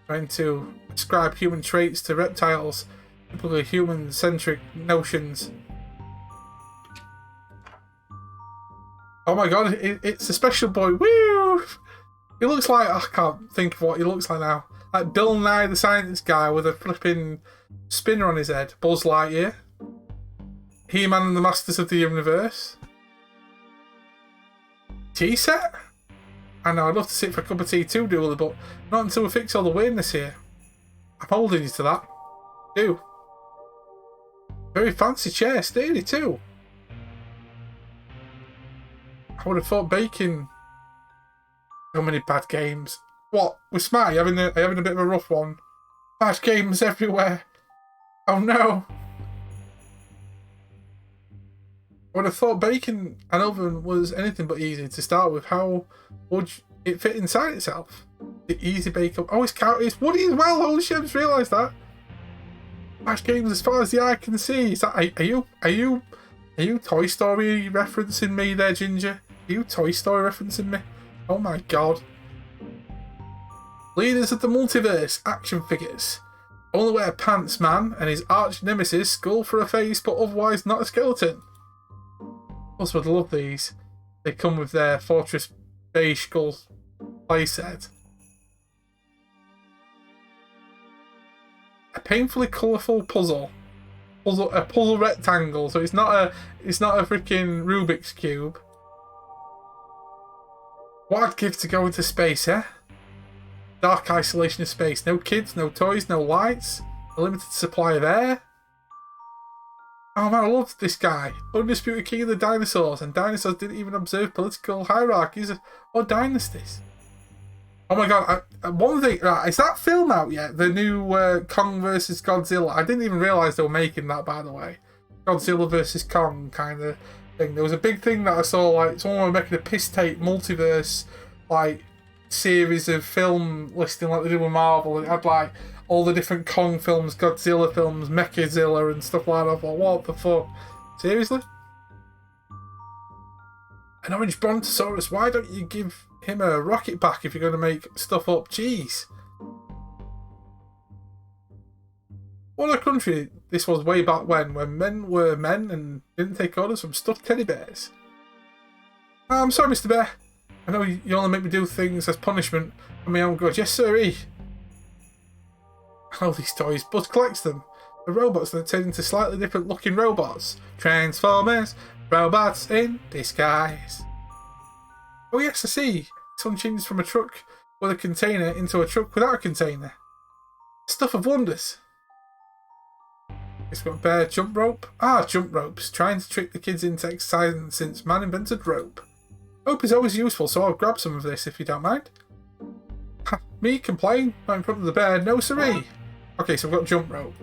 Trying to ascribe human traits to reptiles. Typically human-centric notions. Oh my god, it's a special boy. Woo! He looks like... I can't think of what he looks like now. Like Bill Nye the Science Guy with a flipping spinner on his head. Buzz Lightyear. He-Man and the Masters of the Universe. Tea set? I know, I'd love to sit for a cup of tea too, Dooley, but not until we fix all the weirdness here. I'm holding you to that. Do. Very fancy chair, sturdy too. I would have thought baking. So many bad games. What? With Smarty having a bit of a rough one. Bad games everywhere. Oh no. I would have thought baking an oven was anything but easy to start with. How would it fit inside itself? The easy bake up. Oh, it's woody as well. Holy shit! I just realised that. Bad games as far as the eye can see. Is that, are you Toy Story referencing me there, Ginger? Are you Toy Story referencing me? Oh my god. Leaders of the multiverse, action figures. Only wear pants man and his arch nemesis, skull for a face but otherwise not a skeleton. Also would love these. They come with their Fortress Beige Skull playset. A painfully colourful puzzle. A puzzle rectangle, so it's not a freaking Rubik's Cube. What I'd give to go into space, eh? Dark isolation of space. No kids, no toys, no lights. A limited supply of air. Oh man, I love this guy. Undisputed king of the dinosaurs, and dinosaurs didn't even observe political hierarchies or dynasties. Oh my god, one thing, right, is that film out yet? The new Kong vs Godzilla? I didn't even realise they were making that, by the way. Godzilla vs Kong kind of thing. There was a big thing that I saw, like, someone was making a piss take multiverse, like, series of film listing like they did with Marvel. It had, like, all the different Kong films, Godzilla films, Mechazilla and stuff like that. I thought, what the fuck? Seriously? An orange brontosaurus, why don't you give him a rocket pack if you're going to make stuff up. Jeez. What a country this was way back when men were men and didn't take orders from stuffed teddy bears. I'm sorry, Mr. Bear. I know you only make me do things as punishment for my own good. Yes, sirree. I know these toys. Buzz collects them. The robots that turn into slightly different looking robots. Transformers. Robots in disguise. Oh yes, I see. Someone changes from a truck with a container into a truck without a container. Stuff of wonders. It's got a bear jump rope. Ah, jump ropes. Trying to trick the kids into exercising since man invented rope. Rope is always useful, so I'll grab some of this if you don't mind. Ha, me complain? Not in front of the bear. No siree. Okay, so I've got jump rope.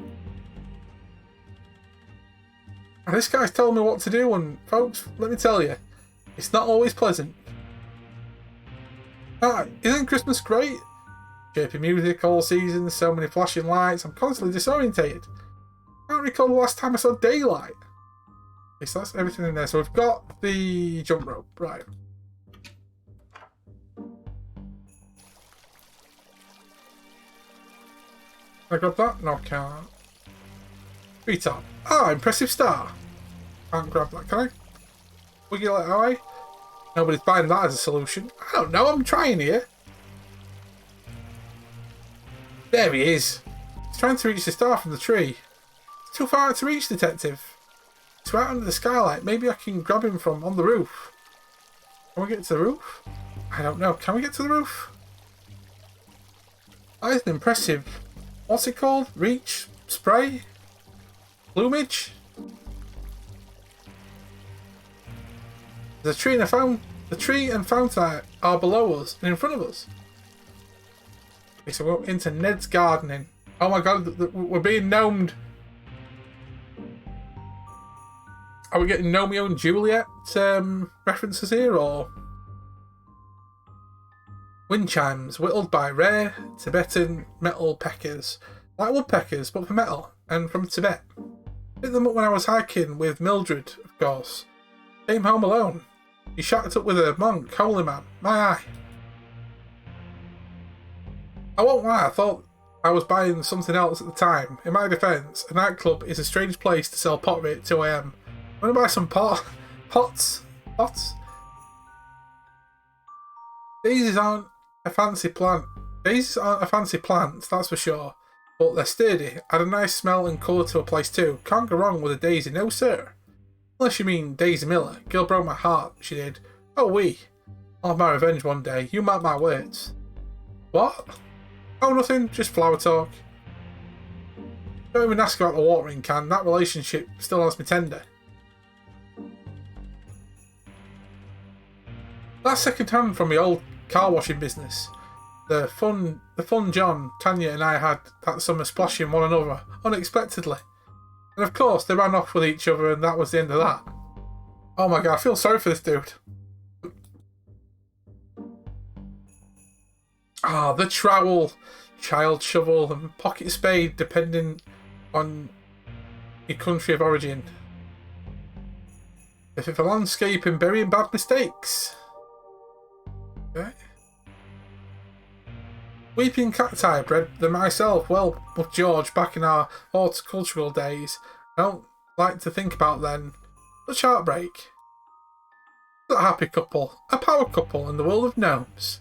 And this guy's telling me what to do, and folks, let me tell you, it's not always pleasant. Ah, isn't Christmas great? Chirpy music all season, so many flashing lights. I'm constantly disorientated. I can't recall the last time I saw daylight. Okay, so that's everything in there. So we've got the jump rope, right. I got that? No, can't. Retop. Ah, impressive star. Can't grab that, can I? Wiggle it away. Nobody's buying that as a solution. I don't know, I'm trying here. There he is. He's trying to reach the star from the tree. It's too far out to reach, detective. It's right under the skylight. Maybe I can grab him from on the roof. Can we get to the roof? I don't know. Can we get to the roof? That is impressive. What's it called? Reach? Spray? Plumage? The tree and fountain are below us and in front of us. Okay, so we're into Ned's gardening. Oh my god, we're being gnomed. Are we getting Romeo and Juliet references here, or? Wind chimes whittled by rare Tibetan metal peckers. Like woodpeckers, but for metal, and from Tibet. Picked them up when I was hiking with Mildred, of course. Came home alone. He shot up with a monk, holy man, my eye. I won't lie, I thought I was buying something else at the time. In my defence, a nightclub is a strange place to sell pottery at 2 AM. I'm going to buy some pots. Daisies aren't a fancy plant. Daisies aren't a fancy plant, that's for sure. But they're sturdy, add a nice smell and colour to a place too. Can't go wrong with a daisy, no sir. Unless you mean Daisy Miller. Girl broke my heart, she did. Oh wee. I'll have my revenge one day, you mark my words. What? Oh nothing, just flower talk. Don't even ask about the watering can, that relationship still has me tender. That's second hand from my old car washing business. The fun John, Tanya and I had that summer splashing one another, unexpectedly. And of course they ran off with each other and that was the end of that. Oh my god, I feel sorry for this dude. Ah, the trowel, child shovel and pocket spade depending on your country of origin. If it's a landscape and burying bad mistakes. Okay. Weeping cacti bred them myself, well, with George back in our horticultural days. I don't like to think about then. Such heartbreak. A happy couple, a power couple in the world of gnomes.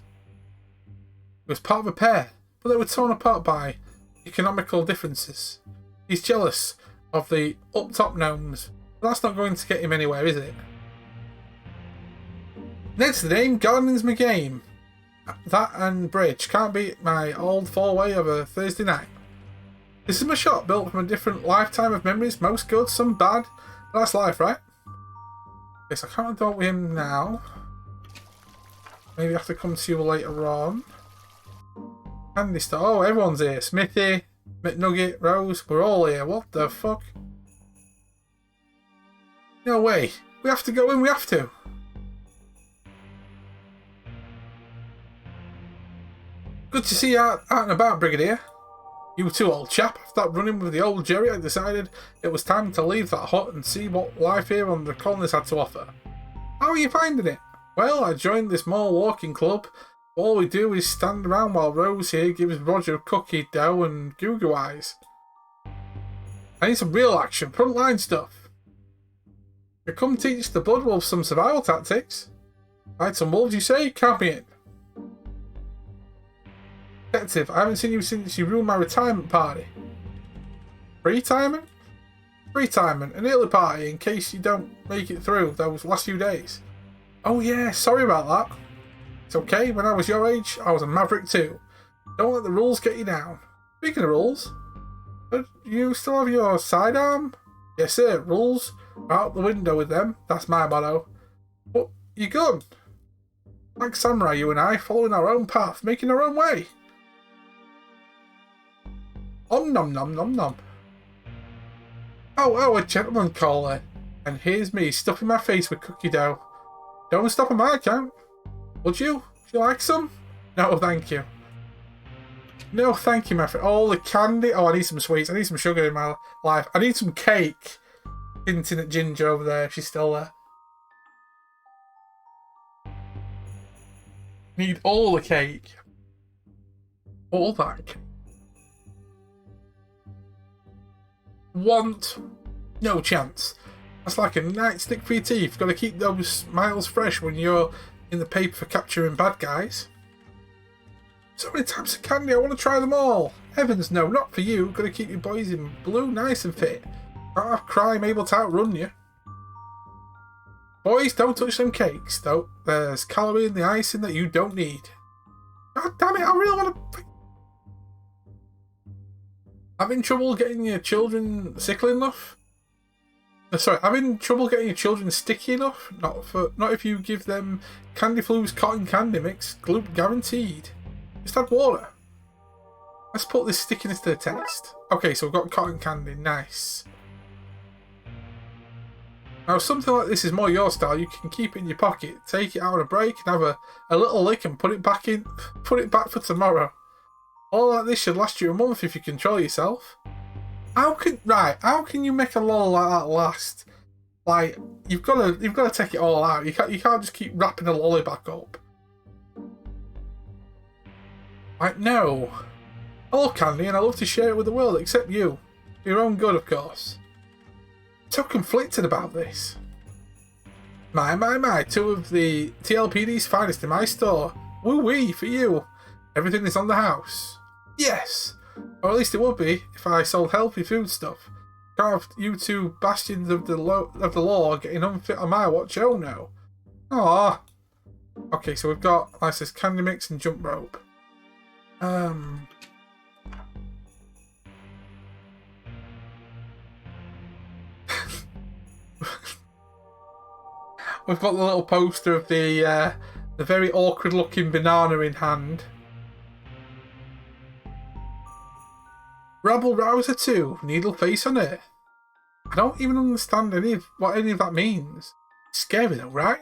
It was part of a pair, but they were torn apart by economical differences. He's jealous of the up-top gnomes, but that's not going to get him anywhere, is it? Ned's the name, gardening's my game. That and bridge can't beat my old four-way of a Thursday night. This is my shop built from a different lifetime of memories, most good, some bad, but that's life, right? Yes, I can't talk with him now. Maybe I have to come to you later on. Candy store. Oh, everyone's here. Smithy, McNugget, Rose, we're all here. What the fuck? No way. We have to go in, we have to. Good to see you out and about, Brigadier. You too, old chap. After that running with the old Jerry, I decided it was time to leave that hut and see what life here on the colonies had to offer. How are you finding it? Well, I joined this small walking club. All we do is stand around while Rose here gives Roger cookie dough and goo eyes. I need some real action, frontline stuff. You come teach the Blood Wolves some survival tactics. Fight some wolves, you say? Count me in. Detective, I haven't seen you since you ruined my retirement party. Retirement? Retirement, an early party in case you don't make it through those last few days. Oh yeah, sorry about that. It's okay, when I was your age, I was a maverick too. Don't let the rules get you down. Speaking of rules, but you still have your sidearm? Yes sir, rules are out the window with them, that's my motto. But your gun? Like samurai, you and I, following our own path, making our own way. Om nom nom nom nom. Oh, a gentleman caller. And here's me stuffing my face with cookie dough. Don't stop on my account. Would you? Would you like some? No, thank you. No, thank you, my friend. All the candy. Oh, I need some sweets. I need some sugar in my life. I need some cake. Hinting at Ginger over there if she's still there. Need all the cake. All that cake. Want? No chance. That's like a nightstick for your teeth. Got to keep those smiles fresh when you're in the paper for capturing bad guys. So many types of candy, I want to try them all. Heavens no, not for you. Got to keep your boys in blue nice and fit. Can't have crime able to outrun you. Boys, don't touch them cakes, though. There's calorie in the icing that you don't need. God damn it, I really want to... Having trouble getting your children sickly enough? Sorry, having trouble getting your children sticky enough? Not if you give them Candy Flu's cotton candy mix, gluten guaranteed. Just add water. Let's put this stickiness to the test. Okay, so we've got cotton candy, nice. Now something like this is more your style. You can keep it in your pocket, take it out on a break, and have a little lick and put it back for tomorrow. All like this should last you a month if you control yourself. How can you make a lull like that last? Like you've got to take it all out. You can't just keep wrapping a lolly back up. Like no. I love candy and I love to share it with the world, except you. For your own good, of course. So conflicted about this. My, 2 of the TLPD's finest in my store. Woo-wee for you. Everything is on the house. Yes. Or at least it would be if I sold healthy food stuff. Can't have you 2 bastions of the law getting unfit on my watch, oh no. Aww. Okay, so we've got, like this candy mix and jump rope. We've got the little poster of the very awkward looking banana in hand. Rabble Rouser 2, needle face on it. I don't even understand what any of that means. It's scary though, right?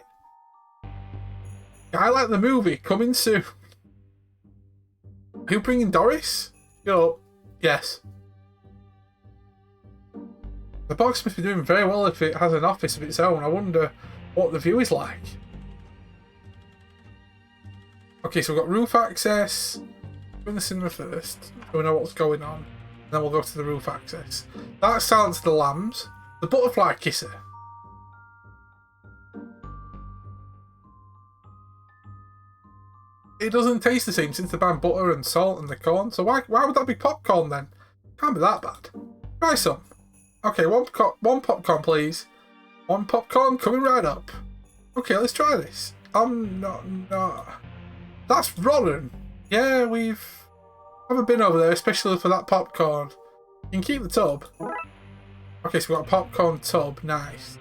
I like the movie, coming soon. Are you bringing Doris? Yo, yes. The box must be doing very well if it has an office of its own. I wonder what the view is like. Okay, so we've got roof access. Go in the cinema first, so we know what's going on. Then we'll go to the roof access. That's Silence of the Lambs. The Butterfly Kisser. It doesn't taste the same since they ban butter and salt and the corn. So why would that be popcorn then? Can't be that bad. Try some. Okay, one popcorn please. One popcorn coming right up. Okay, let's try this. I'm not. That's rotten. Yeah, haven't been over there, especially for that popcorn. You can keep the tub. Okay, so we've got a popcorn tub. Nice.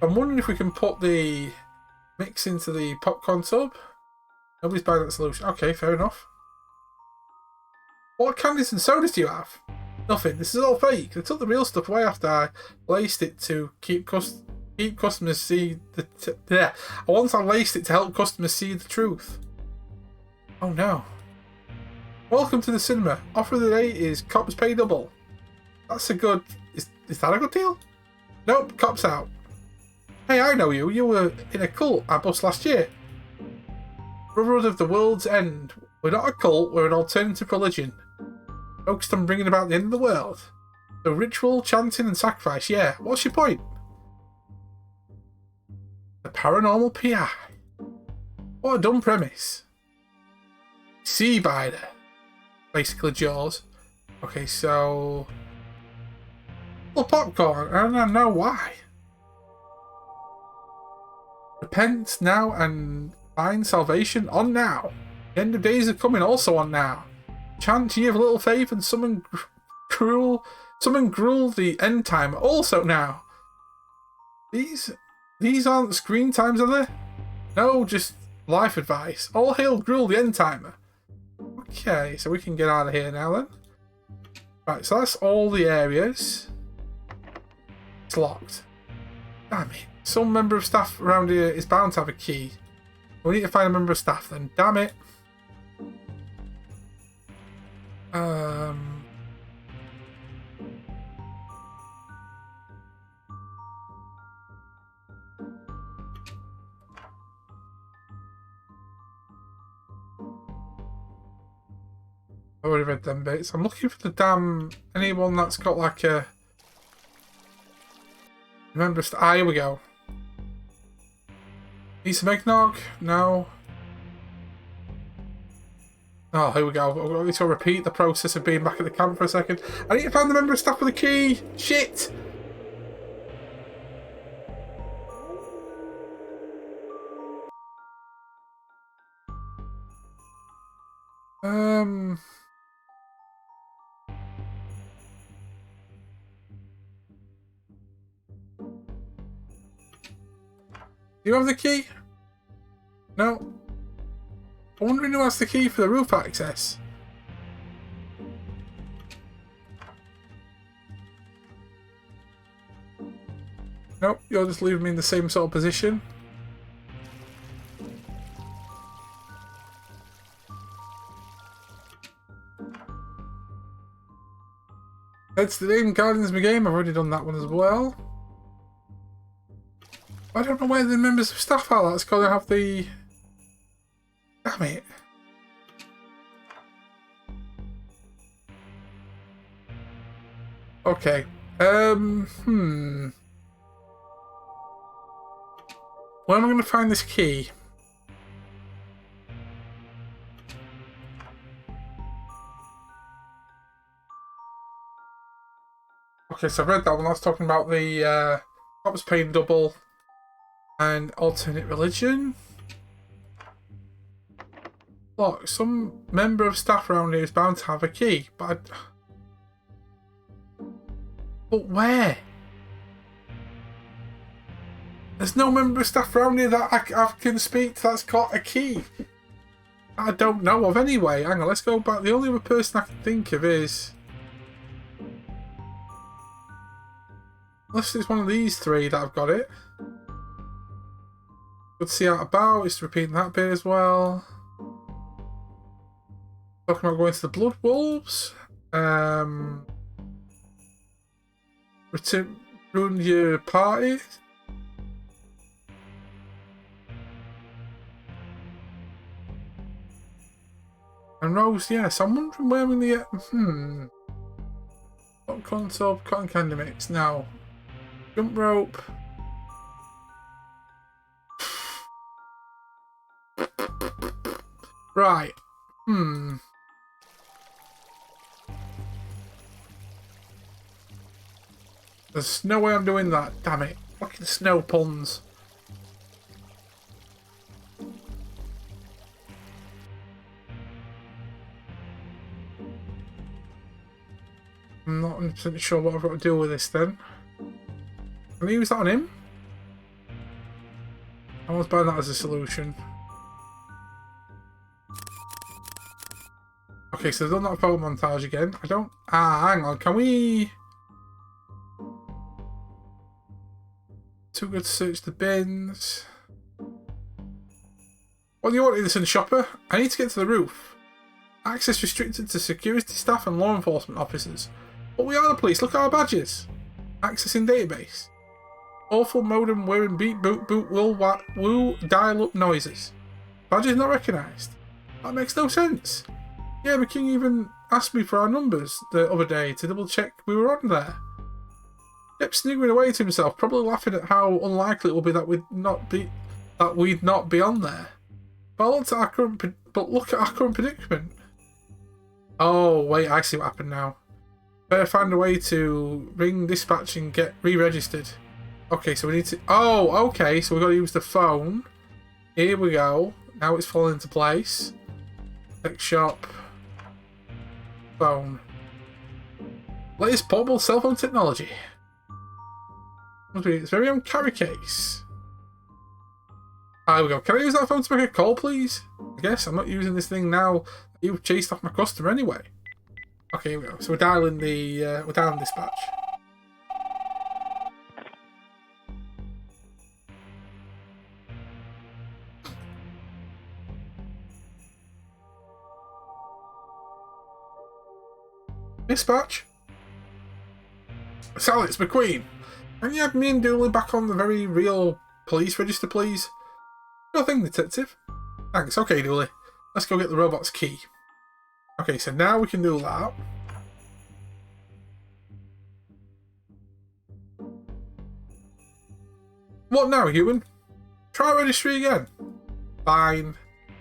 I'm wondering if we can put the mix into the popcorn tub. Nobody's buying that solution. Okay, fair enough. What candies and sodas do you have? Nothing. This is all fake. They took the real stuff away after I laced it to keep customers see the. Once I laced it to help customers see the truth. Oh no. Welcome to the cinema. Offer of the day is cops pay double. That's a good... Is that a good deal? Nope, cops out. Hey, I know you. You were in a cult I bust last year. Brotherhood of the World's End. We're not a cult, we're an alternative religion. Focused on bringing about the end of the world. So ritual, chanting and sacrifice, yeah. What's your point? The paranormal PI. What a dumb premise. Sea Bider. Basically Jaws. Okay, so... Well, popcorn. I don't know why. Repent now and find salvation on now. The end of days are coming also on now. Chant ye of little faith and summon gruel the end time also now. These aren't screen times, are they? No, just life advice. All hail Gruel the end timer. Okay, so we can get out of here now then. Right, so that's all the areas. It's locked. Damn it. Some member of staff around here is bound to have a key. We need to find a member of staff then. Damn it. I already read them bits. I'm looking for the damn... anyone that's got like a... member of staff. Ah, here we go. Need some eggnog? No. Oh, here we go. I need to repeat the process of being back at the camp for a second. I need to find the member of staff with the key. Shit! Do you have the key? No. I'm wondering who has the key for the roof access. Nope, you're just leaving me in the same sort of position. Heads to the Inn Gardens game. I've already done that one as well. I don't know where the members of staff are. That's got to have the... Damn it. Okay. Where am I going to find this key? Okay, so I've read that one. I was talking about the cops paying double and alternate religion. Look, some member of staff around here is bound to have a key, but but where? There's no member of staff around here that I can speak to that's got a key. I don't know of anyway. Hang on, let's go back. The only other person I can think of is... unless it's one of these three that I've got it. Good to see out about. It's repeating that bit as well. Talking about going to the Blood Wolves. Ruin your party. And Rose, yes. I'm wondering where we're going to get... Cotton sub, cotton candy mix. Now, jump rope. Right. There's no way I'm doing that. Damn it. Fucking snow puns. I'm not 100% sure what I've got to do with this then. Can I use that on him? I was buying that as a solution. Okay, so I've done that photo montage again. I don't... Ah, hang on. Can we... Too good to search the bins. What do you want, innocent shopper? I need to get to the roof. Access restricted to security staff and law enforcement officers. But we are the police. Look at our badges. Accessing database. Awful modem wearing beep boop boop woo dial up noises. Badge is not recognised. That makes no sense. Yeah, the king even asked me for our numbers the other day to double check we were on there. Kept sniggering away to himself, probably laughing at how unlikely it would be that we'd not be on there. But look at our current predicament. Oh wait, I see what happened now. Better find a way to ring dispatch and get re-registered. Okay, so we need to... Oh, okay, so we've got to use the phone. Here we go. Now it's falling into place. Tech shop. Phone. Latest portable cell phone technology. It's very own carry case. There we go. Can I use that phone to make a call, please? I guess I'm not using this thing now. You've chased off my customer anyway. Okay, here we go. So we're dialing dispatch. Dispatch? Sally, it's McQueen. Can you have me and Dooley back on the very real police register, please? Sure thing, detective. Thanks. Okay, Dooley. Let's go get the robot's key. Okay, so now we can do that. What now, human? Try registry again. Fine.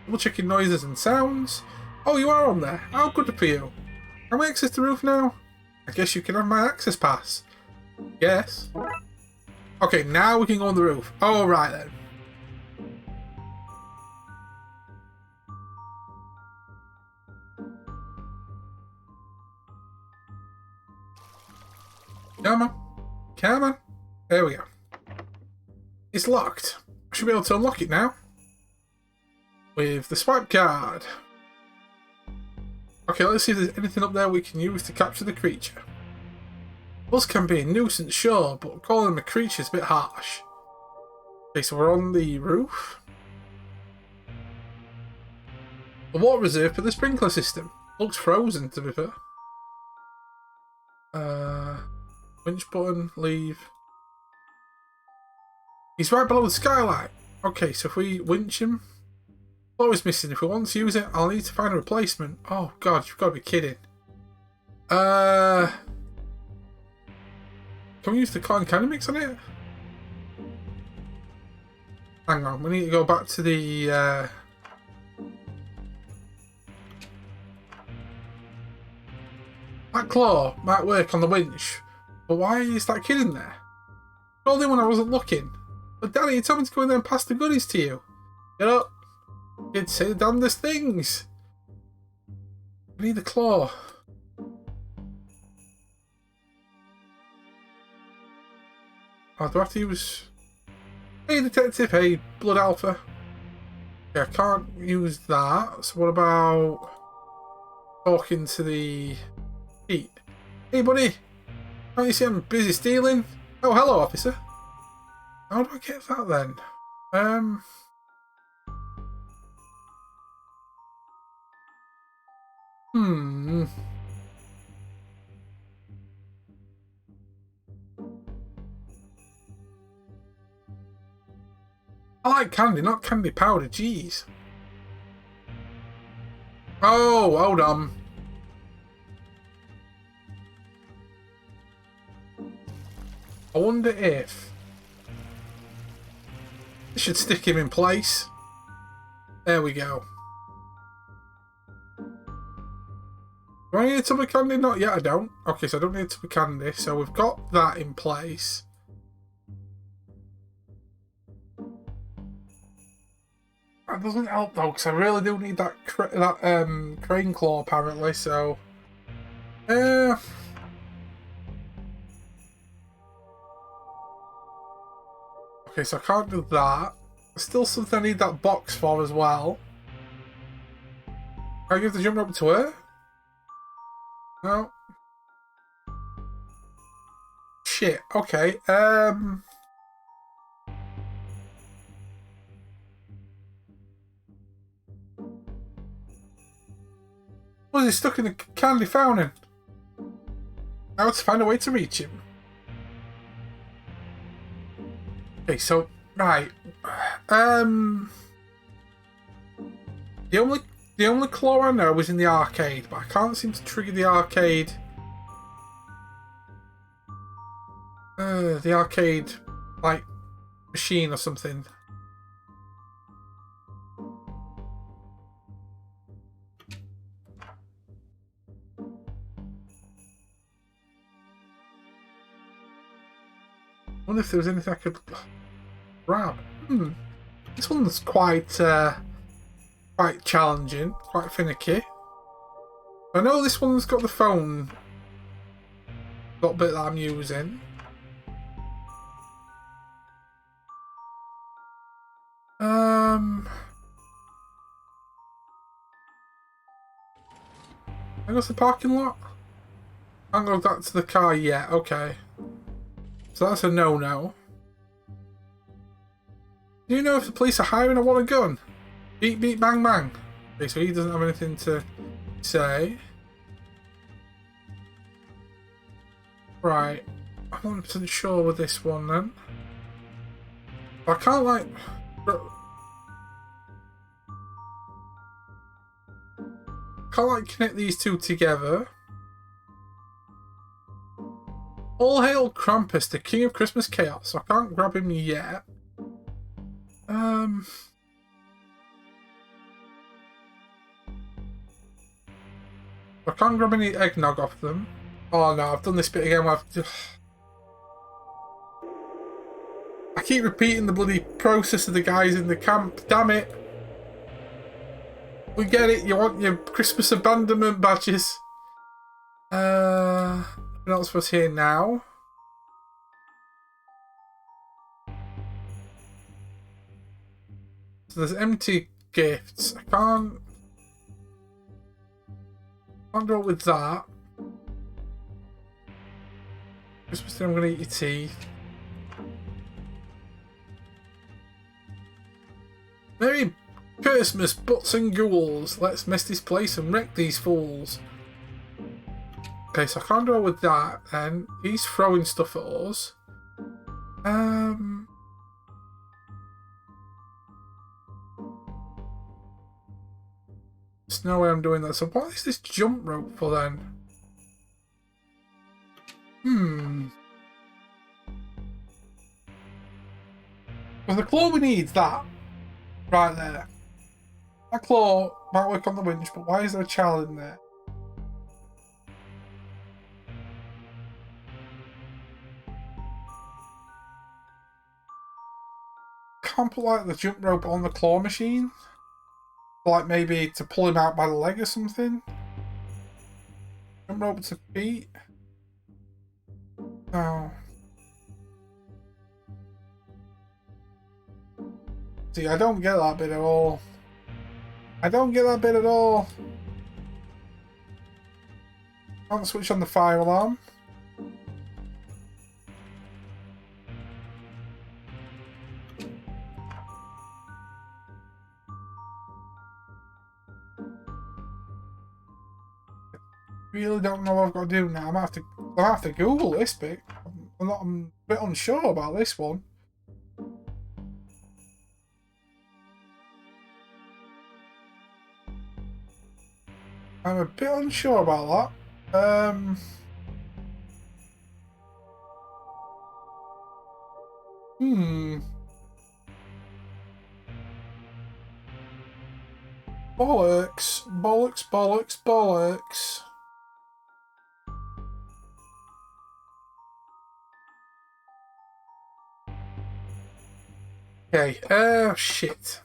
Double checking noises and sounds. Oh, you are on there. How good for you. Can we access the roof now? I guess you can have my access pass. Yes. Okay, now we can go on the roof. Oh, right then. Come on. Come on. There we go. It's locked. I should be able to unlock it now. With the swipe card. Okay, let's see if there's anything up there we can use to capture the creature. Buzz can be a nuisance, sure, but calling him a creature is a bit harsh. Okay, so we're on the roof. The water reserve for the sprinkler system. Looks frozen, to be fair. Winch button, leave. He's right below the skylight. Okay, so if we winch him... Floor is missing. If we want to use it, I'll need to find a replacement. Oh god, you've got to be kidding. Can we use the cotton candy mix on it? Hang on, we need to go back to the... That claw might work on the winch, but why is that kid in there? I told him when I wasn't looking. But Daddy, you told me to go in there and pass the goodies to you. Get up. You'd say the damnedest things. I need the claw. Oh, do I have to use... Hey, detective. Hey, Blood Alpha. Yeah, I can't use that. So what about... talking to the... Heat? Hey, buddy. Can't you see I'm busy stealing? Oh, hello, officer. How do I get that then? I like candy, not candy powder, jeez. Oh, hold on. I wonder if... This should stick him in place. There we go. Do I need a tub of candy? Not yet, I don't. Okay, so I don't need a tub of candy. So we've got that in place. That doesn't help though, because I really do need that crane claw apparently, so... Okay, so I can't do that. There's still something I need that box for as well. Can I give the jump rope to her? No. Shit, okay. Was he stuck in the candy fountain? Now to find a way to reach him. Okay, so right. The only claw I know is in the arcade, but I can't seem to trigger the arcade. The arcade, like, machine or something. I wonder if there was anything I could grab. This one's quite challenging, quite finicky. I know this one's got the phone bit that I'm using. I go to the parking lot? I haven't gone back to the car yet, okay. So that's a no-no. Do you know if the police are hiring or want a gun? Beep, beep, bang, bang. Okay, so he doesn't have anything to say. Right. I'm 100% sure with this one then. I can't like... connect these two together. All hail Krampus, the king of Christmas chaos. I can't grab him yet. I can't grab any eggnog off them. Oh no, I've done this bit again where I keep repeating the bloody process of the guys in the camp. Damn it. We get it, you want your Christmas abandonment badges. What else was here now? So there's empty gifts. I can't go with that. Christmas Day, I'm gonna eat your teeth. Merry Christmas, butts and ghouls. Let's mess this place and wreck these fools. Okay, so I can't go with that then. He's throwing stuff at us. There's no way I'm doing that. So what is this jump rope for then? Well, the claw we need that. Right there. That claw might work on the winch, but why is there a child in there? Can't put like the jump rope on the claw machine? Like maybe to pull him out by the leg or something? Jump rope to feet? No. See, I don't get that bit at all. I don't get that bit at all. Can't switch on the fire alarm. Really don't know what I've got to do now. I'll have to Google this bit. I'm a bit unsure about this one. I'm a bit unsure about that. Bollocks, bollocks, bollocks, bollocks. Okay, shit.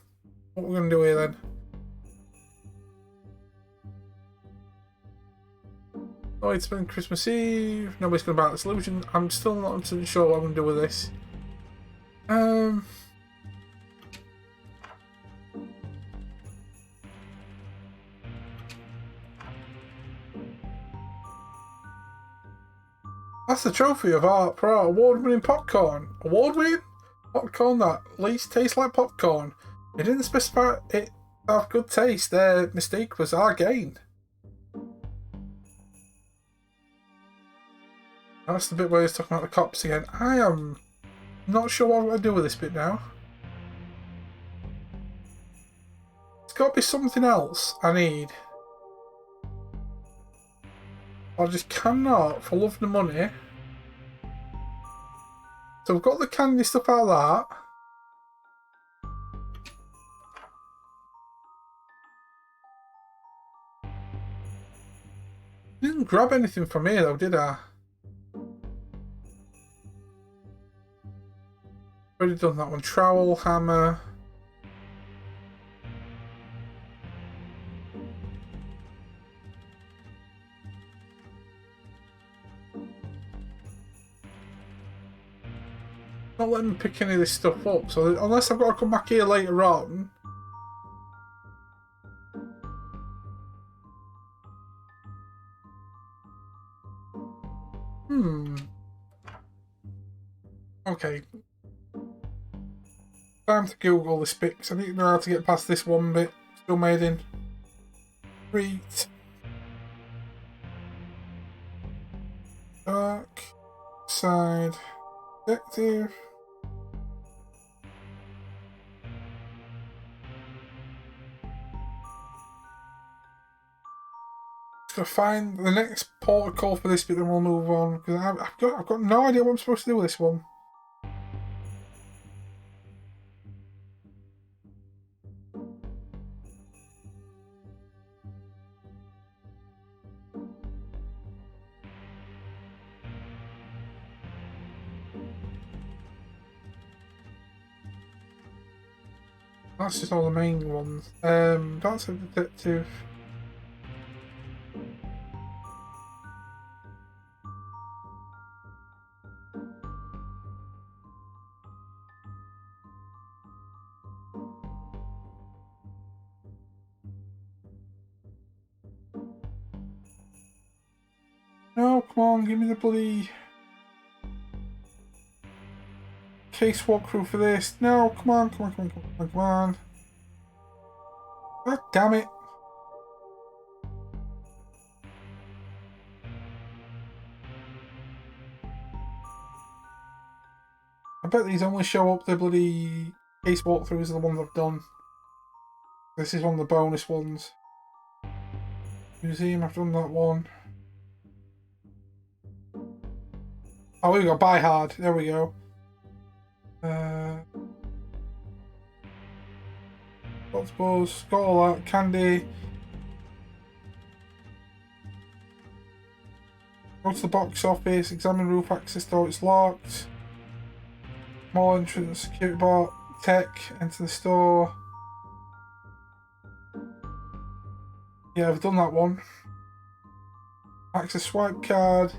What are we gonna do here then? Oh, it's been Christmas Eve. Nobody's gonna buy the solution. I'm still not 100% sure what I'm gonna do with this. That's the trophy of our award-winning popcorn. Award-winning? Popcorn that at least tastes like popcorn. It didn't specify it have good taste. Their mistake was our gain. That's the bit where he's talking about the cops again. I am Not sure what I'm going to do with this bit now. It's got to be something else I need. I just cannot, for love and money. So we've got the candy stuff out of that. Didn't grab anything from here though, did I? Already done that one. Trowel, hammer. Not letting me pick any of this stuff up, so unless I've got to come back here later on. Okay. Time to Google this bit, because I need to know how to get past this one bit. Still made in. Read. Darkside. Detective. Just gotta find the next protocol for this bit, then we'll move on. Because I've got no idea what I'm supposed to do with this one. That's just all the main ones. That's a detective. No, come on, give me the bloody case walkthrough for this. No, come on, come on, come on, come on, come on. God damn it. I bet these only show up the bloody case walkthroughs are the ones I've done. This is one of the bonus ones. Museum, I've done that one. Oh, here we go, buy hard. There we go. Suppose, got all that. Candy. Go to the box office, examine roof access door, it's locked. Small entrance, security bot, tech, enter the store. Yeah, I've done that one. Access swipe card.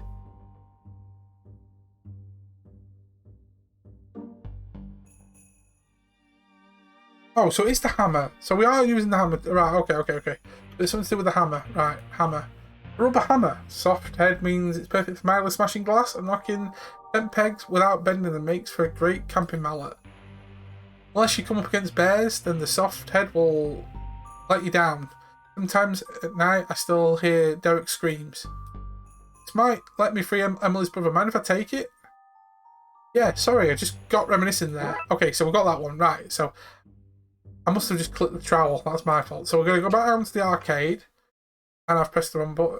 Oh, so it's the hammer. So we are using the hammer. Right, okay. There's something to do with the hammer. Right, hammer. Rubber hammer. Soft head means it's perfect for mildly smashing glass and knocking bent pegs without bending them. Makes for a great camping mallet. Unless you come up against bears, then the soft head will let you down. Sometimes at night I still hear Derek's screams. This might let me free Emily's brother. Mind if I take it? Yeah, sorry, I just got reminiscing there. Okay, so we got that one. Right, so I must have just clicked the trowel. That's my fault. So we're going to go back down to the arcade. And I've pressed the wrong button.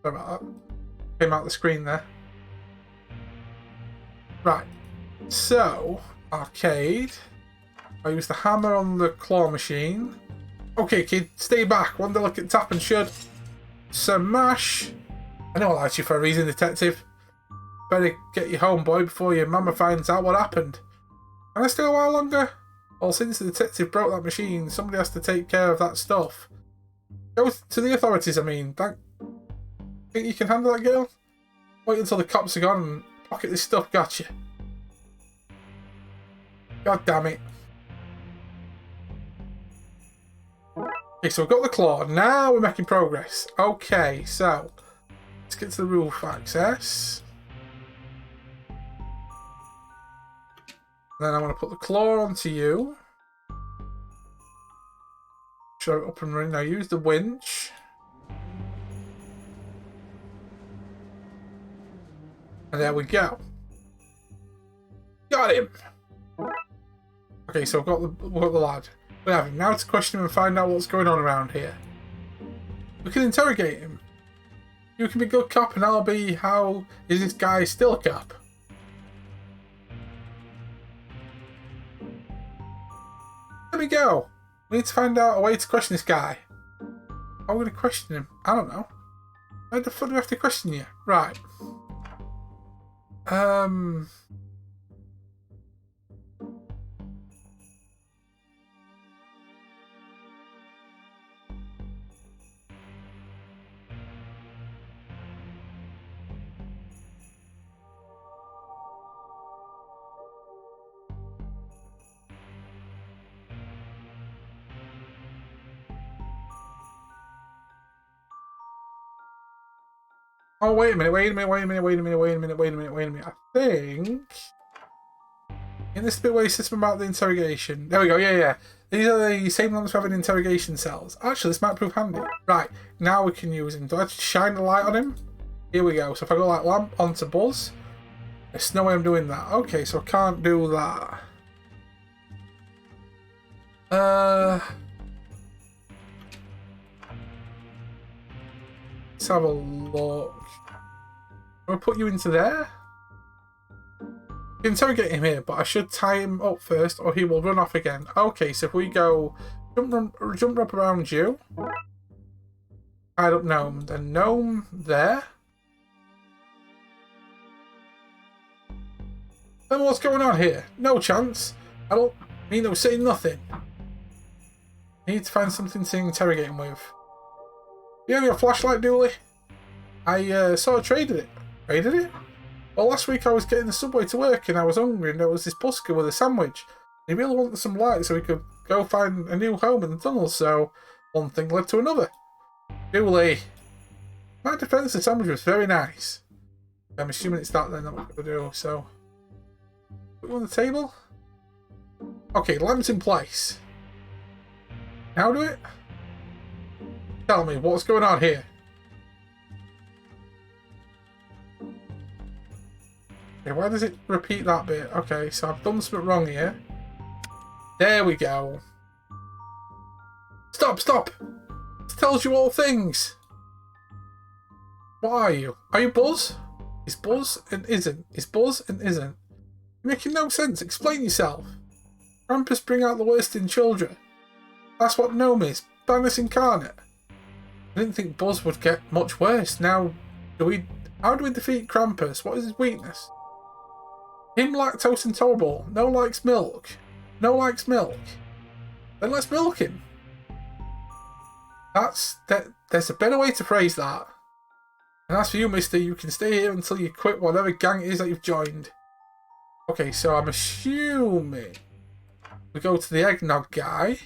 Sorry about that. Came out the screen there. Right. So, arcade. I use the hammer on the claw machine. Okay, kid, stay back. One delicate tap and should smash. I know I liked you for a reason, detective. Better get you home, boy, before your mama finds out what happened. Can I stay a while longer? Well, since the detective broke that machine, somebody has to take care of that stuff. Go to the authorities, I mean. Think you can handle that, girl? Wait until the cops are gone and pocket this stuff, gotcha. God damn it. Okay, so we've got the claw. Now we're making progress. Okay, so let's get to the roof access. Then I'm going to put the claw onto you. Show it up and running. Now use the winch. And there we go. Got him! Okay, so we've got the lad. We have him. Now to question him and find out what's going on around here. We can interrogate him. You can be good cop and I'll be, how is this guy still a cop? There we go. We need to find out a way to question this guy. How are we going to question him? I don't know. Why the fuck do we have to question you? Right. Oh, wait a minute. I think in this bit where he says about the interrogation. There we go, yeah. These are the same ones for having interrogation cells. Actually, this might prove handy. Right, now we can use him. Do I have to shine the light on him? Here we go. So if I go like lamp onto Buzz, there's no way I'm doing that. Okay, so I can't do that. Let's have a look. I'm going to put you into there. You can interrogate him here, but I should tie him up first or he will run off again. Okay, so if we go jump up around you. Tied up Gnome. Then Gnome there. Then what's going on here? No chance. I don't mean no saying nothing. I need to find something to interrogate him with. You have your flashlight, Dooley? I sort of traded it. Traded it? Well, last week I was getting the subway to work and I was hungry and there was this busker with a sandwich. He really wanted some light so he could go find a new home in the tunnels, so one thing led to another. Dooley. My defence, the sandwich was very nice. I'm assuming it's that then that we're going to do, so... Put it on the table? Okay, lamp's in place. Now do it? Tell me, what's going on here? Okay, why does it repeat that bit? Okay, so I've done something wrong here. There we go. Stop! It tells you all things. What are you? Are you Buzz? Is Buzz and isn't? Is Buzz and isn't? You're making no sense. Explain yourself. Krampus bring out the worst in children. That's what Gnome is. Banus incarnate. I didn't think Buzz would get much worse. Now, how do we defeat Krampus? What is his weakness? Him lactose intolerable. No likes milk. No likes milk. Then let's milk him. There's a better way to phrase that. And as for you, mister, you can stay here until you quit whatever gang it is that you've joined. Okay, so I'm assuming we go to the eggnog guy.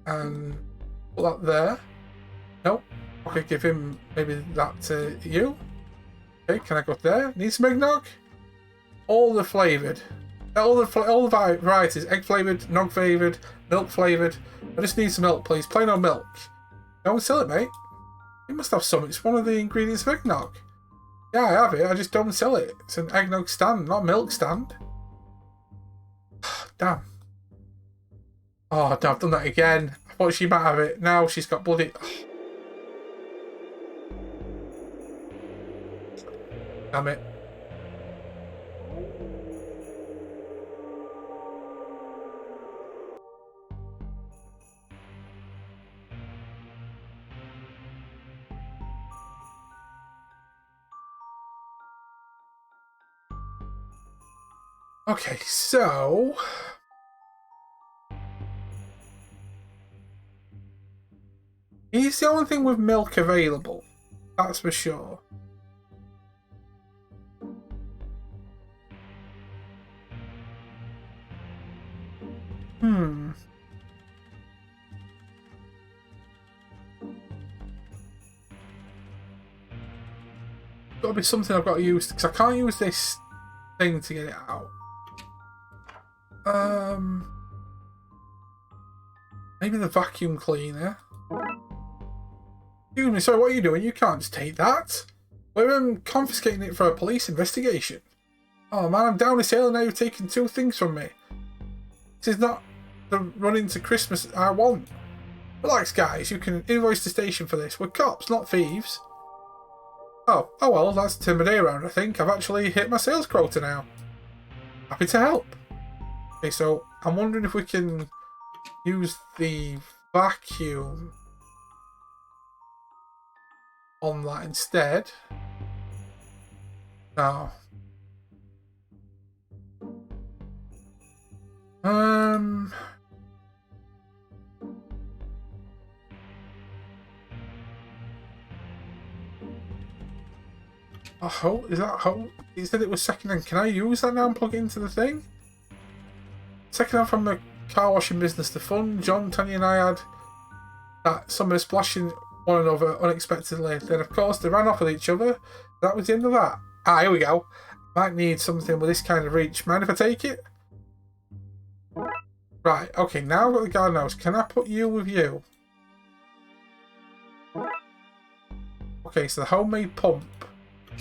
And put that there. Nope. Okay, give him maybe that to you. Okay, can I go there? Need some eggnog? All the flavoured. All the varieties. Egg flavoured, nog flavoured, milk flavoured. I just need some milk, please. Plain old milk. Don't sell it, mate. You must have some. It's one of the ingredients of eggnog. Yeah, I have it. I just don't sell it. It's an eggnog stand, not a milk stand. Damn. Oh, damn, I've done that again. I thought she might have it. Now she's got bloody... Damn it. Okay, so... He's the only thing with milk available. That's for sure. Got to be something I've got to use, because I can't use this thing to get it out. Maybe the vacuum cleaner. Excuse me, sorry, what are you doing? You can't just take that. We're confiscating it for a police investigation. Oh man, I'm down this hill and now you've taken 2 things from me. This is not the run into Christmas I want. Relax guys, you can invoice the station for this. We're cops, not thieves. Oh well, that's turned my day around, I think. I've actually hit my sales quota now. Happy to help. Okay, so I'm wondering if we can use the vacuum on that instead. No. Oh, is that how? He said it was second-hand. Can I use that now and plug it into the thing? Second-hand from the car washing business. The fun John, Tanya and I had that summer splashing one another unexpectedly. Then, of course, they ran off with each other. That was the end of that. Ah, here we go. Might need something with this kind of reach. Mind if I take it? Right, okay, now I've got the garden hose. Can I put you with you? Okay, so the homemade pump.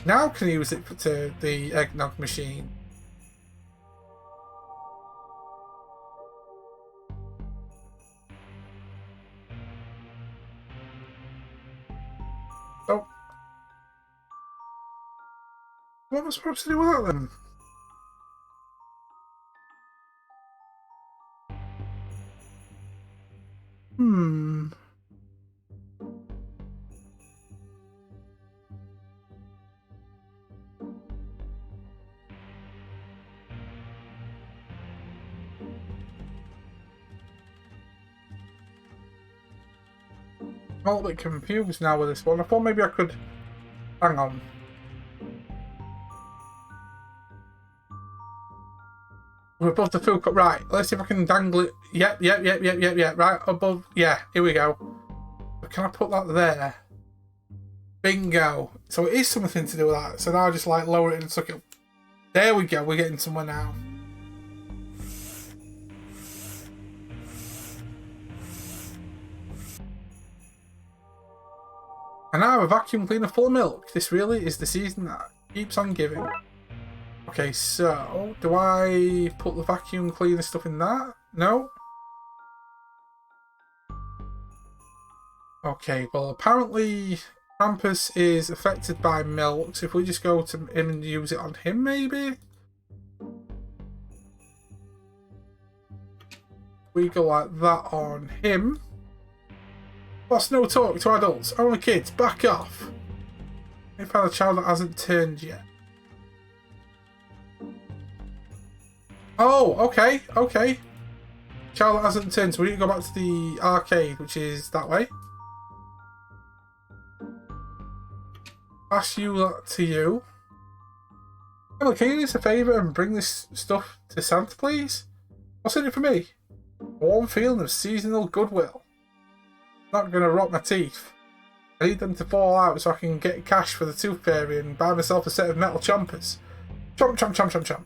Now can I use it to the eggnog machine? Oh. What am I supposed to do with that then? I'm a little bit confused now with this one. I thought maybe I could... Hang on. We're above the food cup. Right, let's see if I can dangle it. Yep. Right, above. Yeah, here we go. But can I put that there? Bingo. So it is something to do with that. So now I just like lower it and suck it. There we go. We're getting somewhere now. And now a vacuum cleaner full of milk. This really is the season that keeps on giving. Okay, so do I put the vacuum cleaner stuff in that? No? Okay, well apparently Krampus is affected by milk, so if we just go to him and use it on him maybe? We go like that on him. Boss, no talk to adults, only kids, back off. We found a child that hasn't turned yet. Oh, okay. Child that hasn't turned, so we need to go back to the arcade, which is that way. Pass you that to you. Emily, can you do us a favour and bring this stuff to Santa, please? What's in it for me? A warm feeling of seasonal goodwill. Not going to rot my teeth. I need them to fall out so I can get cash for the tooth fairy and buy myself a set of metal chompers. Chomp.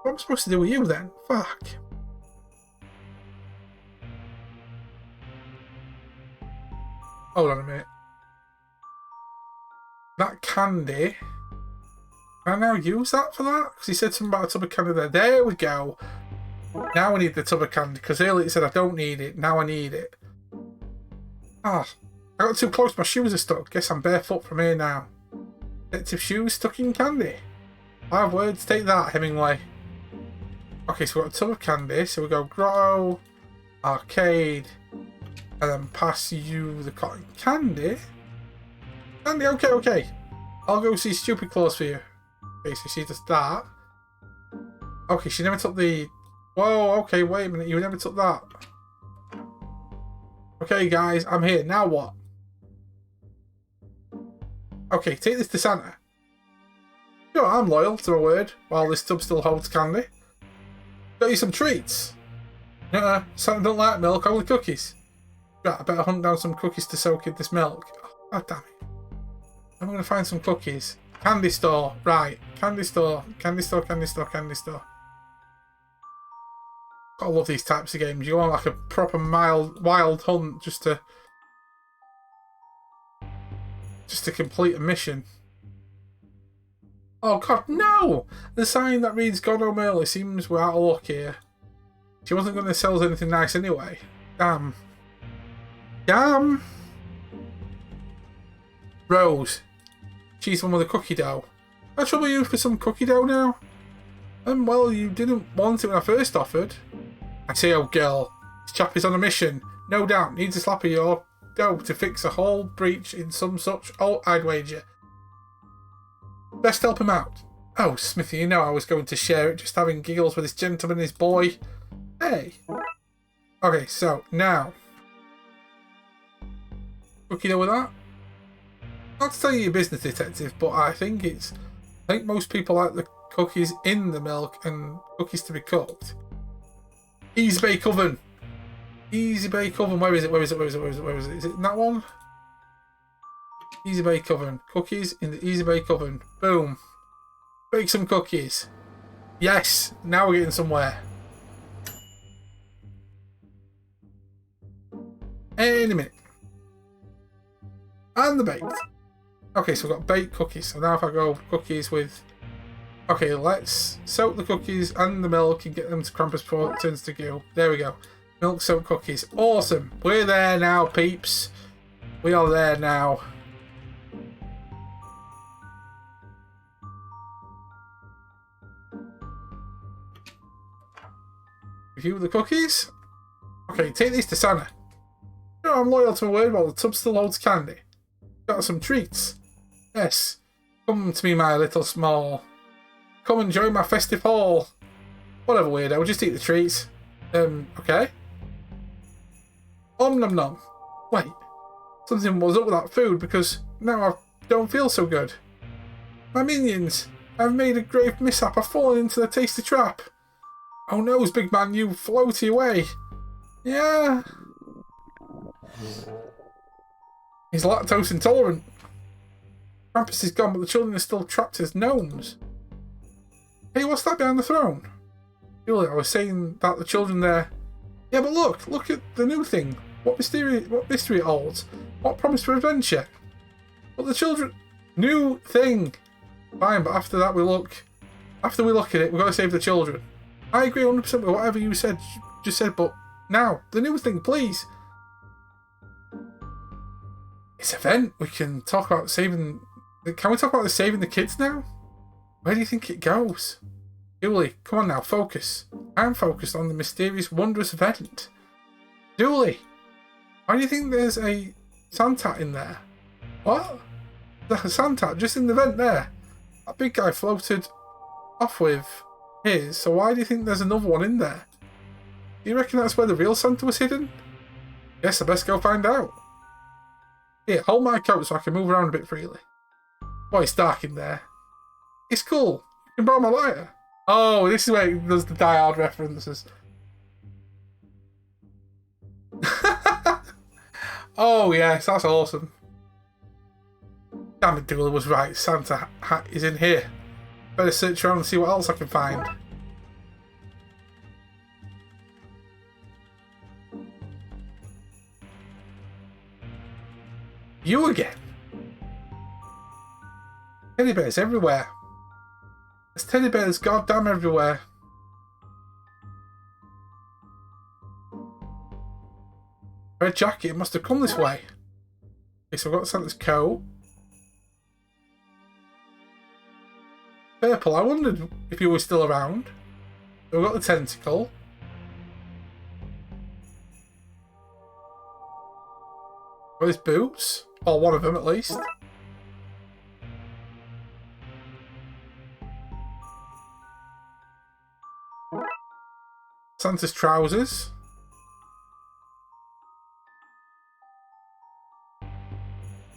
What am I supposed to do with you then? Fuck. Hold on a minute. That candy. Can I now use that for that? Because he said something about a tub of candy there. There we go. Now I need the tub of candy. Because earlier it said I don't need it. Now I need it. Ah. I got too close. My shoes are stuck. Guess I'm barefoot from here now. Detective shoes stuck in candy. 5 words. Take that, Hemingway. Okay, so we've got a tub of candy. So we go grotto, arcade, and then pass you the cotton candy. Candy, okay. I'll go see Stupid Claus for you. Okay, so she does that. Okay, she never took the... Whoa, okay, wait a minute. You never took that. Okay, guys, I'm here. Now what? Okay, take this to Santa. Sure, I'm loyal to my word, while this tub still holds candy. Got you some treats. Santa don't like milk, only cookies. Right, I better hunt down some cookies to soak in this milk. Oh, God damn it. I'm going to find some cookies. Candy store. Right. Candy store. I love these types of games. You want like a proper wild hunt just to just to complete a mission. Oh god, no! The sign that reads "Gone home early" seems we're out of luck here. She wasn't going to sell us anything nice anyway. Damn. Damn! Rose. She's the one with the cookie dough. Can I trouble you for some cookie dough now? Well, you didn't want it when I first offered. I say, old girl, this chap is on a mission. No doubt needs a slap of your dough to fix a whole breach in some such. Oh, I'd wager. Best help him out. Oh, Smithy, you know I was going to share it, just having giggles with this gentleman and his boy. Hey. Okay, so now. Cookie dough with that. Not to tell you your business, detective, but I think most people like the cookies in the milk and cookies to be cooked. Easy bake oven. Easy bake oven. Where is it? Where is it? Where is it? Where is it? Where is it? Is it in that one? Easy bake oven. Cookies in the easy bake oven. Boom. Bake some cookies. Yes. Now we're getting somewhere. Any minute. And the baked. Okay, so we've got baked cookies. So now if I go cookies with... Okay, let's soak the cookies and the milk and get them to Krampus before it turns to goo. There we go. Milk soaked cookies. Awesome. We're there now, peeps. We are there now. Review the cookies. Okay, take these to Santa. You know, I'm loyal to my word while the tub still holds candy. Got some treats. Yes. Come to me, my little small. Come and join my festive hall. Whatever, weirdo. Just eat the treats. Okay. Nom nom. Wait. Something was up with that food because now I don't feel so good. My minions. I've made a grave mishap. I've fallen into the tasty trap. Oh no, big man, you floaty away. Yeah. He's lactose intolerant. Krampus is gone, but the children are still trapped as gnomes. Hey, what's that behind the throne? Julie, I was saying that the children there... Yeah, but look at the new thing. What mystery it holds. What promise for adventure. But the children... New thing. Fine, but after that we look... After we look at it, we've got to save the children. I agree 100% with whatever you just said, but now, the new thing, please. It's an event. We can talk about saving... Can we talk about saving the kids now? Where do you think it goes? Julie, come on now, focus. I'm focused on the mysterious, wondrous event. Julie, why do you think there's a Santa in there? What? The Santa, just in the vent there. That big guy floated off with his, so why do you think there's another one in there? Do you reckon that's where the real Santa was hidden? Guess I best go find out. Here, hold my coat so I can move around a bit freely. Boy, it's dark in there. It's cool. You can borrow my lighter. Oh, this is where it does the Die Hard references. Oh, yes, that's awesome. Damn it, Dooley was right. Santa hat is in here. Better search around and see what else I can find. You again? Teddy bears everywhere. There's teddy bears goddamn everywhere. Red jacket, it must have come this way. Okay, so I've got Santa's coat. Purple, I wondered if you were still around. So we've got the tentacle. Got his boots. Or one of them at least. Santa's trousers.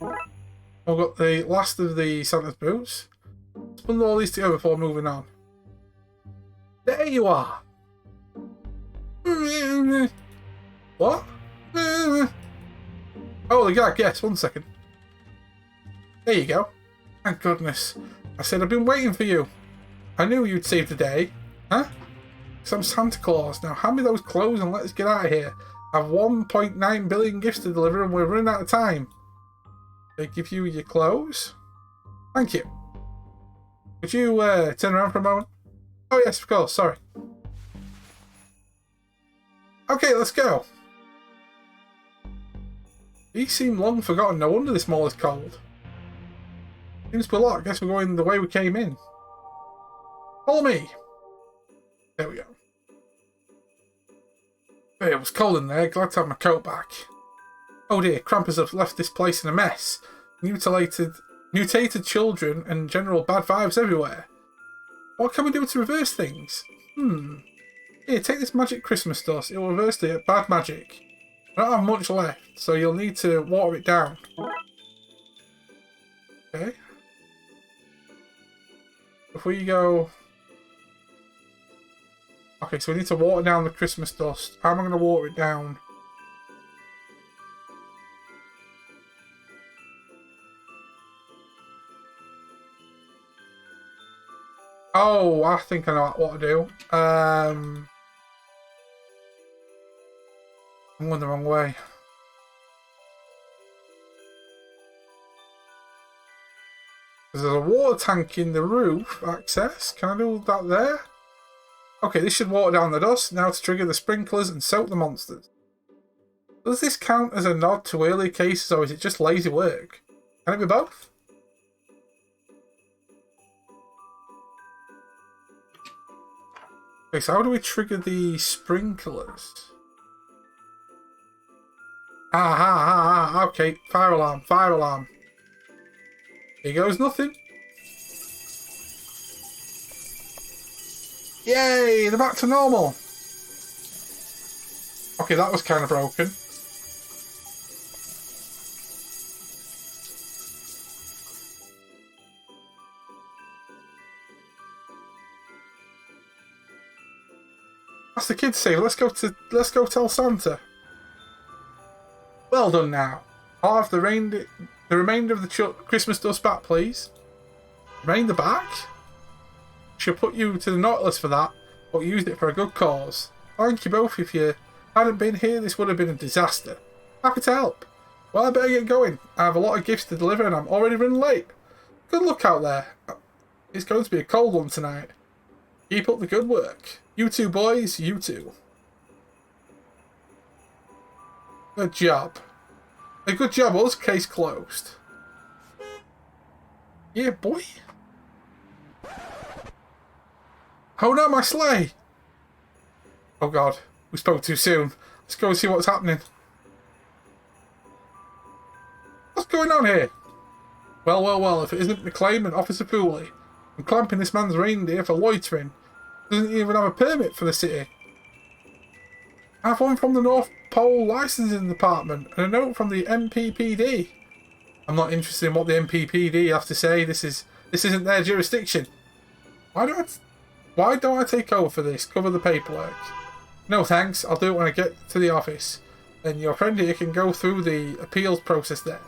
I've got the last of the Santa's boots. Let's bundle all these together before moving on. There you are. What? Oh, the guy, guess. 1 second. There you go. Thank goodness. I said I've been waiting for you. I knew you'd save the day. Huh? Because I'm Santa Claus. Now hand me those clothes and let's get out of here. I have 1.9 billion gifts to deliver and we're running out of time. They give you your clothes. Thank you. Could you turn around for a moment? Oh yes, of course, sorry. Okay, let's go. These seem long forgotten, no wonder this mall is cold. Seems to be a lot, I guess we're going the way we came in. Follow me. There we go. Hey, it was cold in there, glad to have my coat back. Oh dear, Krampus have left this place in a mess. Mutated children and general bad vibes everywhere. What can we do to reverse things? Here, take this magic Christmas dust. It will reverse the bad magic. I don't have much left, so you'll need to water it down. Okay. If we go... Okay, so we need to water down the Christmas dust. How am I going to water it down? Oh, I think I know what to do. I'm going the wrong way. There's a water tank in the roof access. Can I do that there? Okay, this should water down the dust. Now to trigger the sprinklers and soak the monsters. Does this count as a nod to earlier cases, or is it just lazy work? Can it be both? Okay, so how do we trigger the sprinklers? Okay, fire alarm, fire alarm. Here goes nothing. Yay, they're back to normal. Okay, that was kind of broken. That's the kids say, let's go tell Santa. Well done now. I'll have the remainder of the Christmas dust back, please. Remainder back? Should put you to the Nautilus for that, but used it for a good cause. Thank you both. If you hadn't been here, this would have been a disaster. Happy to help. Well, I better get going. I have a lot of gifts to deliver and I'm already running late. Good luck out there. It's going to be a cold one tonight. Keep up the good work. You two boys, you two. Good job. A good job, us. Case closed. Yeah, boy. Oh no, my sleigh! Oh god, we spoke too soon. Let's go and see what's happening. What's going on here? Well, if it isn't McLean and Officer Pooley. I'm clamping this man's reindeer for loitering. Doesn't even have a permit for the city. I have one from the North Pole Licensing Department and a note from the MPPD. I'm not interested in what the MPPD have to say. This isn't their jurisdiction. Why don't I take over for this? Cover the paperwork. No thanks, I'll do it when I get to the office. Then your friend here can go through the appeals process there.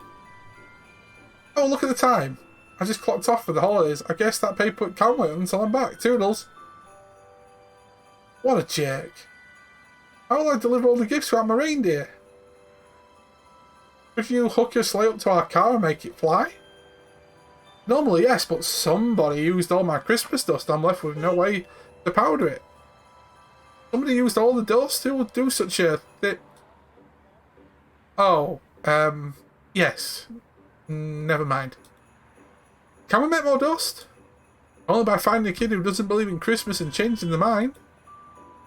Oh, look at the time. I just clocked off for the holidays. I guess that paperwork can wait until I'm back. Toodles. What a jerk. How will I deliver all the gifts without my reindeer? Could you hook your sleigh up to our car and make it fly? Normally, yes, but somebody used all my Christmas dust. I'm left with no way to powder it. Somebody used all the dust? Who would do such a thing? Oh, yes. Never mind. Can we make more dust? Only by finding a kid who doesn't believe in Christmas and changing their mind.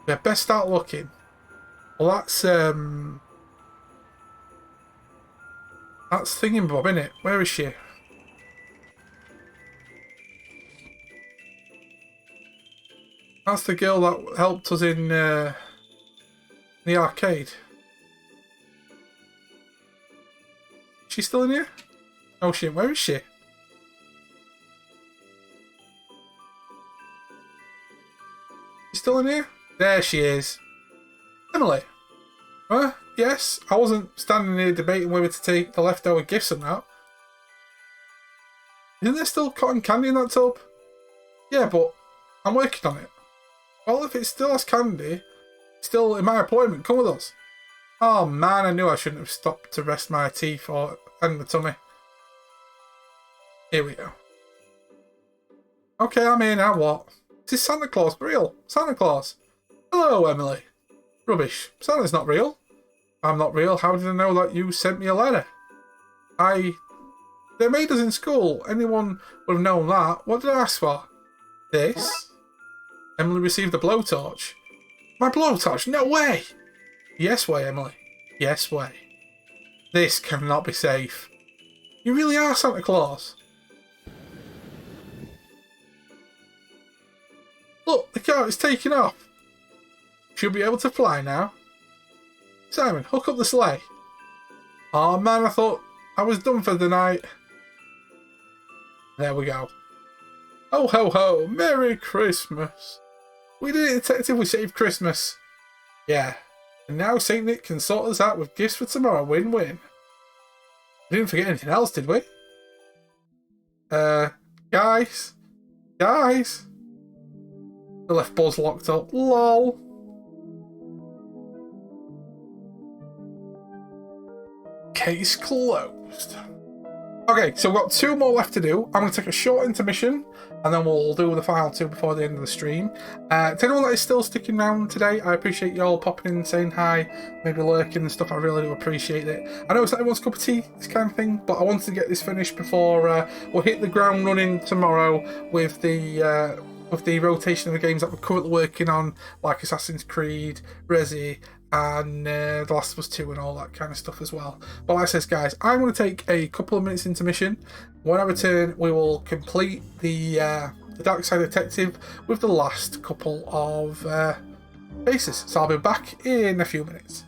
We had best start looking. Well, that's Thingy-Bob, innit? Where is she? That's the girl that helped us in the arcade. She's still in here? Oh shit, where is she? She's still in here? There she is. Emily. Huh? Yes, I wasn't standing here debating whether to take the leftover gifts or not. Isn't there still cotton candy in that tub? Yeah, but I'm working on it. Well, if it still has candy, still in my appointment, come with us. Oh man, I knew I shouldn't have stopped to rest my teeth and my tummy. Here we go. Okay, I'm here now. What? This is Santa Claus for real. Santa Claus. Hello, Emily. Rubbish. Santa's not real. I'm not real. How did I know that you sent me a letter? They made us in school. Anyone would have known that. What did I ask for? This? Emily received a blowtorch. My blowtorch? No way! Yes way, Emily. Yes way. This cannot be safe. You really are Santa Claus. Look, the car is taking off. She'll be able to fly now. Simon, hook up the sleigh. Oh man, I thought I was done for the night. There we go. Ho ho ho, Merry Christmas. We did it, Detective, we saved Christmas. Yeah. And now St. Nick can sort us out with gifts for tomorrow, win-win. We didn't forget anything else, did we? Guys? Guys? I left Buzz locked up. LOL. Case closed. Okay, so we've got 2 more left to do. I'm going to take a short intermission, and then we'll do the final 2 before the end of the stream. To anyone that is still sticking around today, I appreciate you all popping in, saying hi, maybe lurking and stuff. I really do appreciate it. I know it's not everyone's cup of tea, this kind of thing, but I wanted to get this finished before we'll hit the ground running tomorrow with the rotation of the games that we're currently working on, like Assassin's Creed, Resi, and The Last of Us 2 and all that kind of stuff as well. But like I said, guys, I'm going to take a couple of minutes intermission. When I return, we will complete the Darkside Detective with the last couple of bases. So I'll be back in a few minutes.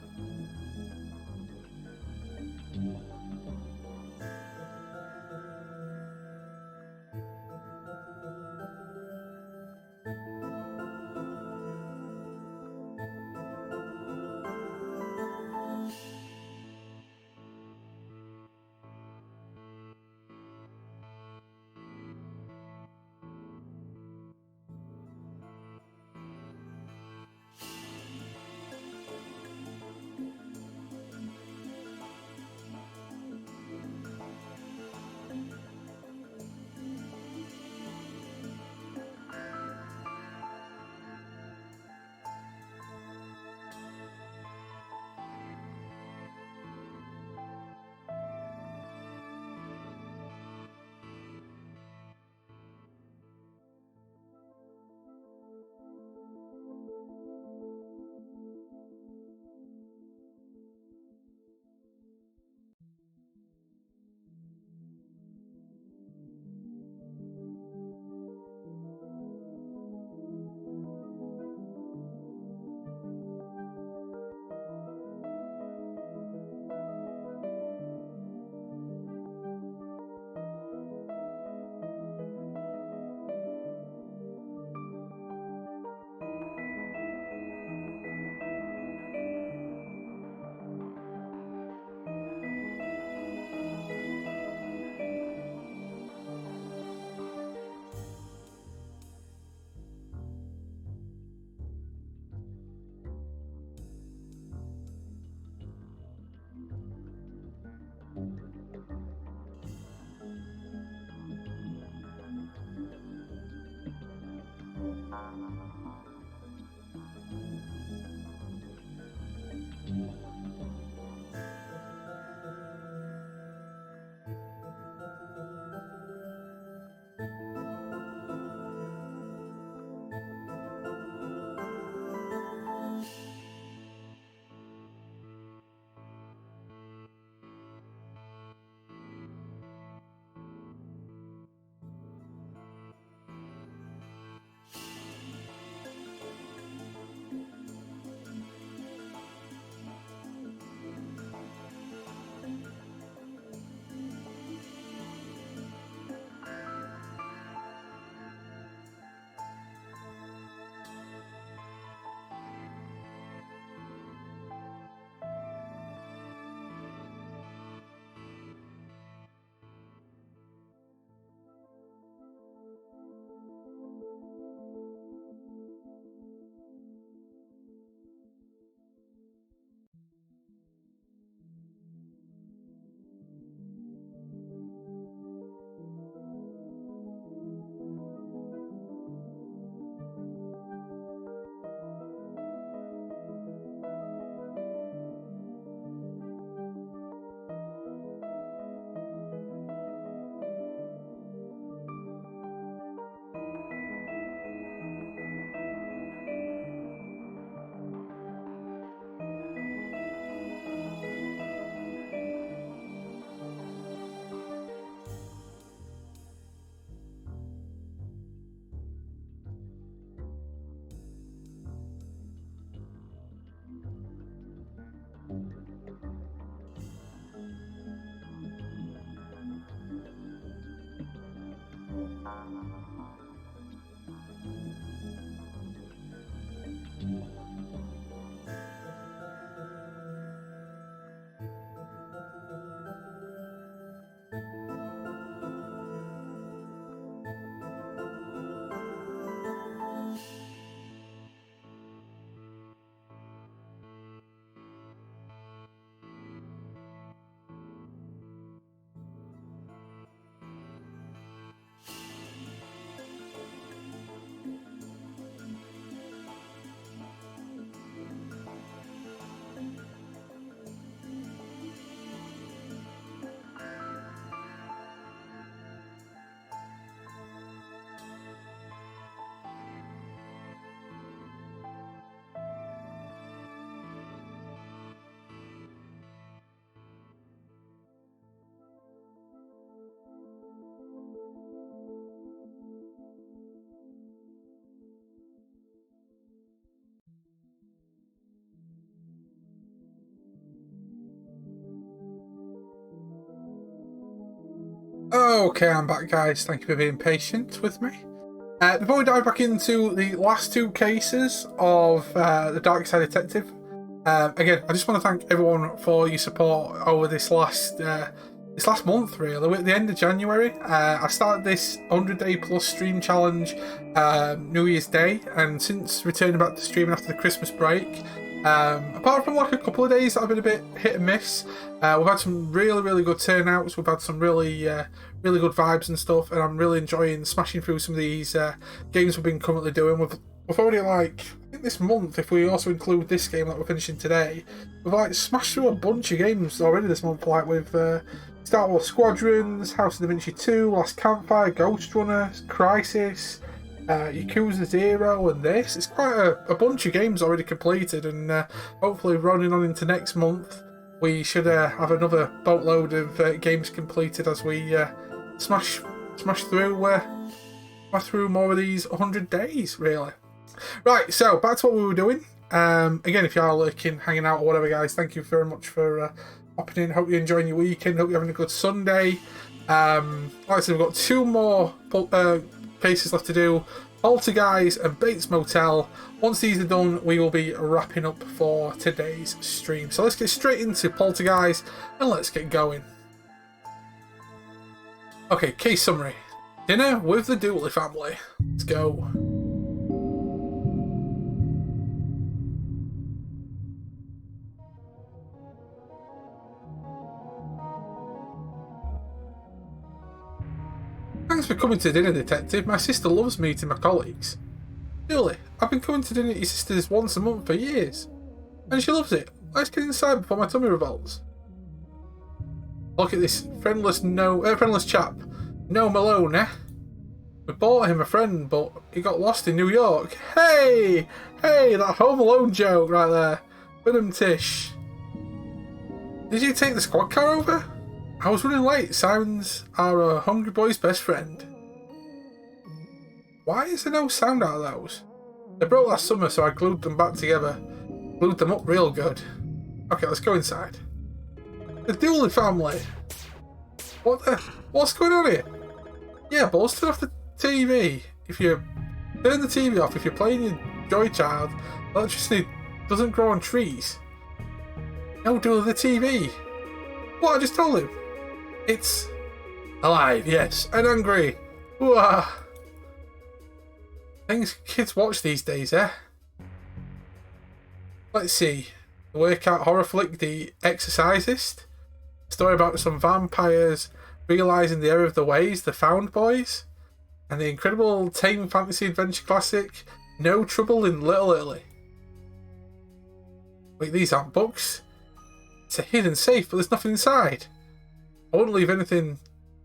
Okay, I'm back, guys. Thank you for being patient with me. Before we dive back into the last two cases of the Darkside Detective, again, I just want to thank everyone for your support over this last month, really. At the end of January, I started this 100-day plus stream challenge New Year's Day, and since returning back to streaming after the Christmas break, apart from like a couple of days that have been a bit hit and miss, we've had some really good turnouts. We've had some really good vibes and stuff, and I'm really enjoying smashing through some of these games we've been currently doing. We've already, like, I think this month, if we also include this game that we're finishing today, we've like smashed through a bunch of games already this month, like with Star Wars Squadrons, House of Da Vinci 2, Last Campfire, Ghost Runner, Crisis, Yakuza 0, and this. It's quite a bunch of games already completed, and hopefully running on into next month we should have another boatload of games completed as we smash through more of these 100 days, really. Right, so back to what we were doing. Again, if you are lurking, hanging out or whatever, guys, thank you very much for hopping in. Hope you're enjoying your weekend. Hope you're having a good Sunday. Like I said, we've got two more cases left to do. Poltergeist and Bates Motel. Once these are done, we will be wrapping up for today's stream. So let's get straight into Poltergeist and let's get going. Okay, case summary. Dinner with the Dooley family. Let's go. Thanks for coming to dinner, Detective. My sister loves meeting my colleagues. Dooley, I've been coming to dinner at your sister's once a month for years. And she loves it. Let's get inside before my tummy revolts. Look at this friendless chap. No Malone, eh? We bought him a friend, but he got lost in New York. Hey, that Home Alone joke right there. Benham Tish. Did you take the squad car over? I was running late. Sirens are a hungry boy's best friend. Why is there no sound out of those? They broke last summer, so I glued them back together. Glued them up real good. Okay, let's go inside. The Dooley family. What's going on here? Yeah, but let's turn off the TV. If you turn the TV off, if you're playing your Joy Child, electricity doesn't grow on trees. No, Dooley, the TV. What? I just told him. It's alive, yes, and angry. Whoa. Things kids watch these days, eh? Let's see. The workout horror flick, The Exorcist. A story about some vampires realising the error of the ways, The Found Boys. And the incredible tame fantasy adventure classic, No Trouble in Little Italy. Wait, these aren't books. It's a hidden safe, but there's nothing inside. I wouldn't leave anything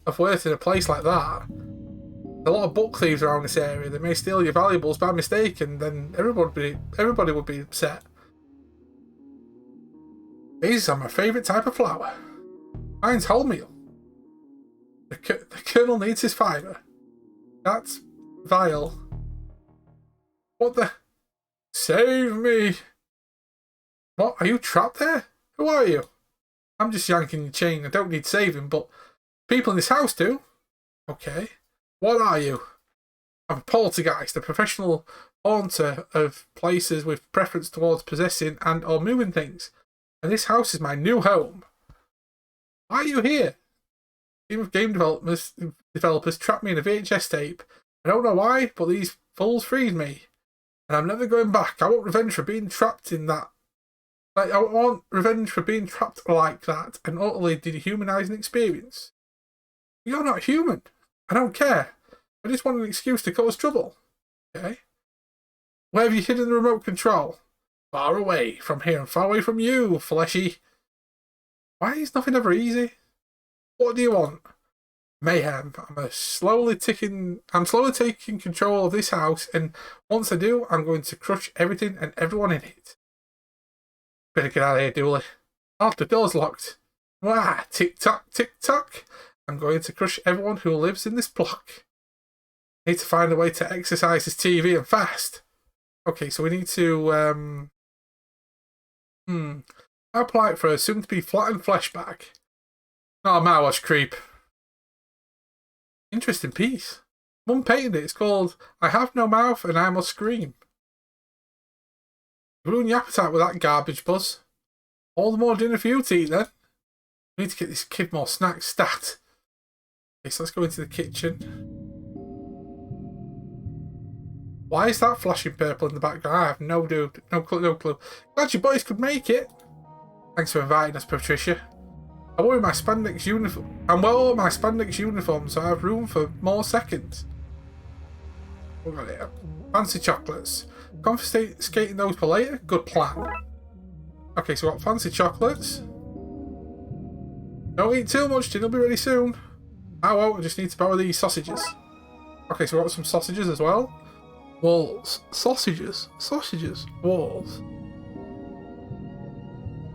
of worth in a place like that. There's a lot of book thieves around this area. They may steal your valuables by mistake, and then everybody would be upset. These are my favourite type of flower. Mine's wholemeal. The Colonel needs his fibre. That's vile. What the? Save me! What? Are you trapped there? Who are you? I'm just yanking your chain. I don't need saving, but people in this house do. Okay. What are you? I'm a poltergeist, a professional haunter of places with preference towards possessing and or moving things. And this house is my new home. Why are you here? A team of game developers trapped me in a VHS tape. I don't know why, but these fools freed me. And I'm never going back. I want revenge for being trapped in that. I want revenge for being trapped like that and utterly dehumanizing experience. You're not human. I don't care. I just want an excuse to cause trouble. Okay? Where have you hidden the remote control? Far away from here and far away from you, fleshy. Why is nothing ever easy? What do you want? Mayhem. I'm slowly taking control of this house, and once I do, I'm going to crush everything and everyone in it. Better get out of here, Dooley. Oh, the door's locked. Ah, tick tock, tick tock. I'm going to crush everyone who lives in this block. I need to find a way to exercise this TV and fast. Okay, so we need to apply for a soon-to-be flattened flesh bag. Oh, mouthwash creep. Interesting piece. Mum painted it. It's called I Have No Mouth and I Must Scream. Ruin your appetite with that garbage, Buzz. All the more dinner for you to eat, then. We need to get this kid more snacks stat. Okay, so let's go into the kitchen. Why is that flashing purple in the background? I have no clue. Glad you boys could make it. Thanks for inviting us, Patricia. I'm wearing my spandex uniform, so I have room for more seconds. What got here? Fancy chocolates. Confiscating those for later? Good plan. Okay, so we've got fancy chocolates. Don't eat too much, dinner'll be ready soon. I won't, I just need to borrow these sausages. Okay, so we've got some sausages as well. Walls. Sausages. Walls.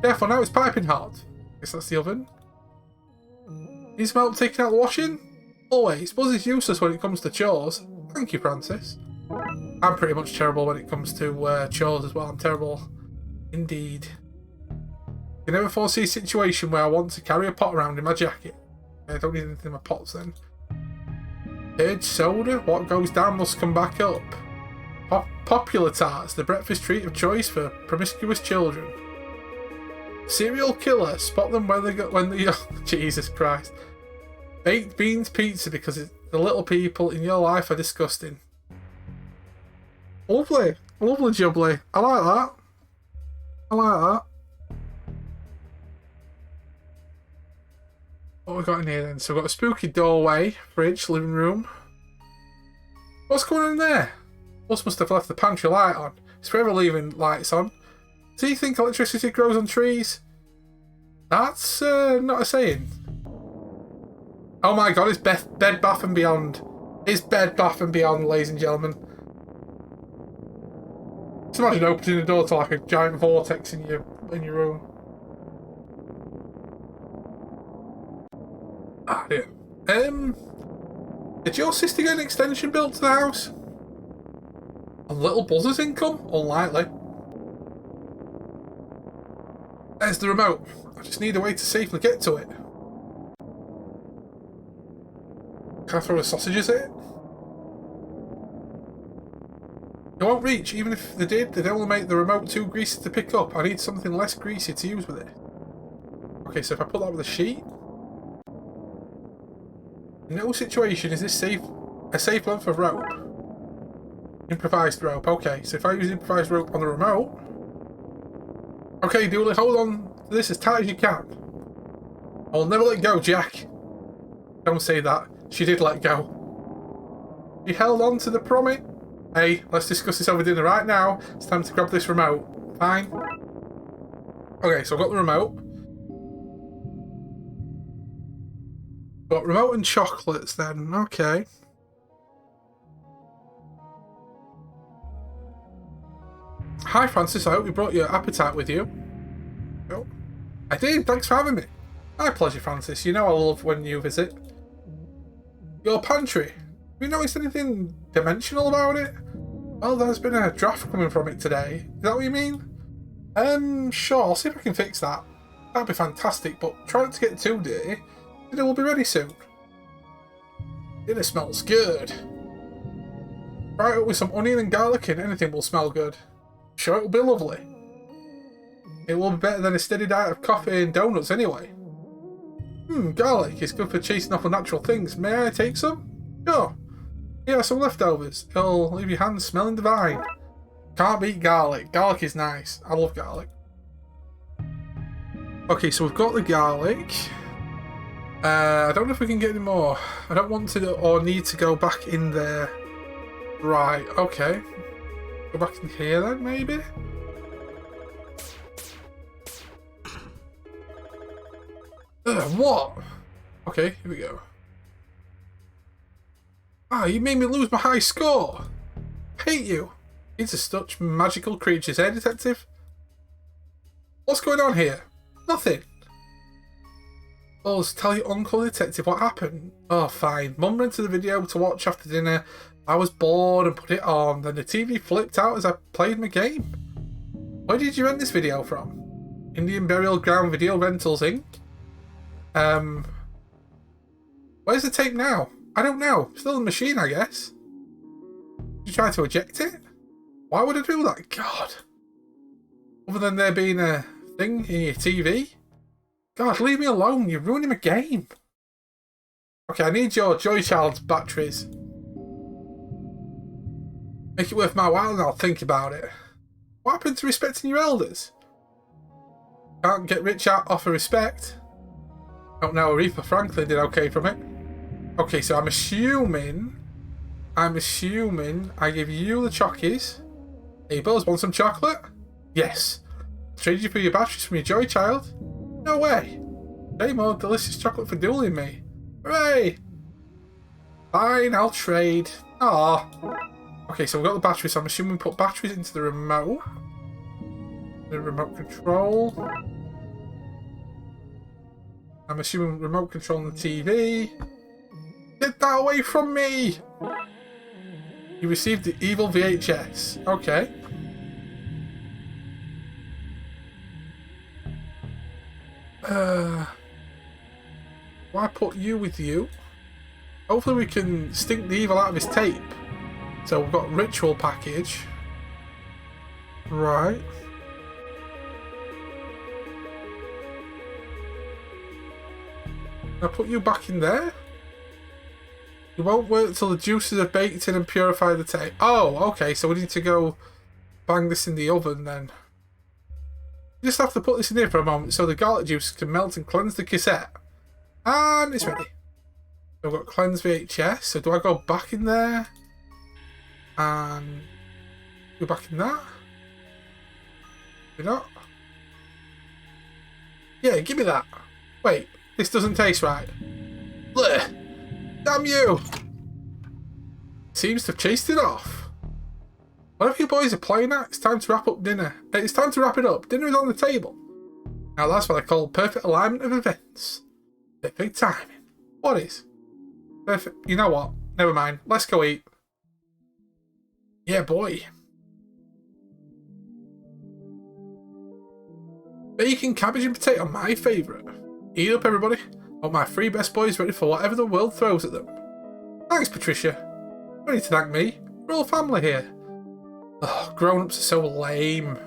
Careful now, it's piping hot. Guess that's the oven. Needs some help taking out the washing? Always. Buzz is useless when it comes to chores. Thank you, Francis. I'm pretty much terrible when it comes to chores as well. I'm terrible indeed. You never foresee a situation where I want to carry a pot around in my jacket. I don't need anything in my pots then. Urge soda? What goes down must come back up. Popular tarts, the breakfast treat of choice for promiscuous children. Serial killer, spot them when they Jesus Christ. Baked beans pizza because the little people in your life are disgusting. Lovely, lovely jubbly. I like that. What have we got in here then? So we've got a spooky doorway, fridge, living room. What's going on in there? Must have left the pantry light on. It's forever leaving lights on. Do you think electricity grows on trees? That's not a saying. Oh my god, it's Bed Bath and Beyond. It's Bed Bath and Beyond, ladies and gentlemen. Just imagine opening the door to like a giant vortex in your room. Ah, yeah. Did your sister get an extension built to the house? On little Buzz's income? Unlikely. There's the remote. I just need a way to safely get to it. Can I throw the sausages at it? It won't reach. Even if they did, they'd only make the remote too greasy to pick up. I need something less greasy to use with it. Okay, so if I put that with a sheet... In no situation is this a safe length of rope. Improvised rope. Okay, so if I use improvised rope on the remote... Okay, Dooley, hold on to this as tight as you can. I'll never let go, Jack. Don't say that. She did let go. You held on to the promise. Hey, let's discuss this over dinner right now. It's time to grab this remote. Fine. Okay, so I've got the remote. Got remote and chocolates then. Okay. Hi, Francis. I hope you brought your appetite with you. Oh, I did. Thanks for having me. My pleasure, Francis. You know I love when you visit. Your pantry. Have you noticed anything dimensional about it? Well, there's been a draft coming from it today. Is that what you mean? Sure. I'll see if I can fix that. That'd be fantastic, but try not to get too dirty. Dinner will be ready soon. Dinner smells good. Fry it up with some onion and garlic and anything will smell good. Sure, it'll be lovely. It will be better than a steady diet of coffee and donuts anyway. Garlic is good for chasing off unnatural things. May I take some? Sure. Here are some leftovers. It'll leave your hands smelling divine. Can't beat garlic. Garlic is nice. I love garlic. Okay, so we've got the garlic. I don't know if we can get any more. I don't want to or need to go back in there. Right, okay. Go back in here then, maybe? What? Okay, here we go. Ah, you made me lose my high score. Hate you. These are such magical creatures, eh, detective? What's going on here? Nothing. Buzz, tell your uncle detective what happened. Oh, fine. Mum rented the video to watch after dinner. I was bored and put it on. Then the TV flipped out as I played my game. Where did you rent this video from? Indian Burial Ground Video Rentals, Inc. Where's the tape now? I don't know. Still in the machine, I guess. Did you try to eject it? Why would I do that? God. Other than there being a thing in your TV? God, leave me alone. You're ruining my game. Okay, I need your Joy Child's batteries. Make it worth my while and I'll think about it. What happened to respecting your elders? Can't get rich out off of respect. Don't know, Aretha Franklin did okay from it. Okay, so I'm assuming I give you the chockies. Hey, Buzz, want some chocolate? Yes. Trade you for your batteries from your Joy Child? No way. Hey, more delicious chocolate for dueling me. Hooray! Fine, I'll trade. Ah. Okay, so we've got the batteries, so I'm assuming we put batteries into the remote. The remote control. I'm assuming remote control on the TV. Get that away from me! You received the evil VHS. Okay. Why put you with you? Hopefully we can stink the evil out of his tape. So we've got ritual package. Right. I'll put you back in there. It won't work till the juices are baked in and purify the tape. Oh, okay, so we need to go bang this in the oven then. You just have to put this in here for a moment so the garlic juice can melt and cleanse the cassette. And it's ready. So we've got cleanse VHS. So do I go back in there? And go back in that? You not? Yeah, give me that. Wait, this doesn't taste right. Blech. Damn you! Seems to have chased it off. Whatever you boys are playing at, it's time to wrap up dinner. It's time to wrap it up. Dinner is on the table. Now that's what I call perfect alignment of events. Perfect timing. What is? Perfect. You know what? Never mind. Let's go eat. Yeah, boy. Bacon, cabbage and potato, my favourite. Eat up, everybody. Want my three best boys ready for whatever the world throws at them. Thanks, Patricia. No need to thank me. We're all family here. Oh, grown-ups are so lame.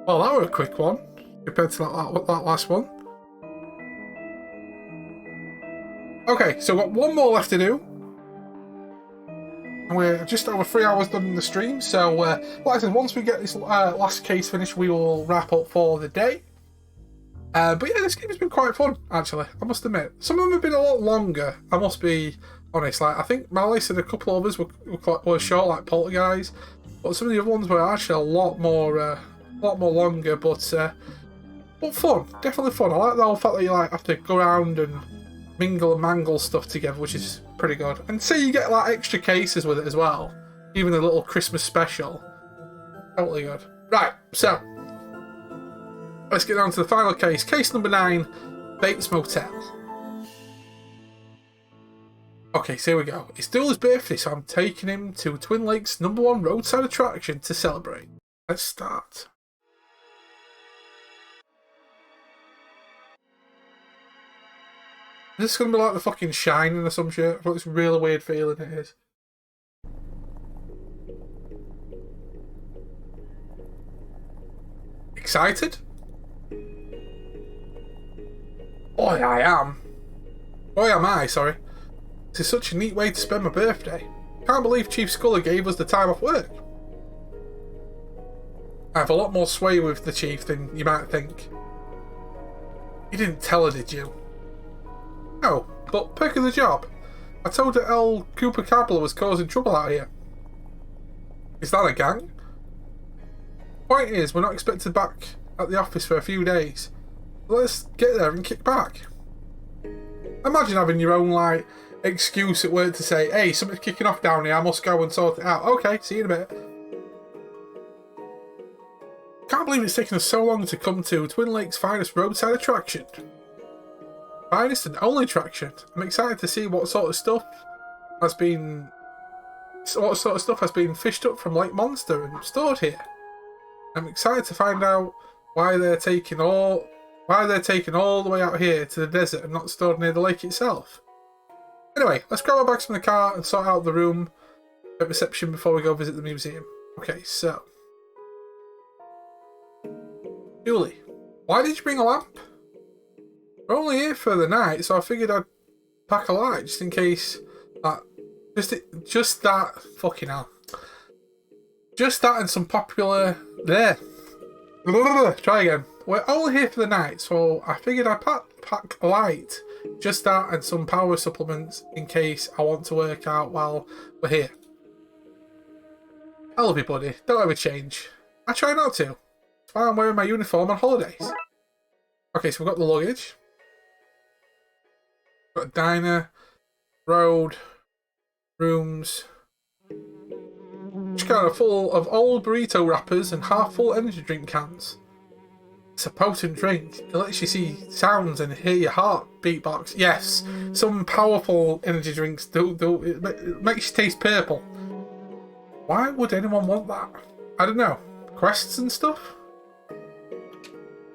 Well, that was a quick one compared to that last one. Okay, so we've got one more left to do. And we're just over 3 hours done in the stream. So, like I said, once we get this last case finished, we will wrap up for the day. But yeah, this game has been quite fun, actually, I must admit. Some of them have been a lot longer, I must be honest. Like, I think Malice and a couple of others were short, like Poltergeist. But some of the other ones were actually a lot more longer, but fun. Definitely fun. I like the whole fact that you like have to go around and mingle and mangle stuff together, which is pretty good. And see, you get like extra cases with it as well. Even a little Christmas special. Totally good. Right, so let's get on to the final case. Case number 9, Bates Motel. Okay, so here we go. It's Dooley's birthday, so I'm taking him to Twin Lakes' #1 roadside attraction to celebrate. Let's start. Is this going to be like the fucking Shining or some shit? It's a really weird feeling it is. Excited? Boy, I am. Boy, am I, sorry. This is such a neat way to spend my birthday. Can't believe Chief Scully gave us the time off work. I have a lot more sway with the Chief than you might think. You didn't tell her, did you? No, but perk of the job. I told her El Cooper Cabler was causing trouble out here. Is that a gang? Point is, we're not expected back at the office for a few days. Let's get there and kick back. Imagine having your own, like, excuse at work to say, hey, something's kicking off down here, I must go and sort it out. Okay, see you in a bit. Can't believe it's taken us so long to come to Twin Lakes' finest roadside attraction. Finest and only attraction. I'm excited to see what sort of stuff has been fished up from Lake Monster and stored here. I'm excited to find out why they're taking all the way out here to the desert and not stored near the lake itself. Anyway, let's grab our bags from the car and sort out the room at reception before we go visit the museum. Okay, so Julie, why did you bring a lamp? We're only here for the night, so I figured I'd pack a light just in case that. Just that. Fucking hell. Just that and some popular. There. Try again. We're only here for the night, so I figured I'd pack a light. Just that and some power supplements in case I want to work out while we're here. I love you, buddy. Don't ever change. I try not to. That's why I'm wearing my uniform on holidays. Okay, so we've got the luggage. Got a diner, road, rooms. Just kind of full of old burrito wrappers and half-full energy drink cans. It's a potent drink. It lets you see sounds and hear your heart beatbox. Yes, some powerful energy drinks do. It makes you taste purple. Why would anyone want that? I don't know. Quests and stuff?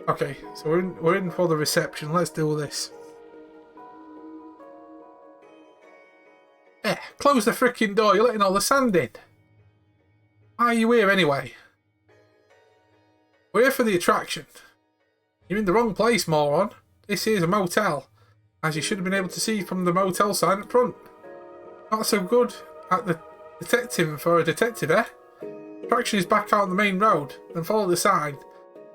Okay, so we're in for the reception. Let's do this. Eh, close the frickin' door. You're letting all the sand in. Why are you here anyway? We're here for the attraction. You're in the wrong place, moron. This here's a motel, as you should have been able to see from the motel sign up front. Not so good at the detective for a detective, eh? Attraction is back out on the main road. Then follow the sign.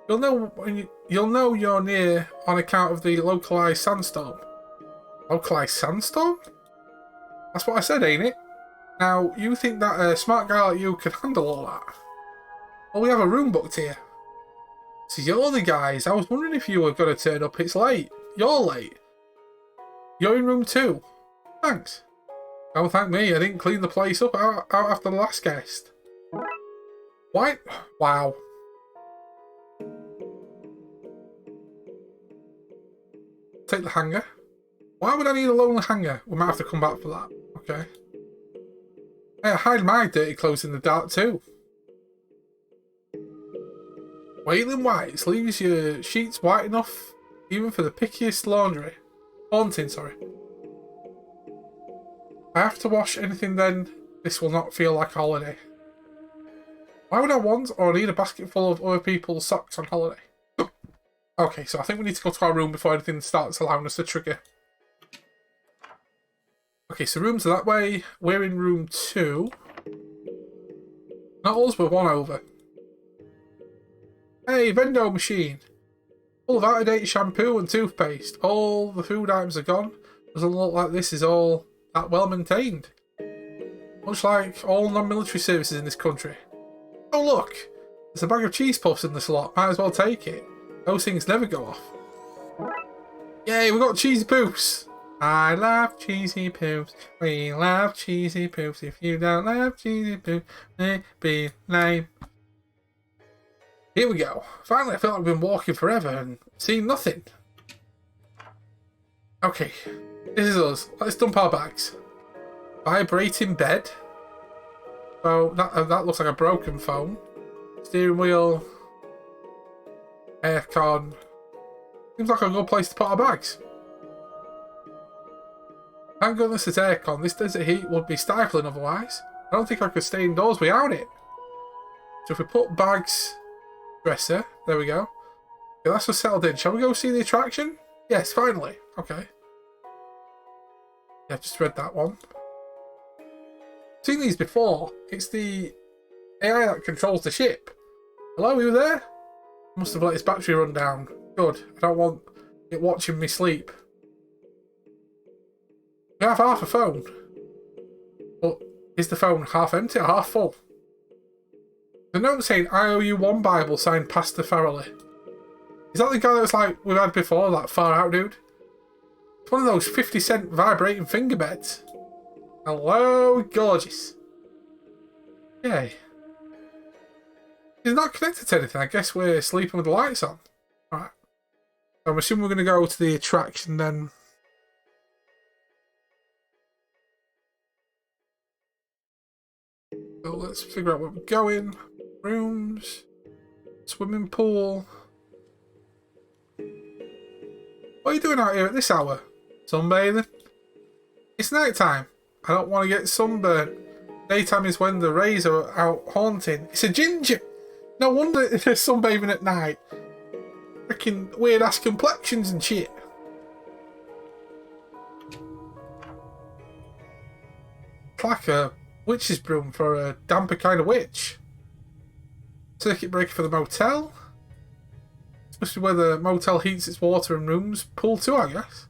You'll know you're near on account of the localized sandstorm. Localized sandstorm? That's what I said, ain't it? Now, you think that a smart guy like you can handle all that? Well, we have a room booked here. So you're the guys. I was wondering if you were going to turn up. It's late. You're late. You're in room 2. Thanks. Don't thank me. I didn't clean the place up out after the last guest. Why? Wow. Take the hanger. Why would I need a lonely hanger? We might have to come back for that. Okay. Hey, I hide my dirty clothes in the dark too. Wailing Whites leaves your sheets white enough even for the pickiest laundry. Haunting, sorry. I have to wash anything then. This will not feel like a holiday. Why would I want or need a basket full of other people's socks on holiday? Okay, so I think we need to go to our room before anything starts allowing us to trigger. Okay, so rooms are that way. We're in room 2. Not us, but one over. Hey, vending machine. Full of out-of-date shampoo and toothpaste. All the food items are gone. Doesn't look like this is all that well maintained. Much like all non-military services in this country. Oh look! There's a bag of cheese puffs in the slot. Might as well take it. Those things never go off. Yay, we got cheesy poofs! I love cheesy poofs. We love cheesy poofs. If you don't love cheesy poofs, then be lame. Here we go. Finally, I feel like I've been walking forever and seen nothing. Okay, this is us. Let's dump our bags. Vibrating bed. Oh, that looks like a broken phone. Steering wheel. Aircon. Seems like a good place to put our bags. Thank goodness there's aircon. This desert heat would be stifling otherwise. I don't think I could stay indoors without it. So if we put bags, dresser, there we go. Okay, that's us settled in. Shall we go see the attraction? Yes, finally. Okay. Yeah, I've just read that one. Seen these before. It's the AI that controls the ship. Hello, you there? Must have let his battery run down. Good. I don't want it watching me sleep. We have half a phone. But is the phone half empty or half full? The note saying I owe you one Bible signed Pastor Farrelly. Is that the guy that was like we've had before, that far out dude? It's one of those 50-cent vibrating finger beds. Hello, gorgeous. Yay. He's not connected to anything. I guess we're sleeping with the lights on. Alright. So I'm assuming we're going to go to the attraction then. So let's figure out where we're going. Rooms. Swimming pool. What are you doing out here at this hour? Sunbathing? It's night time. I don't want to get sunburnt. Daytime is when the rays are out haunting. It's a ginger. No wonder they're sunbathing at night. Freaking weird ass complexions and shit. It's like a witch's broom for a damper kind of witch. Circuit breaker for the motel. This must be where the motel heats its water and rooms. Pool too, I guess.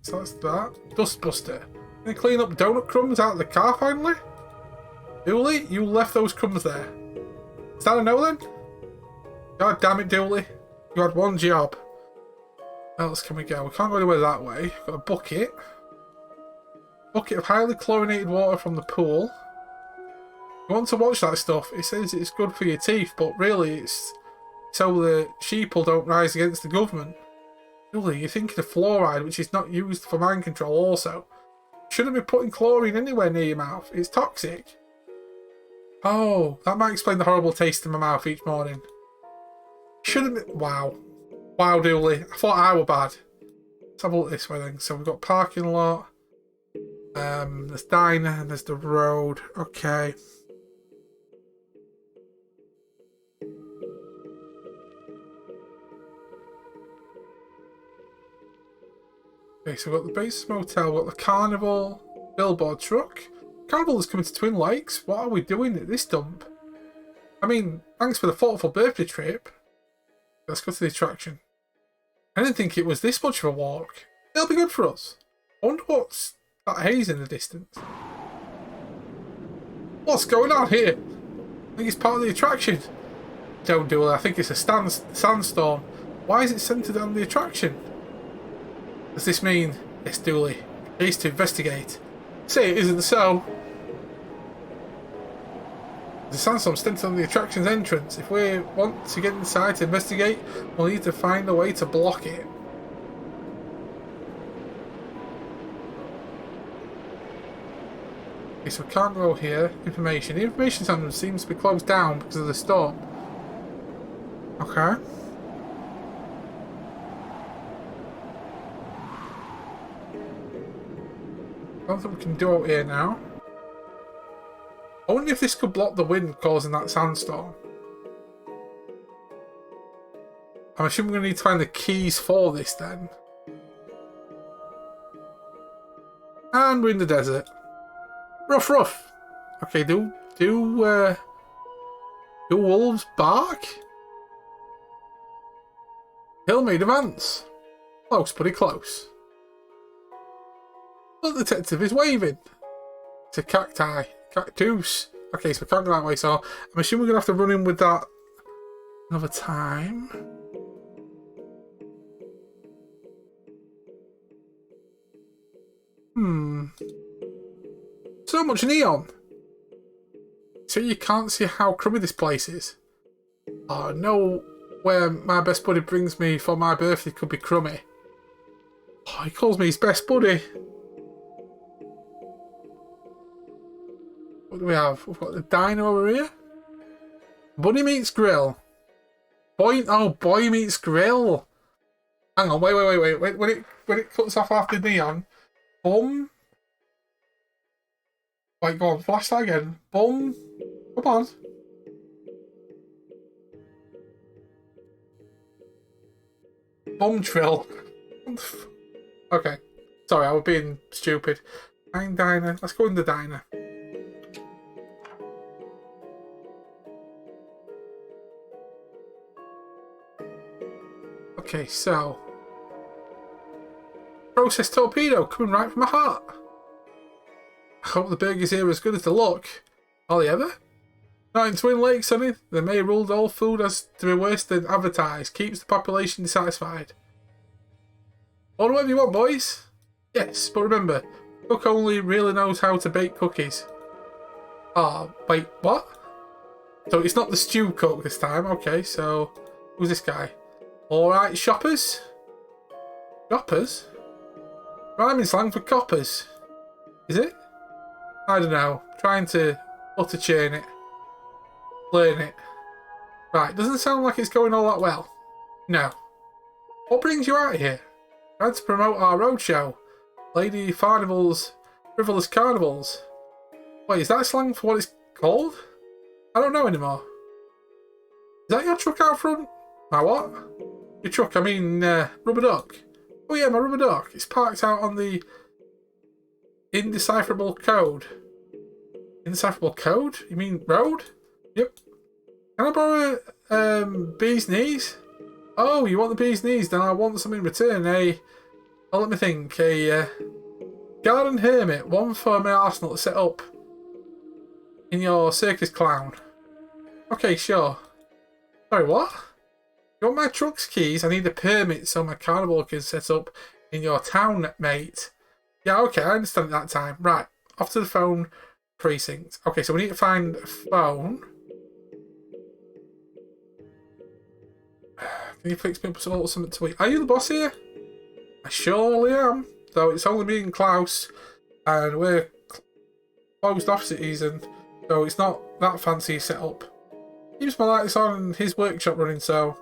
So that's that. Dustbuster. Gonna clean up donut crumbs out of the car finally? Dooley, you left those crumbs there. Is that a no then? God damn it, Dooley. You had one job. Where else can we go? We can't go anywhere that way. We've got a bucket. Bucket of highly chlorinated water from the pool. You want to watch that stuff? It says it's good for your teeth, but really it's so the sheeple don't rise against the government. Dooley, you're thinking of fluoride, which is not used for mind control also. Shouldn't be putting chlorine anywhere near your mouth. It's toxic. Oh, that might explain the horrible taste in my mouth each morning. Shouldn't be... Wow. Wow, Dooley. I thought I were bad. Let's have a look this way then. So we've got parking lot. There's diner and there's the road. Okay. Okay, so we've got the base motel, we've got the carnival, billboard truck. Carnival is coming to Twin Lakes. What are we doing at this dump? I mean, thanks for the thoughtful birthday trip. Let's go to the attraction. I didn't think it was this much of a walk. It'll be good for us. I wonder what's that haze in the distance. What's going on here? I think it's part of the attraction. Don't do it. I think it's a sandstorm. Why is it centered on the attraction? Does this mean it's Dooley? Case to investigate. Say it isn't so. The sandstorm centered on the attraction's entrance. If we want to get inside to investigate, we'll need to find a way to block it. Okay, so we can't go here. Information. The information center seems to be closed down because of the storm. Okay. I don't think we can do out here now. I wonder if this could block the wind causing that sandstorm. I'm assuming we're going to need to find the keys for this then. And we're in the desert. Rough, rough. Okay, do wolves bark? Hill made of ants. Close, pretty close. Look, the detective is waving. It's a cacti. Cactus. Okay, so we can't go that way, so I'm assuming we're going to have to run in with that another time. So much neon. So you can't see how crummy this place is. Oh, no, where my best buddy brings me for my birthday could be crummy. Oh, he calls me his best buddy. What do we have? We've got the diner over here. Buddy meets grill. Boy meets grill. Hang on, wait. When it cuts off after neon, Bum. Wait, go on, flash that again. Bum. Come on. Bum trill. Okay. Sorry, I was being stupid. Diner. Let's go in the diner. Okay, so. Processed torpedo coming right from my heart. I hope the burgers here are as good as they look. Are they ever? Not in Twin Lakes, sonny. They may have ruled all food as to be worse than advertised. Keeps the population dissatisfied. Order whatever you want, boys. Yes, but remember, cook only really knows how to bake cookies. Ah, wait, what? So it's not the stew cook this time. Okay, so who's this guy? Alright, shoppers? Shoppers? Rhyming slang for coppers. Is it? I don't know. Trying to butter churn it. Learn it. Right, doesn't sound like it's going all that well. No. What brings you out here? Trying to promote our roadshow. Lady Farnival's Frivolous Carnivals. Wait, is that slang for what it's called? I don't know anymore. Is that your truck out front? My what? Your truck, I mean, rubber duck. Oh yeah, my rubber duck. It's parked out on the indecipherable code. Indecipherable code? You mean road? Yep. Can I borrow bee's knees? Oh, you want the bee's knees? Then I want something in return. Oh, let me think. A garden hermit, one for my arsenal to set up in your circus clown. Okay, sure. Sorry, what? You want my truck's keys? I need a permit so my carnival can set up in your town, mate. Yeah, okay, I understand at that time. Right, off to the phone precinct. Okay, so we need to find a phone. Can you fix me up something to eat? Are you the boss here? I surely am. Though it's only me and Klaus, and we're closed off season, so it's not that fancy set up. Keeps my lights on and his workshop running, so...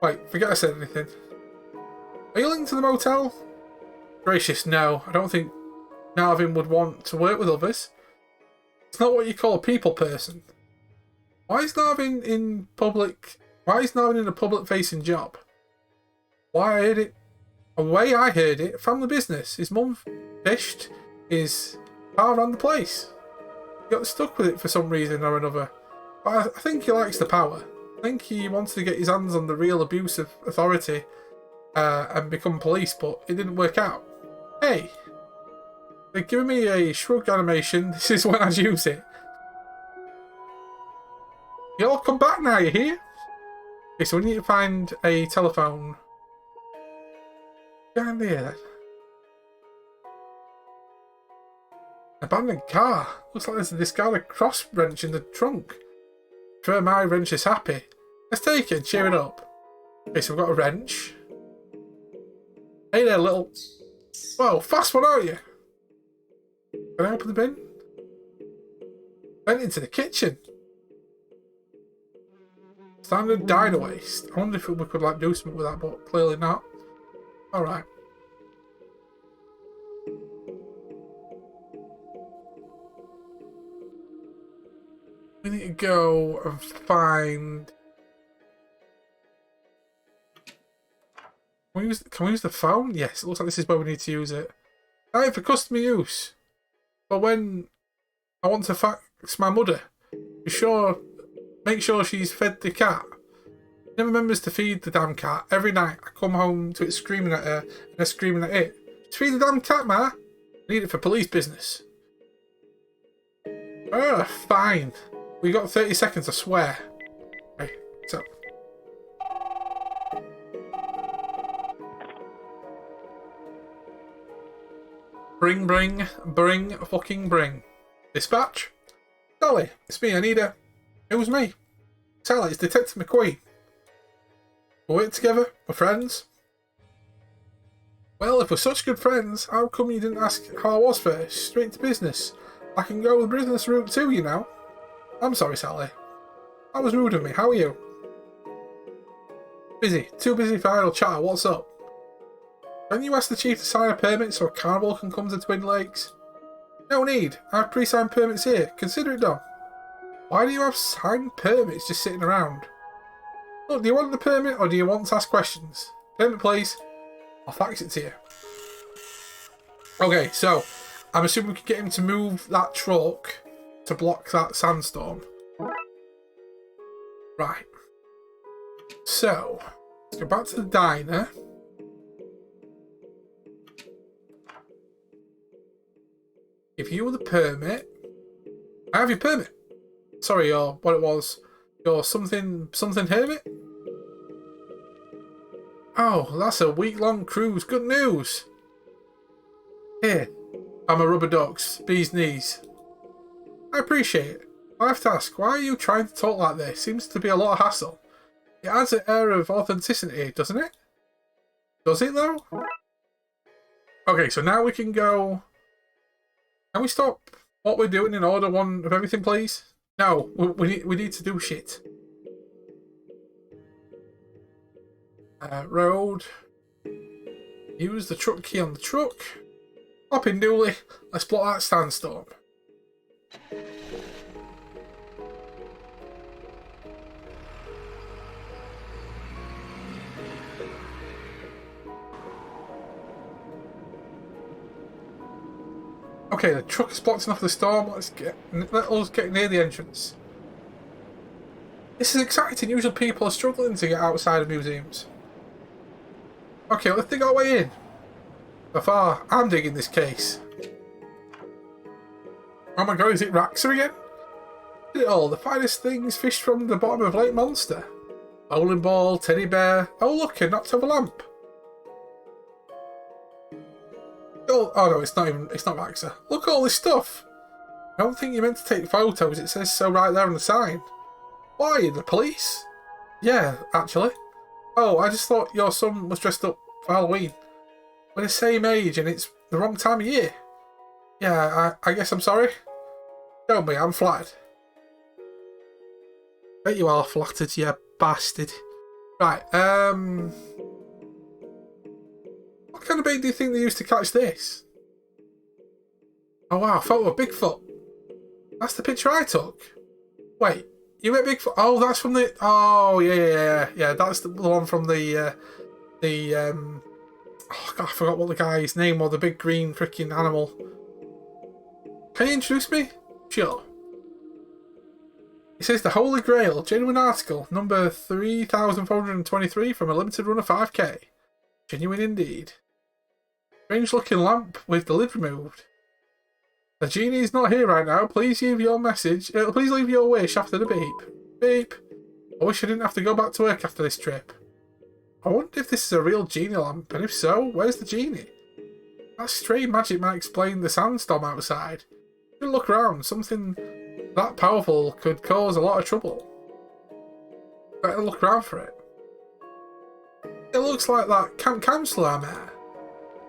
Wait, forget I said anything. Are you linked to the motel? Gracious, no. I don't think Narvin would want to work with others. It's not what you call a people person. Why is Narvin in a public-facing job? Why I heard it... The way I heard it, family business. His mum fished, his pa ran the place. He got stuck with it for some reason or another. But I think he likes the power. I think he wanted to get his hands on the real abuse of authority and become police, but it didn't work out. Hey! They're giving me a shrug animation. This is when I use it. You all come back now, you hear? Okay, so we need to find a telephone. Behind here. Abandoned car. Looks like there's a discarded cross wrench in the trunk. Sure, my wrench is happy. Let's take it and cheer it up. Okay, so we've got a wrench. Hey there, little... Whoa, fast one, aren't you? Can I open the bin? Went into the kitchen. Standard diner waste. I wonder if we could like do something with that, but clearly not. Alright. We need to go and find... Can we use the phone? Yes, it looks like this is where we need to use it. Right, for customer use. But when I want to fax my mother, make sure she's fed the cat. Never remembers to feed the damn cat. Every night I come home to it screaming at her and her screaming at it. Just feed the damn cat, ma. I need it for police business. Fine. We got 30 seconds, I swear. Okay, so. Bring, fucking bring. Dispatch? Dolly, it's me, Anita. It was me. Tell it, it's Detective McQueen. We work together, we're friends. Well, if we're such good friends, how come you didn't ask how I was first? Straight to business. I can go the business route too, you know. I'm sorry, Sally. That was rude of me. How are you? Busy. Too busy for idle chatter. What's up? Can you ask the chief to sign a permit so a carnival can come to Twin Lakes? No need. I have pre-signed permits here. Consider it done. Why do you have signed permits just sitting around? Look, do you want the permit or do you want to ask questions? Permit, please. I'll fax it to you. Okay, so I'm assuming we can get him to move that truck to block that sandstorm. Right. So, let's go back to the diner. Give you the permit. I have your permit. Sorry, your what it was. Your something hermit? Oh, that's a week-long cruise. Good news. Here. I'm a rubber duck's bee's knees. I appreciate it. I have to ask, why are you trying to talk like this? Seems to be a lot of hassle. It adds an air of authenticity, doesn't it? Does it though? Okay, so now we can go. Can we stop what we're doing and order one of everything, please? No, we need to do shit. Road. Use the truck key on the truck. Hop in, Dooley. Let's block that sandstorm. Okay, the truck is blocking off the storm. Let us get near the entrance. This is exciting. Usually people are struggling to get outside of museums. Okay, let's dig our way in. So far, I'm digging this case. Oh my god, is it Raxa again? Look at it all, the finest things fished from the bottom of Lake Monster. Bowling ball, teddy bear. Oh look, a knocked over lamp. Oh no, it's not Raxa. Look at all this stuff. I don't think you're meant to take photos, it says so right there on the sign. Why, the police? Yeah, actually. Oh, I just thought your son was dressed up for Halloween. We're the same age and it's the wrong time of year. Yeah, I guess I'm sorry. Don't be, I'm flattered. Bet you are flattered, you bastard. Right, what kind of bait do you think they used to catch this? Oh wow, photo of Bigfoot. That's the picture I took. Wait, you met Bigfoot? Oh, that's from the... Oh, yeah. That's the one from the oh god, I forgot what the guy's name was. The big green freaking animal. Can you introduce me? Sure. It says the Holy Grail, genuine article, number 3423 from a limited run of 5k. Genuine indeed. Strange looking lamp with the lid removed. The genie is not here right now. Please leave your message. Please leave your wish after the beep. Beep. I wish I didn't have to go back to work after this trip. I wonder if this is a real genie lamp, and if so, where's the genie? That stray magic might explain the sandstorm outside. If you look around, something that powerful could cause a lot of trouble. Better look around for it. It looks like that camp counselor I met.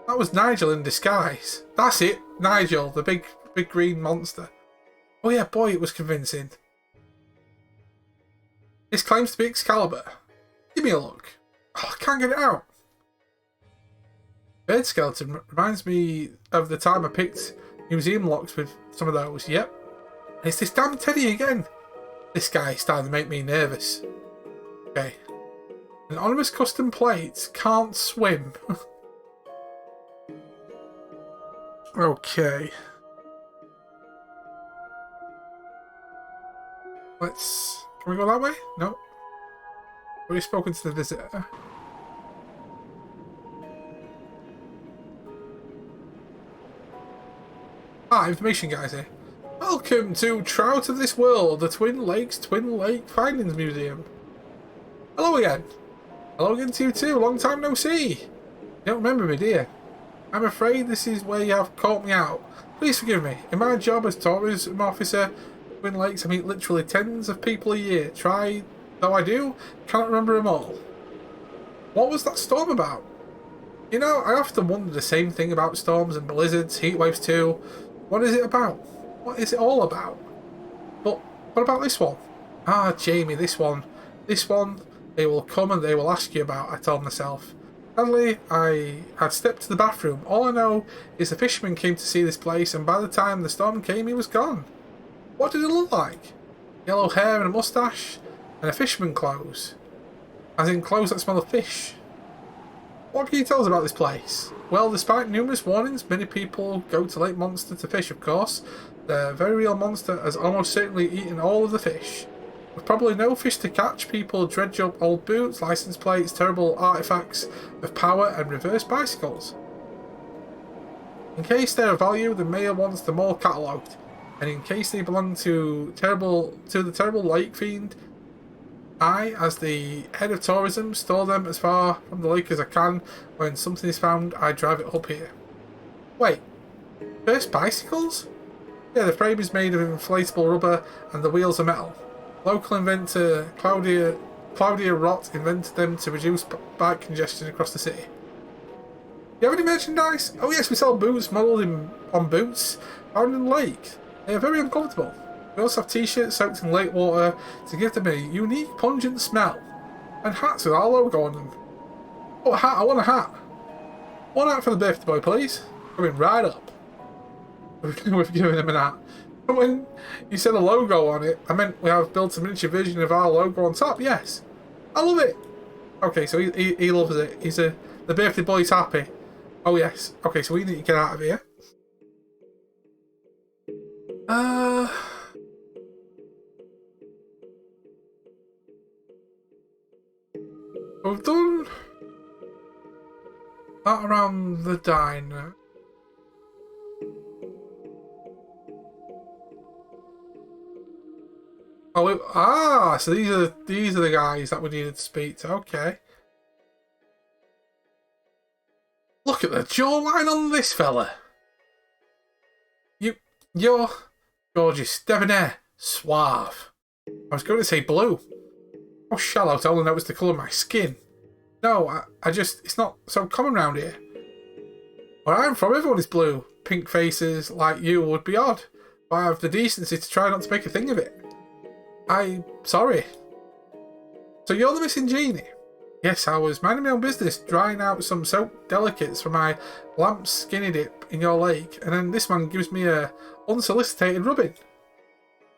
That was Nigel in disguise. That's it, Nigel, the big green monster. Oh yeah, boy, it was convincing. This claims to be Excalibur. Give me a look. Oh, I can't get it out. Bird skeleton reminds me of the time I picked museum locks with some of those. Yep. And it's this damn teddy again. This guy's starting to make me nervous. Okay. Anonymous custom plates can't swim. Okay. Can we go that way? No. We've spoken to the visitor. Information guys here. Welcome to Trout of This World, the Twin Lakes Twin Lake Findings Museum. Hello again. Hello again to you too. Long time no see. You don't remember me, do you? I'm afraid this is where you have caught me out. Please forgive me. In my job as tourism officer, Twin Lakes, I meet literally tens of people a year. Try though I do, cannot remember them all. What was that storm about? You know, I often wonder the same thing about storms and blizzards, heat waves too. What is it about? What is it all about? But what about this one? Ah, Jamie, this one. This one, they will come and they will ask you about, I told myself. Sadly, I had stepped to the bathroom. All I know is the fisherman came to see this place, and by the time the storm came, he was gone. What did it look like? Yellow hair and a moustache, and a fisherman clothes. As in clothes that smell of fish. What can you tell us about this place? Well, despite numerous warnings, many people go to Lake Monster to fish, of course. The very real monster has almost certainly eaten all of the fish. With probably no fish to catch, people dredge up old boots, license plates, terrible artifacts of power, and reverse bicycles. In case they're of value, the mayor wants them all catalogued, and in case they belong to the terrible lake fiend, I, as the head of tourism, store them as far from the lake as I can. When something is found, I drive it up here. Wait, reverse bicycles? Yeah, the frame is made of inflatable rubber, and the wheels are metal. Local inventor Claudia Rott invented them to reduce bike congestion across the city. You have any merchandise? Oh yes, we sell boots modelled on boots found in the lake. They are very uncomfortable. We also have t-shirts soaked in lake water to give them a unique pungent smell. And hats with our logo on them. Oh, a hat, I want a hat. One hat for the birthday boy, please. Coming right up. We've given him an hat. And when you said a logo on it, I meant we have built a miniature version of our logo on top. Yes, I love it. Okay, so he loves it. The birthday boy's happy. Oh yes. Okay, so we need to get out of here. We've done that around the diner. Oh, so these are the guys that we needed to speak to. Okay. Look at the jawline on this fella. You're gorgeous, debonair, suave. I was going to say blue. Oh, shallow to only notice the colour of my skin. No, I just, it's not so common round here. Where I'm from, everyone is blue. Pink faces like you would be odd. But I have the decency to try not to make a thing of it. I'm sorry. So you're the missing genie? Yes, I was minding my own business, drying out some soap delicates from my lamp skinny dip in your lake, and then this man gives me a unsolicited rubbing.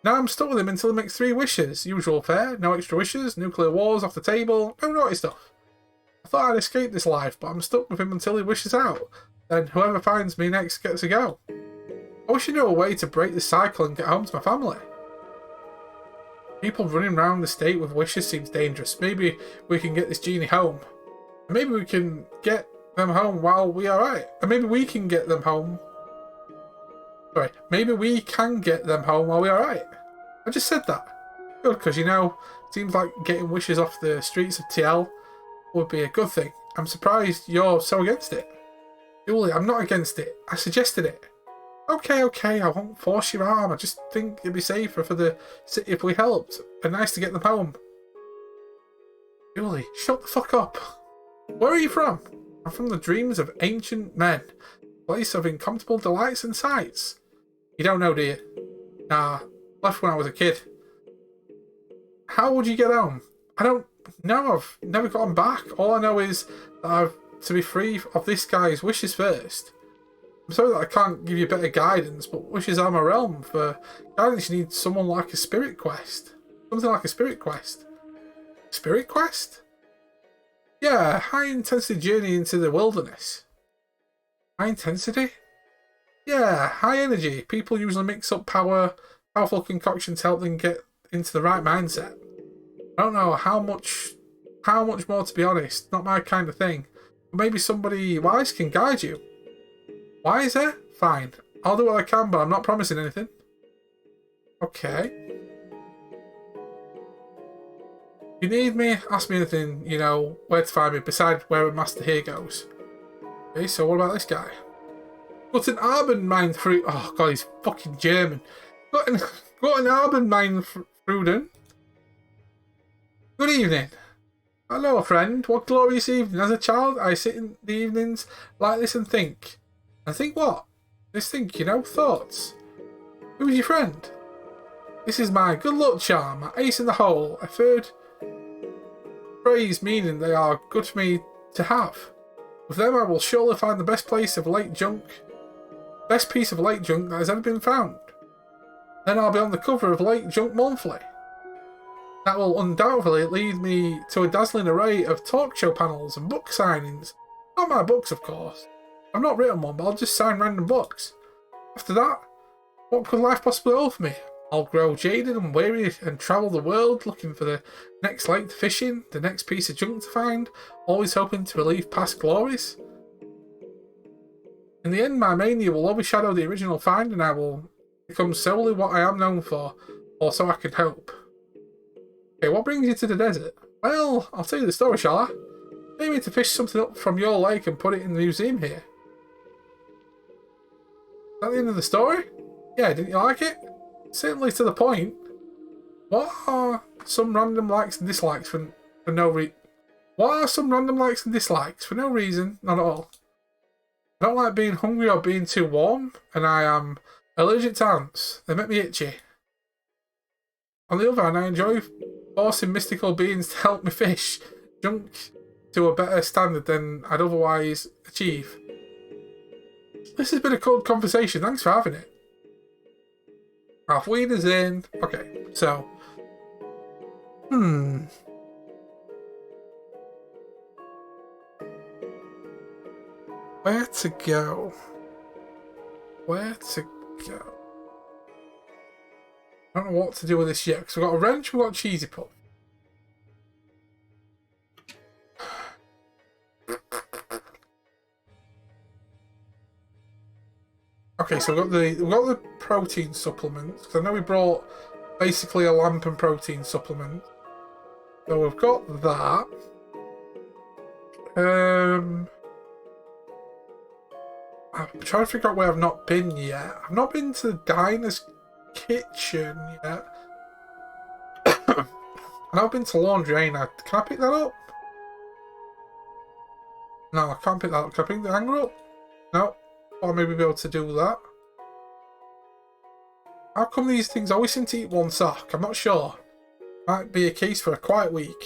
Now I'm stuck with him until he makes 3 wishes. Usual fare, no extra wishes, nuclear wars off the table, no naughty stuff. I thought I'd escape this life, but I'm stuck with him until he wishes out. Then whoever finds me next gets a go. I wish you knew a way to break this cycle and get home to my family. People running around the state with wishes seems dangerous. Maybe we can get this genie home. And maybe we can get them home while we are right. And maybe we can get them home. Sorry, maybe we can get them home while we are right. I just said that. Good, because seems like getting wishes off the streets of TL would be a good thing. I'm surprised you're so against it. Julie, I'm not against it. I suggested it. Okay, I won't force your arm. I just think it'd be safer for the city if we helped. And nice to get them home. Julie, shut the fuck up. Where are you from? I'm from the dreams of ancient men. Place of incompatible delights and sights. You don't know, do you? Nah, left when I was a kid. How would you get home? I don't know. I've never gotten back. All I know is that I've to be free of this guy's wishes first. I'm sorry that I can't give you better guidance, but wishes are my realm. For guidance, you need someone like a spirit quest. Something like a spirit quest. Spirit quest? Yeah, high intensity journey into the wilderness. High intensity? Yeah, high energy. People usually mix up powerful concoctions to help them get into the right mindset. I don't know how much more, to be honest. Not my kind of thing. But maybe somebody wise can guide you. Wiser? Fine. I'll do what I can, but I'm not promising anything. Okay. If you need me, ask me anything, where to find me, beside where Master here goes. Okay, so what about this guy? Guten Abend, mein Freund. Oh god, he's fucking German. Guten Abend, mein Fruden. Good evening. Hello, friend. What glorious evening. As a child, I sit in the evenings like this and think. And think what? Just think, thoughts. Who's your friend? This is my good luck charm, my ace in the hole. I've heard phrase meaning they are good for me to have. With them I will surely find the best piece of lake junk that has ever been found. Then I'll be on the cover of Lake Junk Monthly. That will undoubtedly lead me to a dazzling array of talk show panels and book signings. Not my books, of course. I've not written one, but I'll just sign random books. After that, what could life possibly hold for me? I'll grow jaded and weary and travel the world looking for the next lake to fish in, the next piece of junk to find, always hoping to relieve past glories. In the end, my mania will overshadow the original find and I will become solely what I am known for, or so I can hope. Okay, what brings you to the desert? Well, I'll tell you the story, shall I? You mean to fish something up from your lake and put it in the museum here? Is that the end of the story? Yeah, didn't you like it? Certainly to the point. What are some random likes and dislikes for no reason? What are some random likes and dislikes for no reason? Not at all. I don't like being hungry or being too warm, and I am allergic to ants. They make me itchy. On the other hand, I enjoy forcing mystical beings to help me fish junk to a better standard than I'd otherwise achieve. This has been a cool conversation. Thanks for having it. Ralph Wiener's in. Okay, so. Where to go? Where to go? I don't know what to do with this yet, because we've got a wrench, we've got a cheesy pup. Okay, so we've got the protein supplements, because I know we brought basically a lamp and protein supplement. So we've got that. I'm trying to figure out where I've not been yet. I've not been to the diner's kitchen yet. I've not been to laundry, ain't I? Can I pick that up? No, I can't pick that up. Can I pick the hanger up? No. Or maybe be able to do that. How come these things always seem to eat one sock? I'm not sure. Might be a case for a quiet week.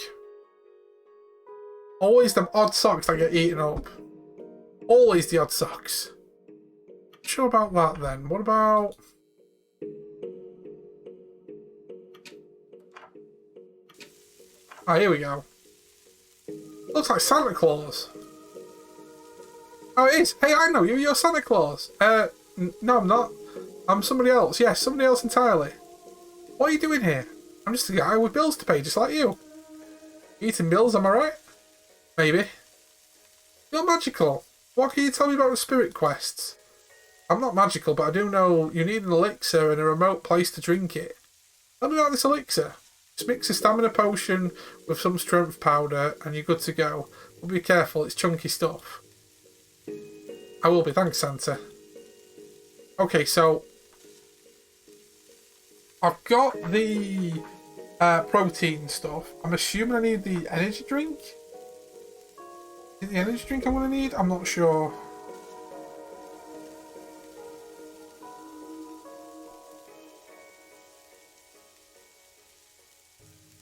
Always them odd socks that get eaten up. Always the odd socks. Not sure about that then. What about... Ah, here we go. Looks like Santa Claus. Oh, it is. Hey, I know you. You're Santa Claus. No, I'm not. I'm somebody else. Yes, somebody else entirely. What are you doing here? I'm just a guy with bills to pay, just like you. Eating bills, am I right? Maybe. You're magical. What can you tell me about the spirit quests? I'm not magical, but I do know you need an elixir and a remote place to drink it. Tell me about this elixir. Just mix a stamina potion with some strength powder and you're good to go. But be careful, it's chunky stuff. I will be, thanks Santa. Okay, so I've got the protein stuff. I'm assuming I need the energy drink. Is it the energy drink I'm going to need? I'm not sure.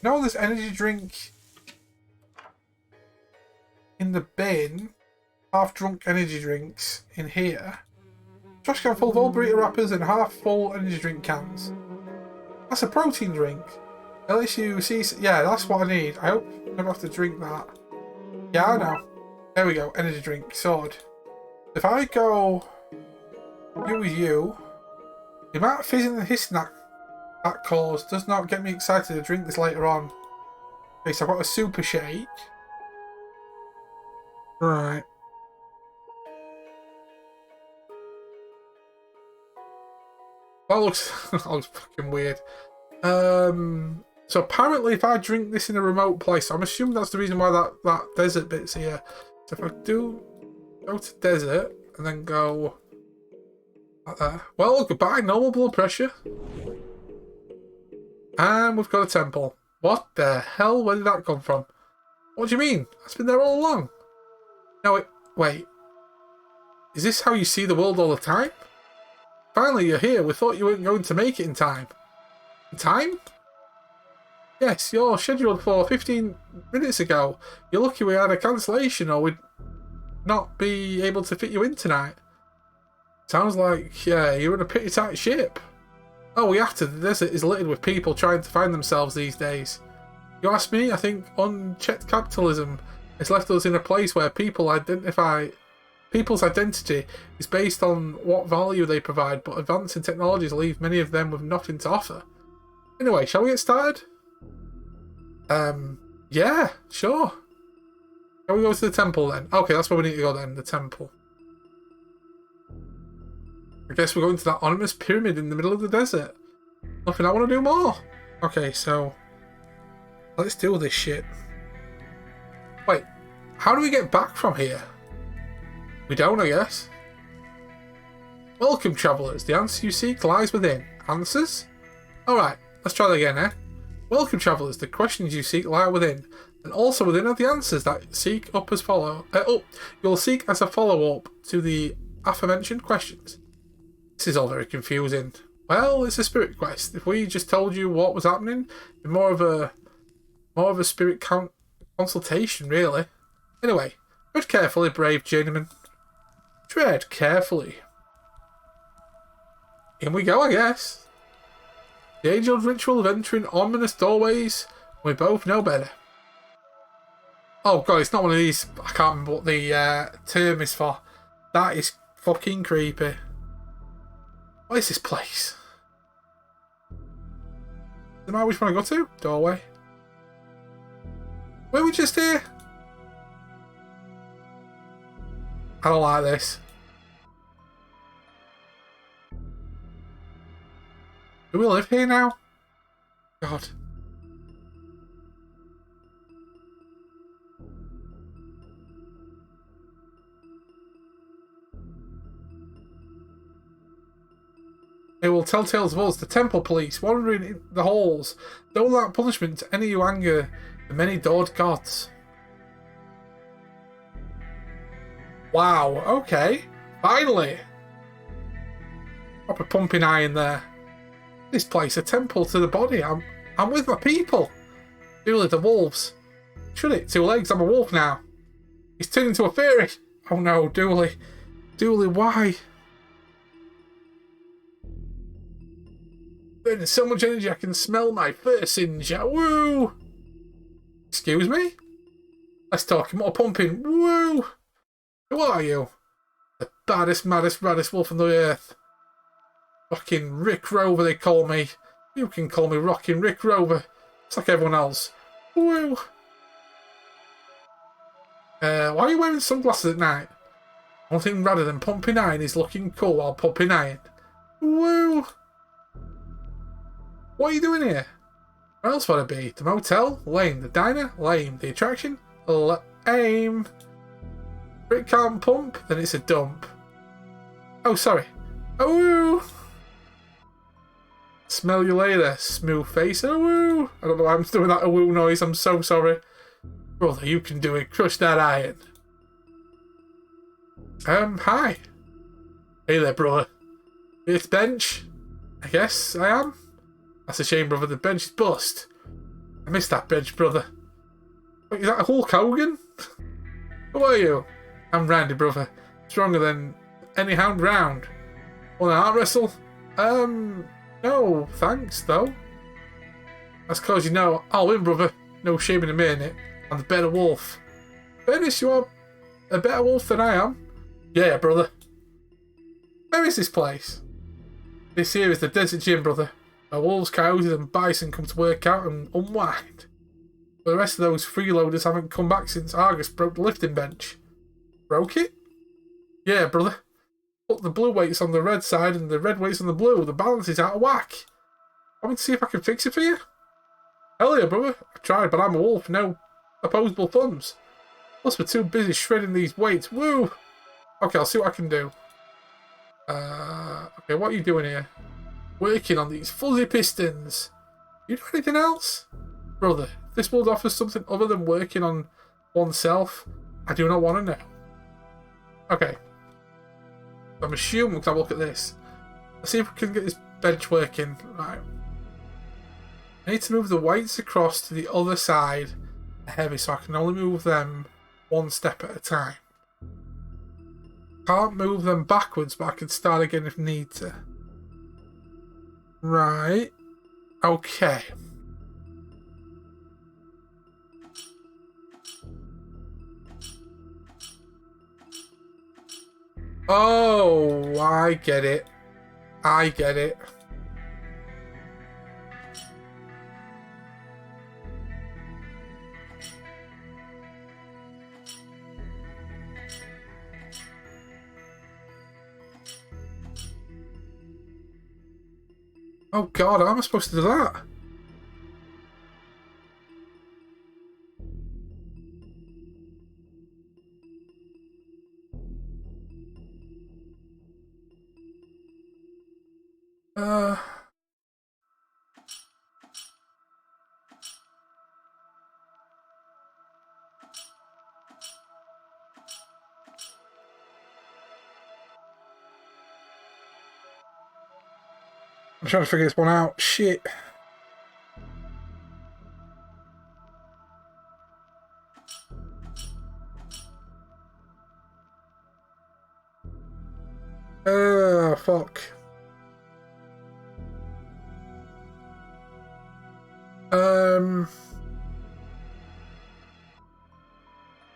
No, there's energy drink in the bin. Half-drunk energy drinks in here. Trash can full of all burrito wrappers and half-full energy drink cans. That's a protein drink. At least you see... Yeah, that's what I need. I hope I don't have to drink that. Yeah, I know. There we go. Energy drink. Sword. If I go... You with you... The amount of fizzing and hissing that cause does not get me excited to drink this later on. Okay, so I've got a super shake. Right. That looks fucking weird. So apparently if I drink this in a remote place, I'm assuming that's the reason why that desert bit's here. So if I do go to desert and then go like there. Well, goodbye, normal blood pressure. And we've got a temple. What the hell? Where did that come from? What do you mean? That's been there all along. No, wait. Is this how you see the world all the time? Finally, you're here. We thought you weren't going to make it in time. In time? Yes, you're scheduled for 15 minutes ago. You're lucky we had a cancellation or we'd not be able to fit you in tonight? Sounds like you're in a pretty tight ship. Oh, we have to. The desert is littered with people trying to find themselves these days. You ask me, I think unchecked capitalism has left us in a place where people's identity is based on what value they provide, but advancing technologies leave many of them with nothing to offer. Anyway, shall we get started? Yeah, sure. Shall we go to the temple then? Okay, that's where we need to go then, the temple. I guess we're going to that ominous pyramid in the middle of the desert. Nothing I want to do more. Okay, so let's do this shit. Wait, how do we get back from here? We don't, I guess. Welcome, travellers. The answer you seek lies within. Answers? Alright, let's try that again, eh? Welcome, travellers. The questions you seek lie within. And also within are the answers that seek up as follow. You'll seek as a follow-up to the aforementioned questions. This is all very confusing. Well, it's a spirit quest. If we just told you what was happening, it'd be more of a spirit consultation, really. Anyway, tread carefully, brave journeyman. Tread carefully. In we go, I guess. The age-old ritual of entering ominous doorways. We both know better. Oh god, it's not one of these. I can't remember what the term is for. That is fucking creepy. What is this place? Doesn't matter which one I go to? Doorway. Were we just here? I don't like this. Do we live here now? God. They will tell tales of us, the temple police, wandering in the halls, dole out punishment to any who anger the many-adored gods. Wow, okay. Finally! Proper pumping iron there. This place, a temple to the body. I'm with my people. Dooley, the wolves. Shut it, 2 legs, I'm a wolf now. He's turned into a fairy. Oh no, Dooley. Dooley, why? Burning so much energy I can smell my first singe. Woo! Excuse me? Let's talk more pumping. Woo! Who are you? The baddest, maddest, raddest wolf on the earth. Fucking Rick Rover, they call me. You can call me Rockin' Rick Rover. It's like everyone else. Woo! Why are you wearing sunglasses at night? One thing rather than pumping iron is looking cool while pumping iron. Woo! What are you doing here? Where else would I be? The motel? Lame. The diner? Lame. The attraction? Lame. Rick can't pump? Then it's a dump. Oh, sorry. Oh! Smell you later, smooth face. Oh! I don't know why I'm doing that oh noise. I'm so sorry. Brother, you can do it. Crush that iron. Hi. Hey there, brother. It's bench? I guess I am. That's a shame, brother. The bench is bust. I missed that bench, brother. Wait, is that a Hulk Hogan? Who are you? I'm Randy, brother. Stronger than any hound round. Want an arm wrestle? No, thanks, though. That's cause you know I'll win, brother. No shame in a minute. I'm the better wolf. Fairness, you are a better wolf than I am. Yeah, brother. Where is this place? This here is the desert gym, brother. Where wolves, coyotes and bison come to work out and unwind. But the rest of those freeloaders haven't come back since Argus broke the lifting bench. Broke it? Yeah, brother. Put the blue weights on the red side and the red weights on the blue. The balance is out of whack. Want me to see if I can fix it for you? Hell yeah, brother. I've tried, but I'm a wolf. No opposable thumbs. Plus, we're too busy shredding these weights. Woo! Okay, I'll see what I can do. Okay, what are you doing here? Working on these fuzzy pistons. You do anything else? Brother, if this world offers something other than working on oneself, I do not want to know. Okay. I'm assuming we can have a look at this. Let's see if we can get this bench working. Right. I need to move the weights across to the other side. They're heavy, so I can only move them one step at a time. Can't move them backwards, but I can start again if need to. Right. Okay. Oh, I get it. I get it. Oh god, how am I supposed to do that? I'm trying to figure this one out. Shit. Fuck.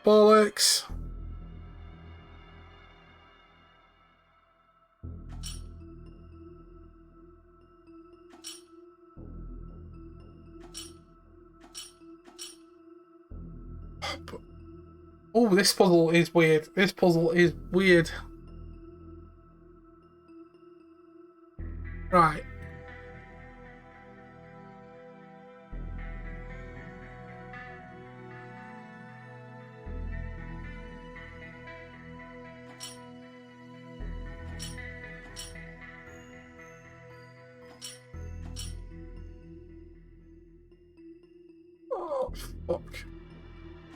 Bollocks. Oh, this puzzle is weird. This puzzle is weird. Right. Oh, fuck.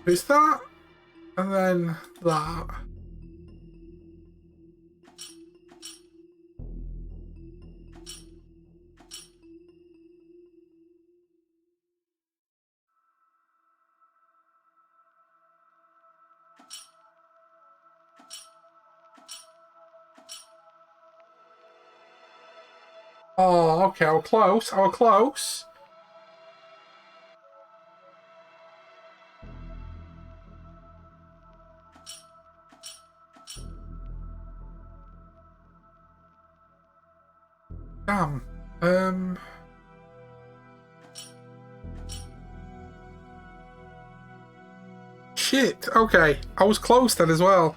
It's that, and then that. Oh, okay, I was close. I was close. Damn. Shit. Okay, I was close then as well.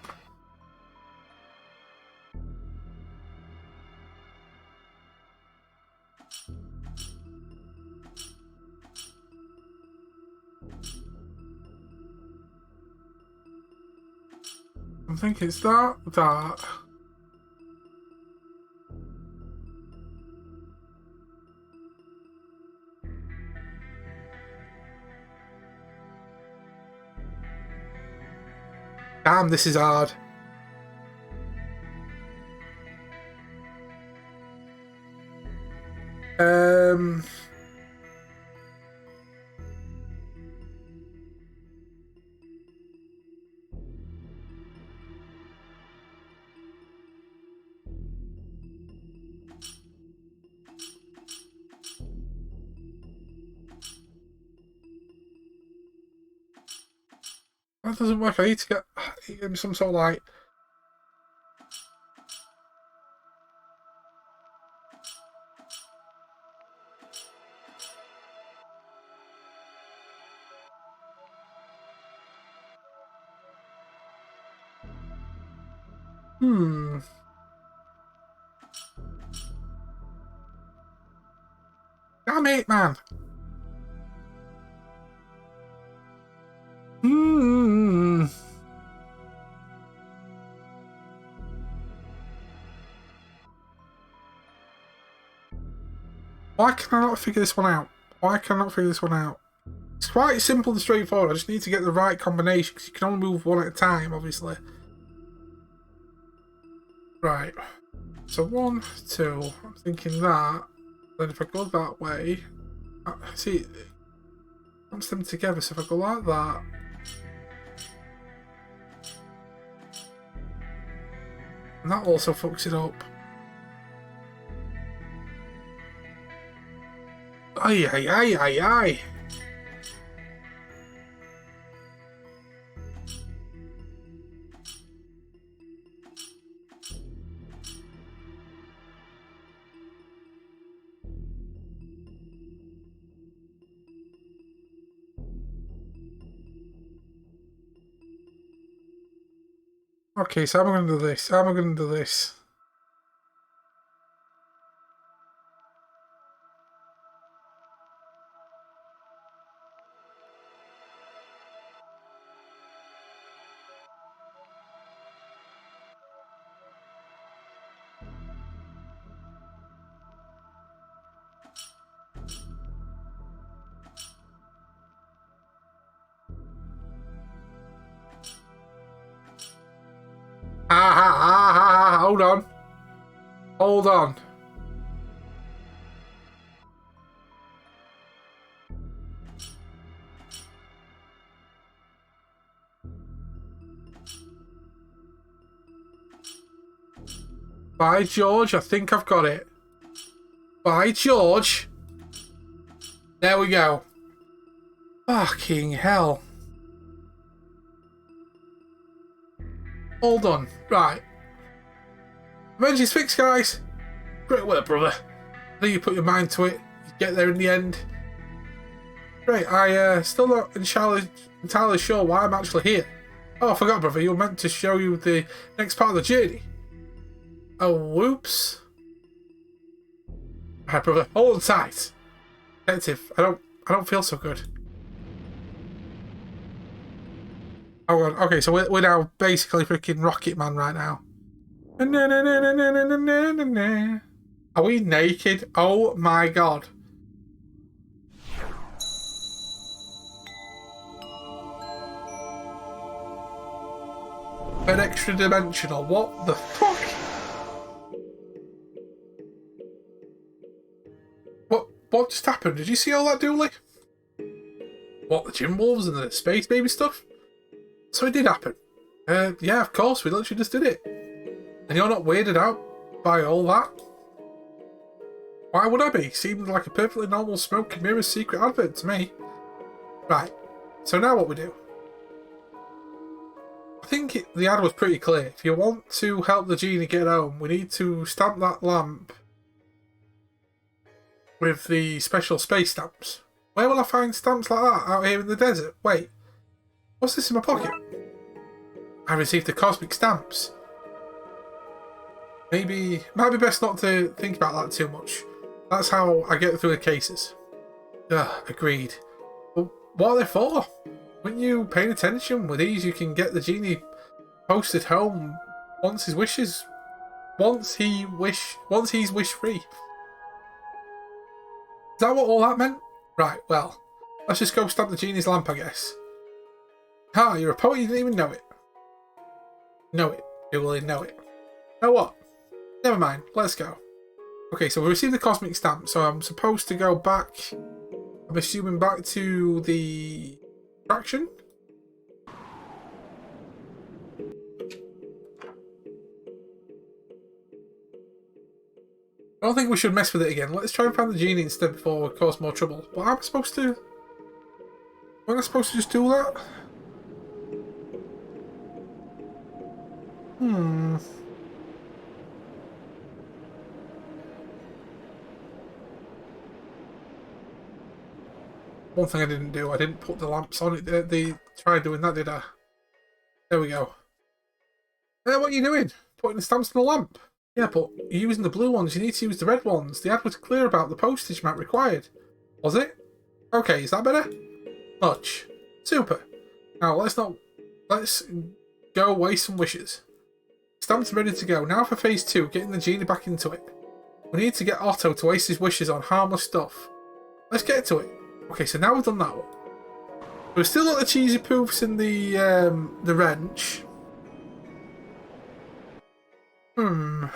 I think it's that. Damn, this is hard. That doesn't work. I need to get him some sort of like. Damn it, man. Why can I not figure this one out? Why can I not figure this one out? It's quite simple and straightforward. I just need to get the right combination because you can only move one at a time, obviously. Right. So 1, 2. I'm thinking that. Then if I go that way, see, it puts them together. So if I go like that. And that also fucks it up. Aye, aye, aye, aye, aye. Okay, so how am I going to do this? How am I going to do this? Hold on. Hold on. By George, I think I've got it. By George. There we go. Fucking hell. All done. Right. Revenge is fixed, guys. Great work, brother. I know you put your mind to it. You get there in the end. Great. I still not entirely sure why I'm actually here. Oh, I forgot, brother. You were meant to show you the next part of the journey. Oh, whoops. Right, brother. Hold on tight. Detective, I don't feel so good. Oh, okay, so we're now basically freaking Rocket Man right now. Are we naked? Oh my god. An extra dimensional. What the fuck? What just happened? Did you see all that, Dooley? What, the gym wolves and the space baby stuff? So it did happen. Yeah, of course, we literally just did it. And you're not weirded out by all that? Why would I be? Seemed like a perfectly normal smoke and mirrors secret advert to me. Right, so now what we do? I think the ad was pretty clear. If you want to help the genie get home, we need to stamp that lamp with the special space stamps. Where will I find stamps like that out here in the desert? Wait, what's this in my pocket? I received the cosmic stamps. Might be best not to think about that too much. That's how I get through the cases. Agreed. But what are they for? Weren't you paying attention? With these you can get the genie posted home once he's wish free. Is that what all that meant? Right, well, let's just go stamp the genie's lamp, I guess. Ah, you're a poet, you didn't even know it. Know it. You really know it. Know what? Never mind, let's go. Okay, so we received the cosmic stamp, so I'm supposed to go back, I'm assuming back to the attraction? I don't think we should mess with it again. Let's try and find the genie instead before we cause more trouble. But am I supposed to just do that? One thing I didn't do, I didn't put the lamps on it. They tried doing that, did I? There we go. What are you doing? Putting the stamps on the lamp? Yeah, but you're using the blue ones. You need to use the red ones. The ad was clear about the postage amount required. Was it? Okay, is that better? Much. Super. Now, let's go waste some wishes. Stamps are ready to go. Now for phase 2, getting the genie back into it. We need to get Otto to waste his wishes on harmless stuff. Let's get to it. Okay, so now we've done that one. We've still got the cheesy poofs in the wrench. Let's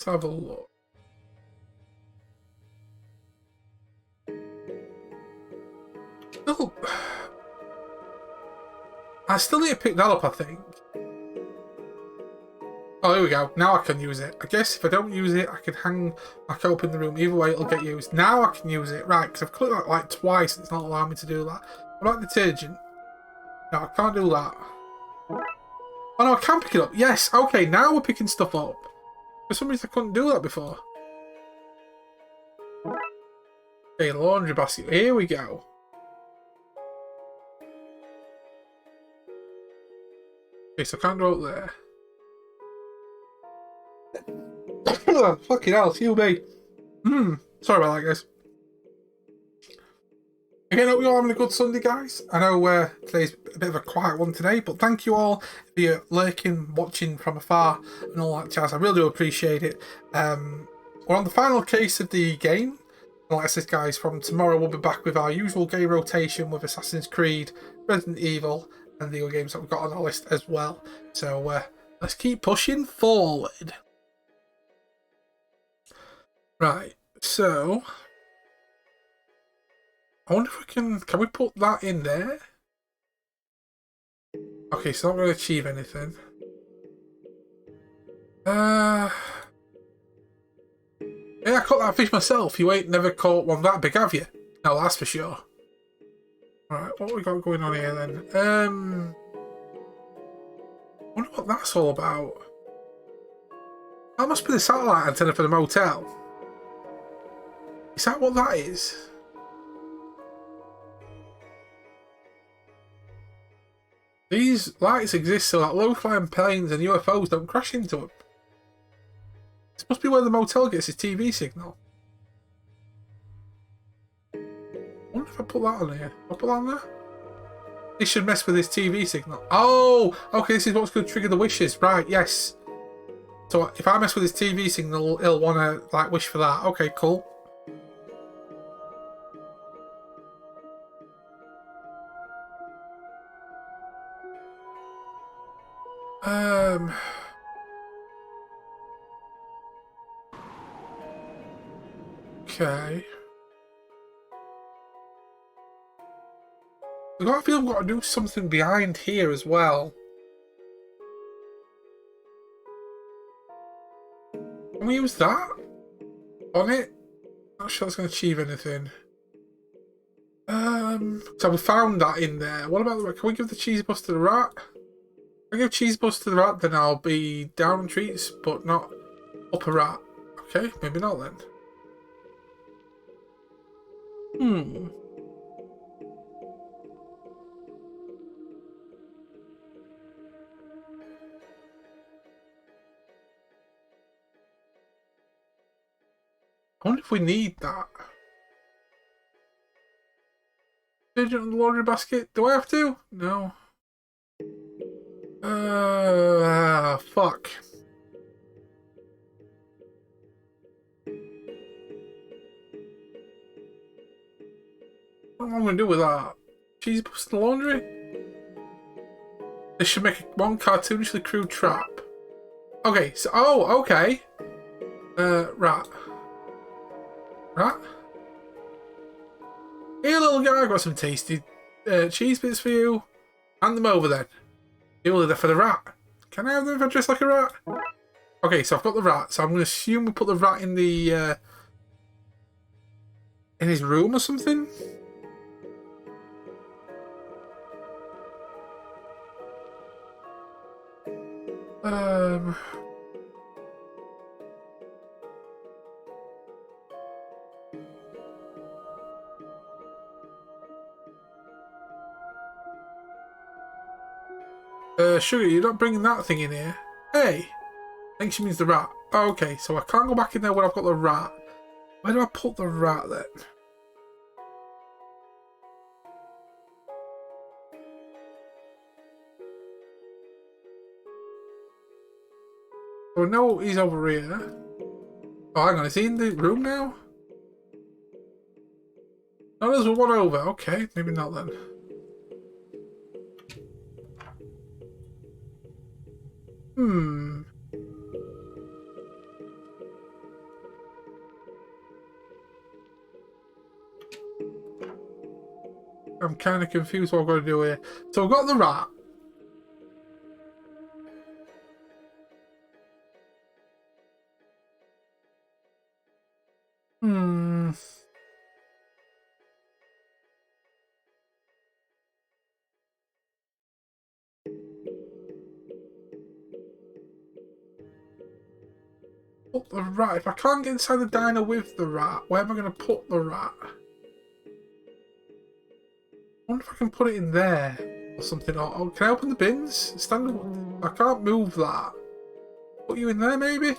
have a look. Oh. I still need to pick that up, I think. Oh, here we go. Now I can use it. I guess if I don't use it, I can hang back up in the room. Either way, it'll get used. Now I can use it. Right, because I've clicked that like twice and it's not allowing me to do that. What about detergent? No, I can't do that. Oh no, I can pick it up. Yes, okay, now we're picking stuff up. For some reason I couldn't do that before. Okay, laundry basket. Here we go. Okay, so I can't go up there. Fucking hell, excuse me. Sorry about that, guys. Again, I hope you're all having a good Sunday, guys. I know today's a bit of a quiet one today, but thank you all for your lurking, watching from afar, and all that jazz. I really do appreciate it. We're on the final case of the game. And like I said, guys, from tomorrow we'll be back with our usual game rotation with Assassin's Creed, Resident Evil, and the other games that we've got on our list as well. So let's keep pushing forward. Right, so I wonder if we can we put that in there? Okay, so not going to achieve anything. Yeah, I caught that fish myself. You ain't never caught one that big, have you? No, that's for sure. Alright, what we got going on here then? I wonder what that's all about. That must be the satellite antenna for the motel. Is that what that is? These lights exist so that low-flying planes and UFOs don't crash into them. This must be where the motel gets its TV signal. I wonder if I put that on here. I'll put that on there. This should mess with his TV signal. Oh, okay, this is what's going to trigger the wishes. Right, yes. So if I mess with his TV signal, he'll want to like wish for that. Okay, cool. Okay. I got a feel I've got to do something behind here as well. Can we use that on it? Not sure it's going to achieve anything. So we found that in there. What about the rat? Can we give the cheese bus to the rat? If I give cheese bus to the rat, then I'll be down treats, but not up a rat. Okay, maybe not then. I wonder if we need that. Digit on the laundry basket. Do I have to? No. Fuck. What am I going to do with that? Cheese bus in the laundry? This should make one cartoonishly crude trap. Okay, so... Oh, okay. Rat. Rat? Here, little guy, I've got some tasty cheese bits for you. Hand them over then. You'll do that for the rat. Can I have them if I dress like a rat? Okay, so I've got the rat, so I'm going to assume we put the rat in the... in his room or something? Sugar, you're not bringing that thing in here. Hey! I think she means the rat. Oh, okay, so I can't go back in there when I've got the rat. Where do I put the rat then? Oh no, he's over here. Oh, hang on, is he in the room now? No, there's one over. Okay, maybe not then. I'm kind of confused what I've got to do here. So I've got the rat. Hmm. Put the rat. If I can't get inside the diner with the rat, where am I going to put the rat? I wonder if I can put it in there or something. Or can I open the bins? I can't move that. Put you in there, maybe?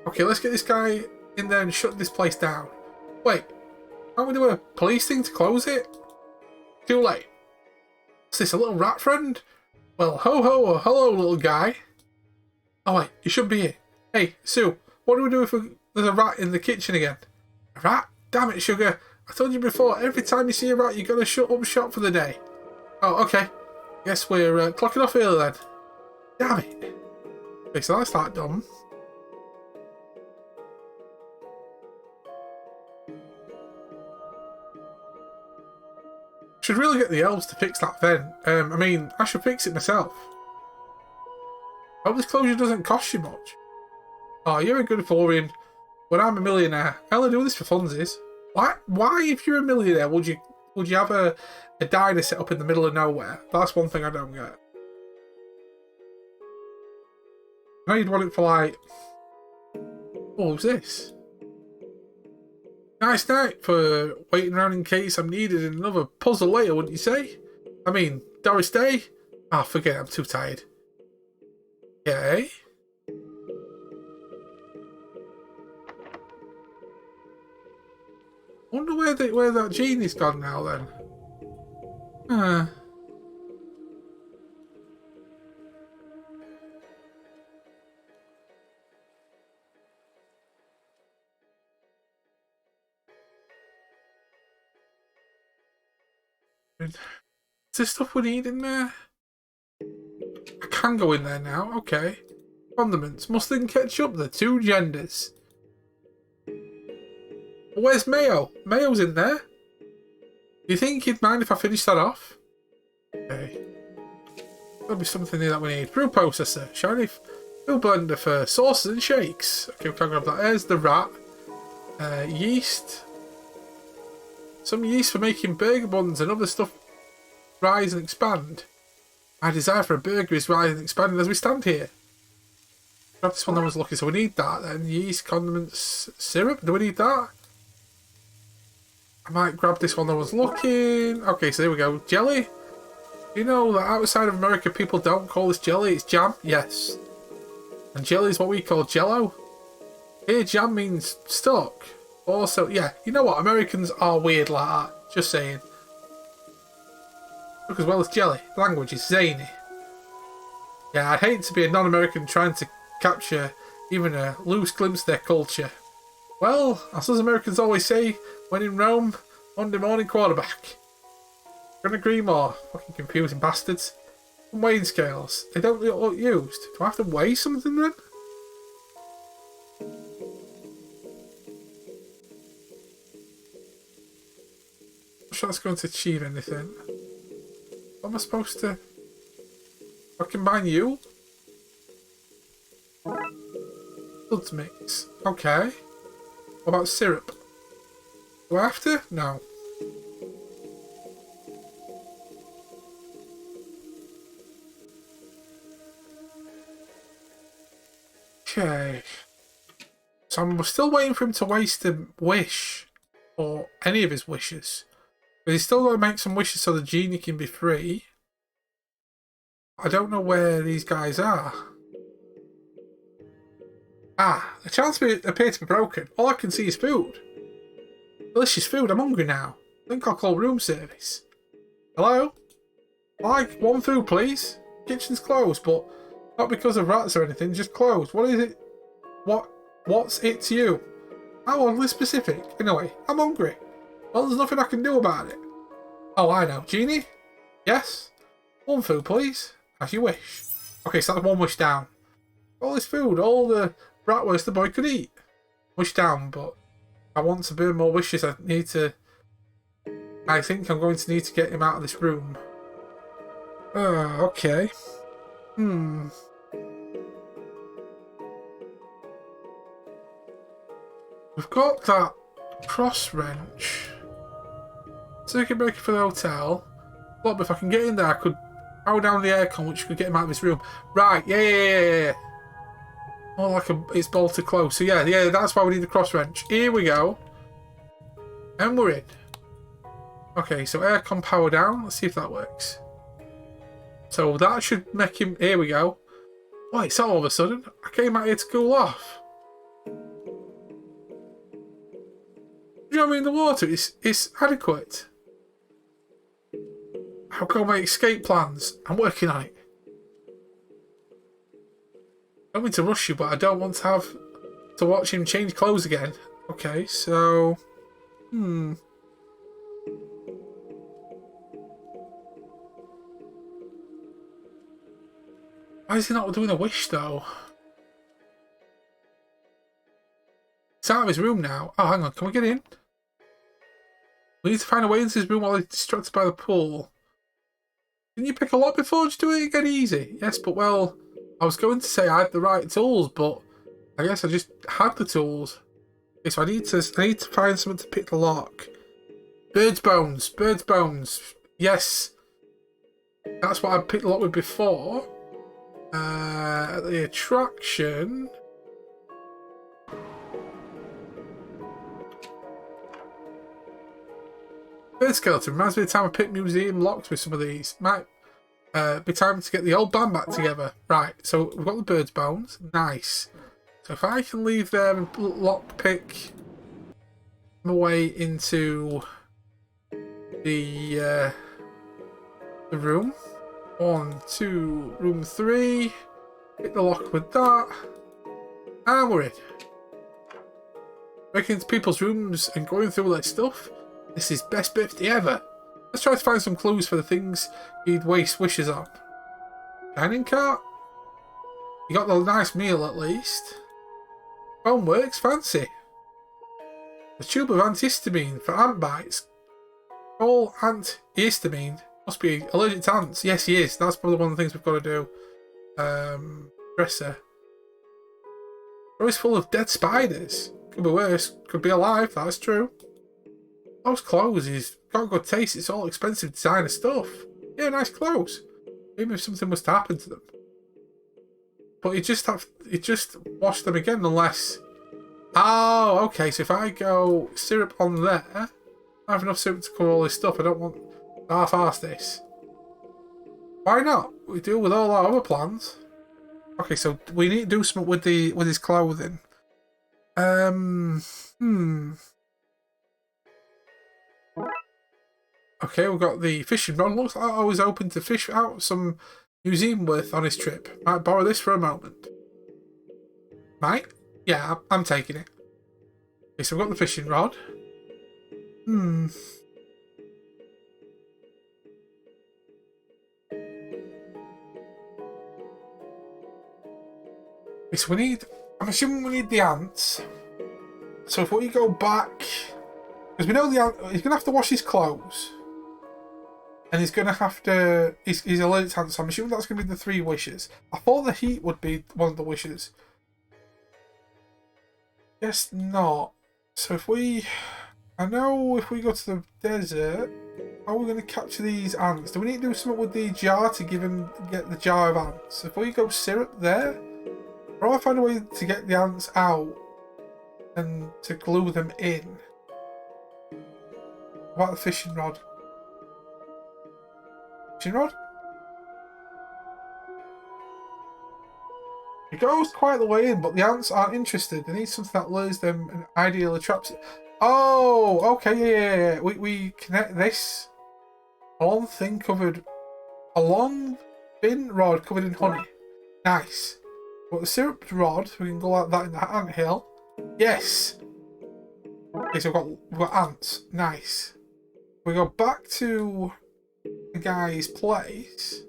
Okay, let's get this guy in there and shut this place down. Wait, can't we do a police thing to close it? Too late. Is this a little rat friend? Well, ho ho, hello little guy. Oh wait, you should be here. Hey, Sue, what do we do if there's a rat in the kitchen again? A rat? Damn it, Sugar. I told you before, every time you see a rat, you gotta shut up shop for the day. Oh, okay. Guess we're clocking off early then. Damn it. Okay, so that's that done. Should really get the elves to fix that vent. I mean, I should fix it myself. Hope this closure doesn't cost you much. Oh, you're a good Florian. When I'm a millionaire, I only do this for funsies. Why, if you're a millionaire, would you have a diner set up in the middle of nowhere? That's one thing I don't get. I know you'd want it for like... Oh, who's this? Nice night for waiting around in case I'm needed in another puzzle later, wouldn't you say? I mean, Doris Day? Ah, forget it, I'm too tired. Okay. Wonder where that genie's gone now then. Is there stuff we need in there? I can go in there now, okay. Condiments. Mustard and ketchup, the two genders. Where's Mayo? Mayo's in there. Do you think he'd mind if I finish that off? Okay. There'll be something here that we need. Brew processor. Shiny food blender for sauces and shakes. Okay, we can grab that. There's the rat. Yeast. Some yeast for making burger buns and other stuff rise and expand. My desire for a burger is rising and expanding as we stand here. Grab this one that was lucky, so we need that then. Yeast, condiments, syrup. Do we need that? I might grab this one that was looking. Okay, so there we go. Jelly. You know that outside of America people don't call this jelly, it's jam? Yes. And jelly is what we call jello. Here jam means stuck. Also, yeah, you know what? Americans are weird like that. Just saying. Look, as well as jelly. Language is zany. Yeah, I'd hate to be a non-American trying to capture even a loose glimpse of their culture. Well, as us Americans always say, when in Rome, Monday morning quarterback. Couldn't agree more. Fucking confusing bastards. And weighing scales. They don't look used. Do I have to weigh something then? I'm sure that's going to achieve anything. What am I supposed to... I combine you? Suds mix. Okay. What about syrup? Do I have to? No. Okay. So I'm still waiting for him to waste a wish. Or any of his wishes. But he's still got to make some wishes so the genie can be free. I don't know where these guys are. Ah, the chance appear to be broken. All I can see is food. Delicious food, I'm hungry now. I think I'll call room service. Hello? Like, one food please? Kitchen's closed, but not because of rats or anything, just closed. What is it? What's it to you? How oddly specific. Anyway, I'm hungry. Well, there's nothing I can do about it. Oh, I know. Genie? Yes? One food please. As you wish. Okay, so that's one wish down. All this food, all the bratwurst the boy could eat. Wish down, but I want to burn more wishes. I think I'm going to need to get him out of this room. Okay. Hmm. We've got that cross wrench. Circuit breaker for the hotel. Look, if I can get in there, I could power down the aircon, which could get him out of his room. Right, yeah. More like it's bolted close. So yeah, that's why we need the cross wrench. Here we go. And we're in. Okay, so aircon power down. Let's see if that works. So that should make him... Here we go. Oh, it's all of a sudden. I came out here to cool off. You know what I mean? The water is adequate. How come my escape plans? I'm working on it. I don't mean to rush you, but I don't want to have to watch him change clothes again. Okay, so... Why is he not doing a wish, though? He's out of his room now. Oh, hang on. Can we get in? We need to find a way into his room while he's distracted by the pool. Didn't you pick a lock before? Just do it again easy. Yes, but well, I was going to say I had the right tools, but I guess I just had the tools. Okay, so I need to find something to pick the lock. Bird's bones. Bird's bones. Yes. That's what I picked the lock with before. The attraction. Bird skeleton reminds me of the time I picked museum locks with some of these. Might be time to get the old band back together. Right, so we've got the bird's bones. Nice. So if I can leave there and lockpick my way into the room. 1, 2, room 3. Hit the lock with that. And we're in. Breaking into people's rooms and going through all their stuff. This is best birthday ever. Let's try to find some clues for the things you'd waste wishes on. Dining cart? You got the nice meal at least. Phone works, fancy. A tube of antihistamine for ant bites. All antihistamine. Must be allergic to ants. Yes, he is. That's probably one of the things we've got to do. Dresser. Always full of dead spiders. Could be worse. Could be alive. That's true. Those clothes, he's got good taste. It's all expensive designer stuff. Yeah, nice clothes. Even if something was to happen to them. But you just wash them again unless... Oh, okay. So if I go syrup on there, I have enough syrup to cover all this stuff. I don't want to half-arse this. Why not? We deal with all our other plans. Okay, so we need to do something with his clothing. Okay, we've got the fishing rod. Looks like I was hoping to fish out some museum worth on his trip. Might borrow this for a moment. Might? Yeah, I'm taking it. Okay, so we've got the fishing rod. Okay, so I'm assuming we need the ants. So if we go back, because we know the ant, he's going to have to wash his clothes. And he's going to have to... He's allergic to ants, so I'm assuming that's going to be the 3 wishes. I thought the heat would be one of the wishes. Guess not. So if we... I know if we go to the desert, how are we going to capture these ants? Do we need to do something with the jar to get the jar of ants? If we go syrup there, or I find a way to get the ants out and to glue them in. What about the fishing rod? Fishing rod? It goes quite the way in, but the ants aren't interested. They need something that lures them and ideally traps it. Oh, okay, yeah. We connect this. A long thing covered... A long thin rod covered in honey. Nice. But the syrup rod, we can go like that in the anthill. Yes. Okay, so we've got ants. Nice. We go back to the guy's place.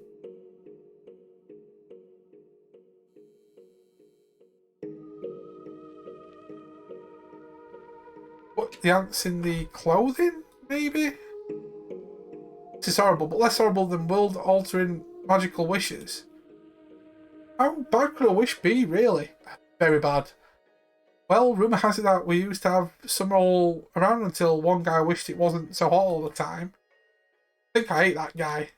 What, the ants in the clothing, maybe? This is horrible, but less horrible than world-altering magical wishes. How bad could a wish be, really? Very bad. Well, rumour has it that we used to have summer all around until one guy wished it wasn't so hot all the time. I think I hate that guy.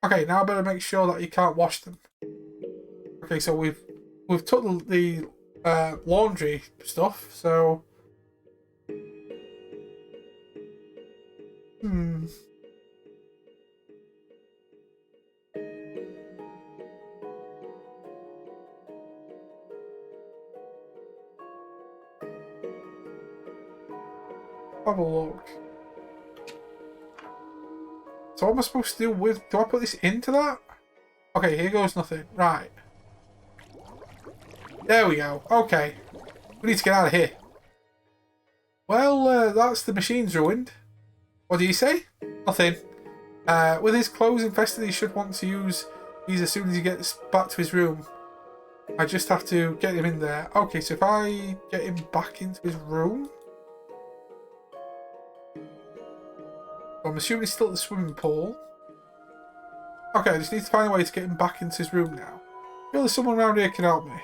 Okay, now I better make sure that you can't wash them. Okay, so we've took the laundry stuff, so... Have a look. So what am I supposed to do with... Do I put this into that? Okay, here goes nothing. Right. There we go. Okay. We need to get out of here. Well, that's the machine's ruined. What do you say? Nothing. With his clothes infested, he should want to use these as soon as he gets back to his room. I just have to get him in there. Okay, so if I get him back into his room... I'm assuming he's still at the swimming pool. Okay, I just need to find a way to get him back into his room now. Surely someone around here can help me.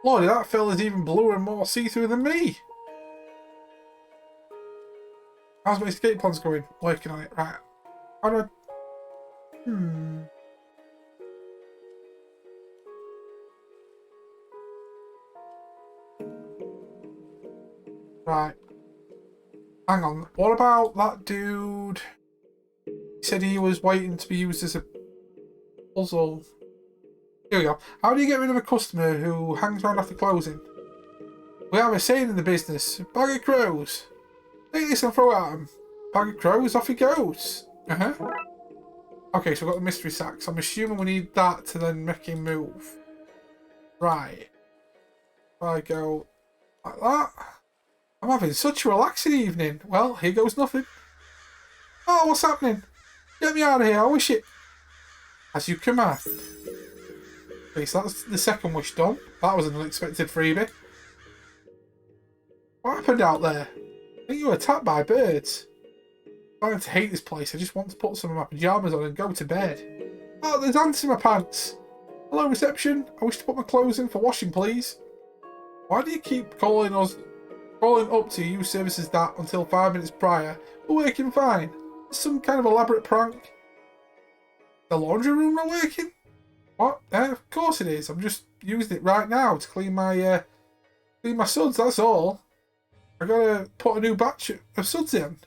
Lordy, that fella's even bluer and more see-through than me. How's my escape plans going? Working on it. Right. How do I... Right. Hang on. What about that dude? He said he was waiting to be used as a puzzle. Here we go. How do you get rid of a customer who hangs around after closing? We have a saying in the business. Bag of crows. Take this and throw it at him. Bag of crows, off he goes. Okay, so we've got the mystery sacks. I'm assuming we need that to then make him move. Right. If I go like that. I'm having such a relaxing evening. Well, here goes nothing. Oh, what's happening? Get me out of here, I wish it. As you command. Okay, so that's the second wish done. That was an unexpected freebie. What happened out there? I think you were attacked by birds. I'm starting to hate this place. I just want to put some of my pyjamas on and go to bed. Oh, there's ants in my pants. Hello, reception. I wish to put my clothes in for washing, please. Why do you keep calling up to use services that until 5 minutes prior were working fine? It's some kind of elaborate prank. The laundry room not working? What? Of course it is. I'm just using it right now to clean my suds, that's all. I gotta put a new batch of suds in.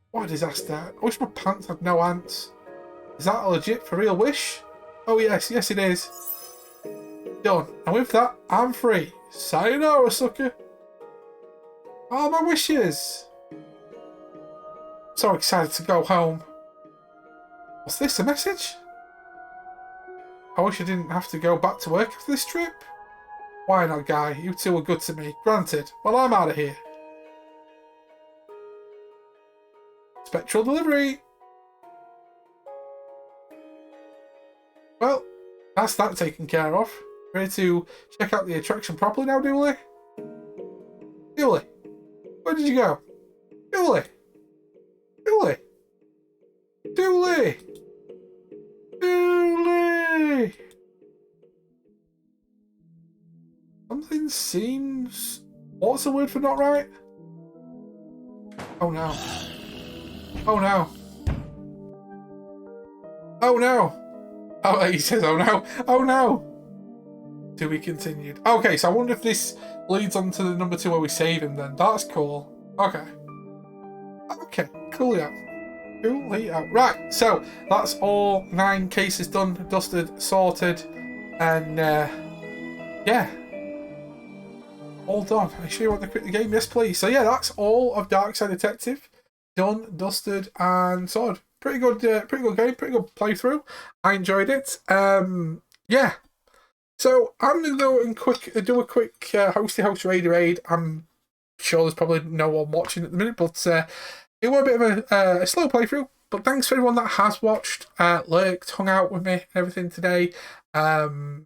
What a disaster. I wish my pants had no ants. Is that a legit for real wish? Oh yes, yes it is. Done. And with that, I'm free. Sayonara, sucker. Oh, my wishes! So excited to go home. What's this, a message? I wish I didn't have to go back to work after this trip. Why not, guy? You two were good to me. Granted. Well, I'm out of here. Spectral delivery. Well, that's that taken care of. Ready to check out the attraction properly now, Dooley? Dooley? Where did you go? Dooley! Dooley! Dooley! Dooley! Something seems... What's the word for not right? Oh no. Oh no. Oh no! Oh, he says, oh no! Oh no! To be continued. Okay, so I wonder if this leads on to the number 2 where we save him then. That's cool. Okay. Okay, cool, yeah. Cool, yeah. Right, so that's all 9 cases done, dusted, sorted, and yeah. All done. Are you sure you want to quit the game? Yes, please. So yeah, that's all of Darkside Detective. Done, dusted, and sorted. Pretty good game, pretty good playthrough. I enjoyed it. Yeah. So I'm gonna go and do a quick hosty host raid. I'm sure there's probably no one watching at the minute, but it was a bit of a slow playthrough. But thanks for everyone that has watched, lurked, hung out with me, and everything today. I'll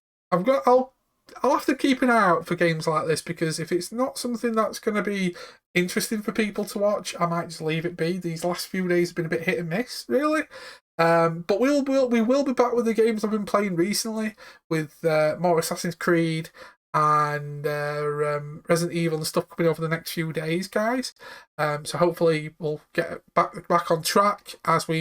have to keep an eye out for games like this, because if it's not something that's going to be interesting for people to watch, I might just leave it be. These last few days have been a bit hit and miss, really. But we will be back with the games I've been playing recently, with more Assassin's Creed and Resident Evil and stuff coming over the next few days, guys. So hopefully we'll get back on track as we